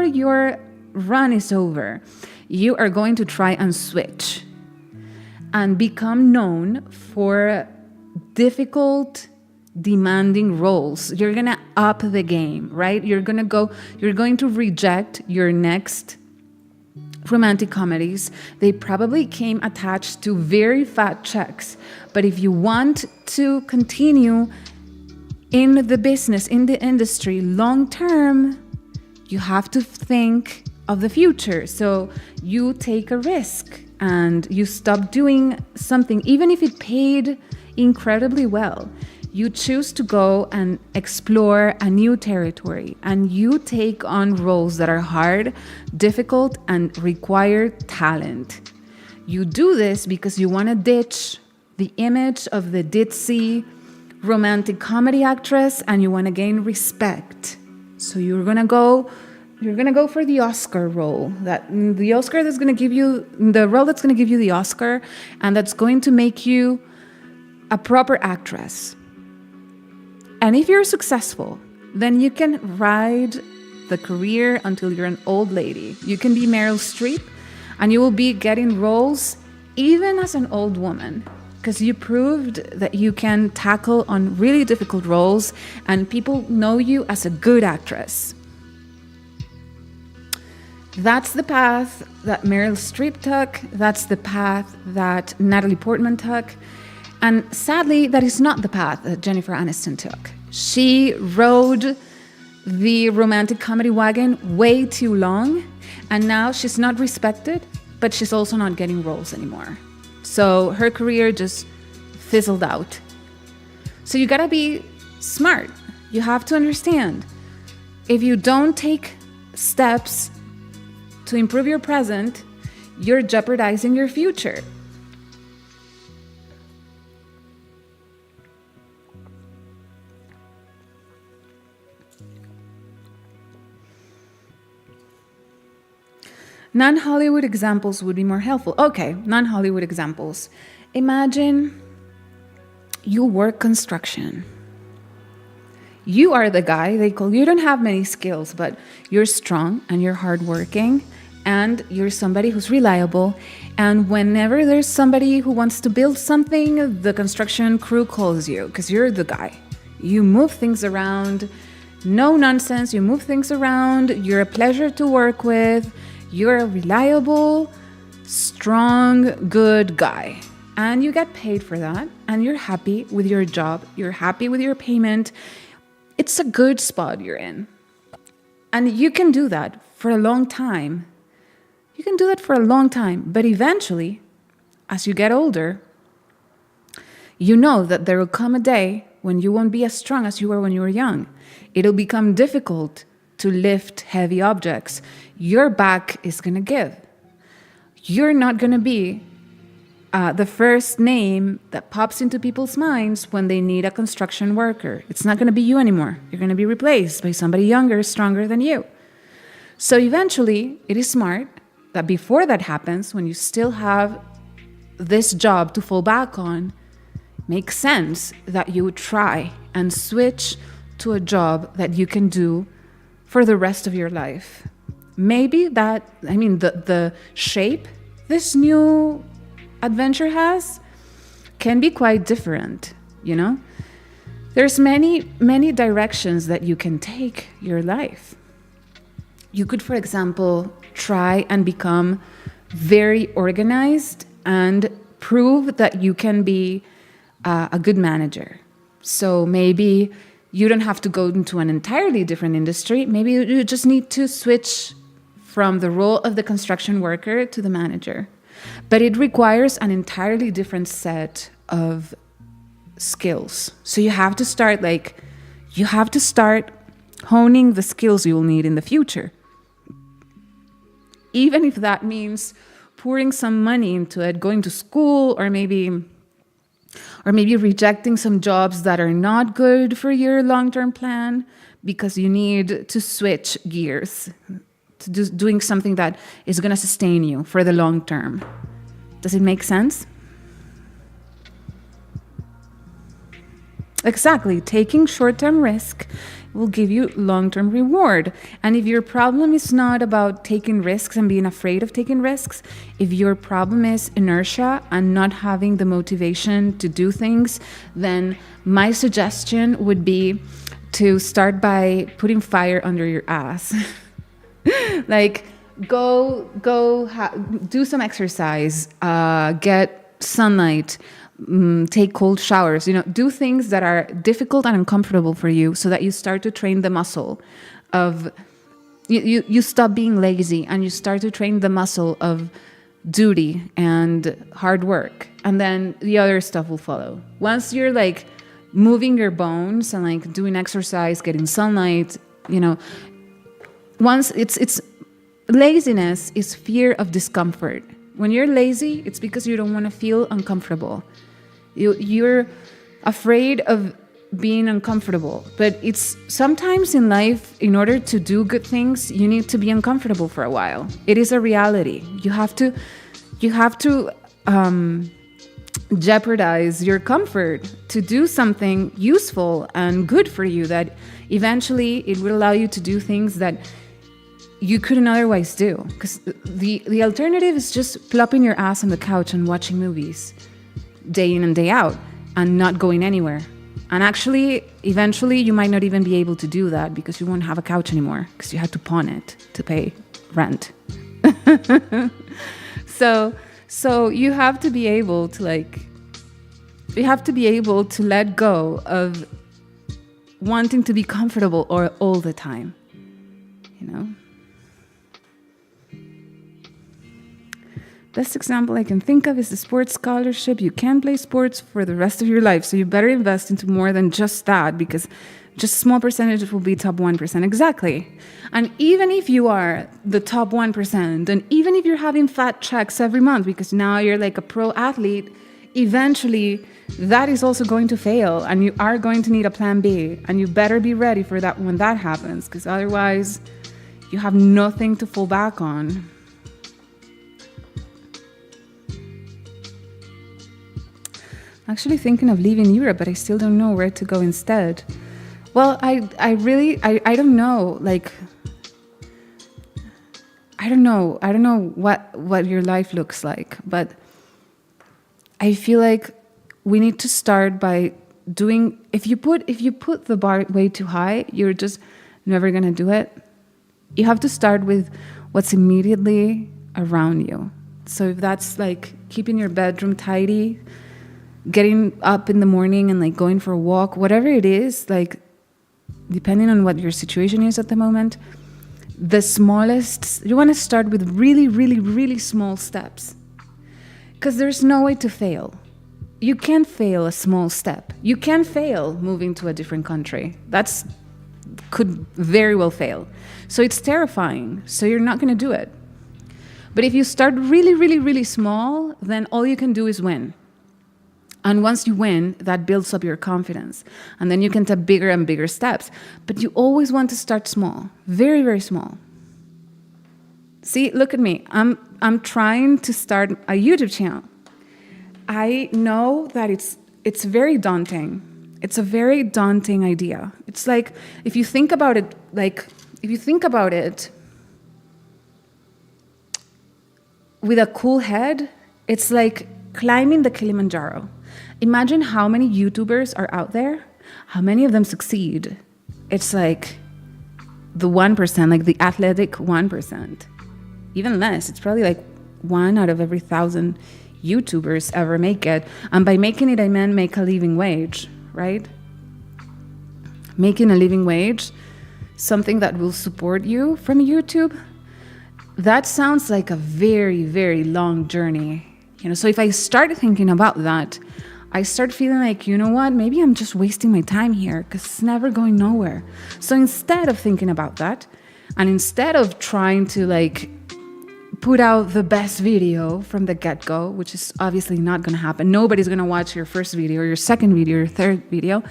your run is over, you are going to try and switch and become known for difficult, demanding roles. You're going to up the game, right? You're going to reject your next romantic comedies. They probably came attached to very fat checks. But if you want to continue in the business, in the industry long term, you have to think of the future. So you take a risk and you stop doing something, even if it paid incredibly well. You choose to go and explore a new territory, and you take on roles that are hard, difficult, and require talent. You do this because you want to ditch the image of the ditzy romantic comedy actress, and you want to gain respect. So you're gonna go for the Oscar role, the role that's going to give you the Oscar, and that's going to make you a proper actress. And if you're successful, then you can ride the career until you're an old lady. You can be Meryl Streep, and you will be getting roles even as an old woman, because you proved that you can tackle on really difficult roles, and people know you as a good actress. That's the path that Meryl Streep took. That's the path that Natalie Portman took. And sadly, that is not the path that Jennifer Aniston took. She rode the romantic comedy wagon way too long, and now she's not respected, but she's also not getting roles anymore. So her career just fizzled out. So you gotta be smart. You have to understand, if you don't take steps to improve your present, you're jeopardizing your future. Non-Hollywood examples would be more helpful. Okay, non-Hollywood examples. Imagine you work construction. You are the guy you don't have many skills, but you're strong and you're hardworking and you're somebody who's reliable. And whenever there's somebody who wants to build something, the construction crew calls you because you're the guy. You move things around, no nonsense. You move things around. You're a pleasure to work with. You're a reliable, strong, good guy. And you get paid for that. And you're happy with your job. You're happy with your payment. It's a good spot you're in. And you can do that for a long time. But eventually, as you get older, you know that there will come a day when you won't be as strong as you were when you were young. It'll become difficult to lift heavy objects. Your back is going to give. You're not going to be the first name that pops into people's minds when they need a construction worker. It's not going to be you anymore. You're going to be replaced by somebody younger, stronger than you. So eventually, it is smart that before that happens, when you still have this job to fall back on, makes sense that you would try and switch to a job that you can do for the rest of your life. Maybe the shape this new adventure has can be quite different, There's many directions that you can take your life. You could, for example, try and become very organized and prove that you can be a good manager. So maybe you don't have to go into an entirely different industry. Maybe you just need to switch from the role of the construction worker to the manager. But it requires an entirely different set of skills. So you have to start honing the skills you'll need in the future. Even if that means pouring some money into it, going to school, or maybe rejecting some jobs that are not good for your long-term plan because you need to switch gears to doing something that is going to sustain you for the long term. Does it make sense? Exactly. Taking short-term risk will give you long-term reward. And if your problem is not about taking risks and being afraid of taking risks, if your problem is inertia and not having the motivation to do things, then my suggestion would be to start by putting fire under your ass. Like, do some exercise, get sunlight, take cold showers, do things that are difficult and uncomfortable for you so that you start to train the muscle of, you stop being lazy and you start to train the muscle of duty and hard work. And then the other stuff will follow. Once you're like moving your bones and like doing exercise, getting sunlight, once it's laziness is fear of discomfort. When you're lazy, it's because you don't want to feel uncomfortable. You're afraid of being uncomfortable. But it's sometimes in life, in order to do good things, you need to be uncomfortable for a while. It is a reality. You have to jeopardize your comfort to do something useful and good for you that eventually it will allow you to do things that you couldn't otherwise do. Because the alternative is just plopping your ass on the couch and watching movies day in and day out and not going anywhere. And actually, eventually, you might not even be able to do that because you won't have a couch anymore because you had to pawn it to pay rent. So you have to be able to let go of wanting to be comfortable all the time, Best example I can think of is the sports scholarship. You can play sports for the rest of your life, so you better invest into more than just that, because just small percentages will be top 1%. Exactly. And even if you are the top 1%, and even if you're having fat checks every month because now you're like a pro athlete, eventually that is also going to fail, and you are going to need a plan B, and you better be ready for that when that happens, because otherwise you have nothing to fall back on. Actually thinking of leaving Europe, but I still don't know where to go instead. Well, I don't know. Like, I don't know what your life looks like, but I feel like we need to start by doing. If you put the bar way too high, you're just never gonna do it. You have to start with what's immediately around you. So if that's like keeping your bedroom tidy, getting up in the morning and like going for a walk, whatever it is, like depending on what your situation is at the moment, you want to start with really, really, really small steps, because there's no way to fail. You can't fail a small step. You can fail moving to a different country. Could very well fail. So it's terrifying. So you're not going to do it. But if you start really, really, really small, then all you can do is win. And once you win, that builds up your confidence. And then you can take bigger and bigger steps. But you always want to start small. Very, very small. See, look at me. I'm trying to start a YouTube channel. I know that it's very daunting. It's a very daunting idea. It's like, if you think about it, with a cool head, it's like climbing the Kilimanjaro. Imagine how many YouTubers are out there how many of them succeed? It's like the 1%, like the athletic 1%. Even less. It's probably like 1 out of every 1,000 YouTubers ever make it. And by making it, I meant make a living wage, right? Making a living wage, something that will support you from YouTube, that sounds like a very, very long journey. So if I start thinking about that, I start feeling like, you know what, maybe I'm just wasting my time here because it's never going nowhere. So instead of thinking about that, and instead of trying to like put out the best video from the get-go, which is obviously not going to happen. Nobody's going to watch your first video, your second video, your third video.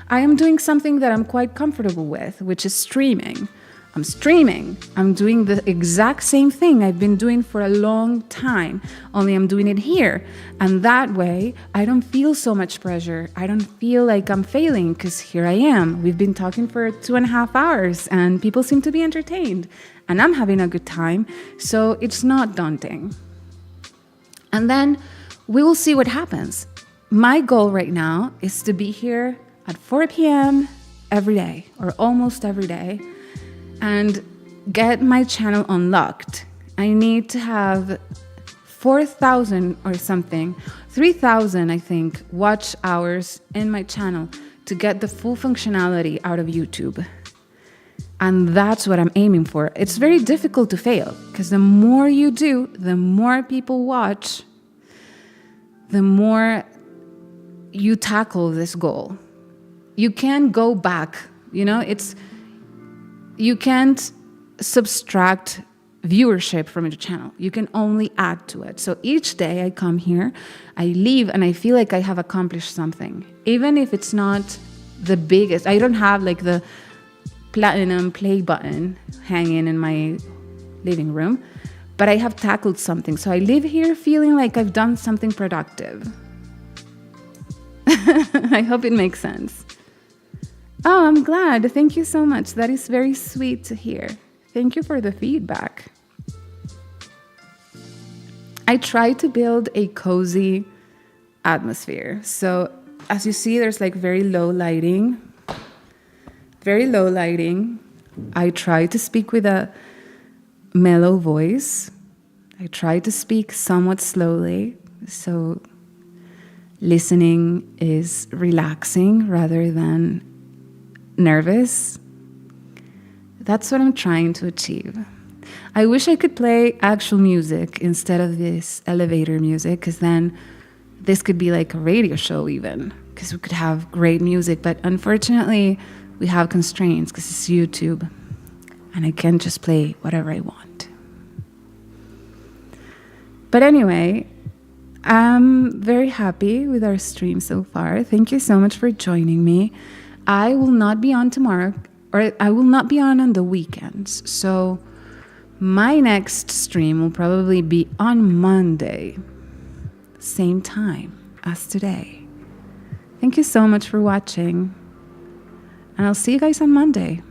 I am doing something that I'm quite comfortable with, which is streaming. I'm streaming. I'm doing the exact same thing I've been doing for a long time, only I'm doing it here. And that way, I don't feel so much pressure. I don't feel like I'm failing because here I am. We've been talking for 2.5 hours and people seem to be entertained. And I'm having a good time, so it's not daunting. And then we will see what happens. My goal right now is to be here at 4 p.m. every day, or almost every day, and get my channel unlocked. I need to have 4,000 or something, 3,000, I think, watch hours in my channel to get the full functionality out of YouTube. And that's what I'm aiming for. It's very difficult to fail because the more you do, the more people watch, the more you tackle this goal. You can't go back, you can't subtract viewership from your channel. You can only add to it. So each day I come here, I leave, and I feel like I have accomplished something. Even if it's not the biggest, I don't have like the platinum play button hanging in my living room, but I have tackled something. So I live here feeling like I've done something productive. I hope it makes sense. Oh, I'm glad. Thank you so much. That is very sweet to hear. Thank you for the feedback. I try to build a cozy atmosphere. So as you see, there's like very low lighting. I try to speak with a mellow voice. I try to speak somewhat slowly, so listening is relaxing rather than nervous. That's what I'm trying to achieve. I wish I could play actual music instead of this elevator music, because then this could be like a radio show even, because we could have great music, but unfortunately we have constraints because it's YouTube and I can't just play whatever I want. But anyway, I'm very happy with our stream so far. Thank you so much for joining me. I will not be on tomorrow, or I will not be on the weekends. So my next stream will probably be on Monday, same time as today. Thank you so much for watching. And I'll see you guys on Monday.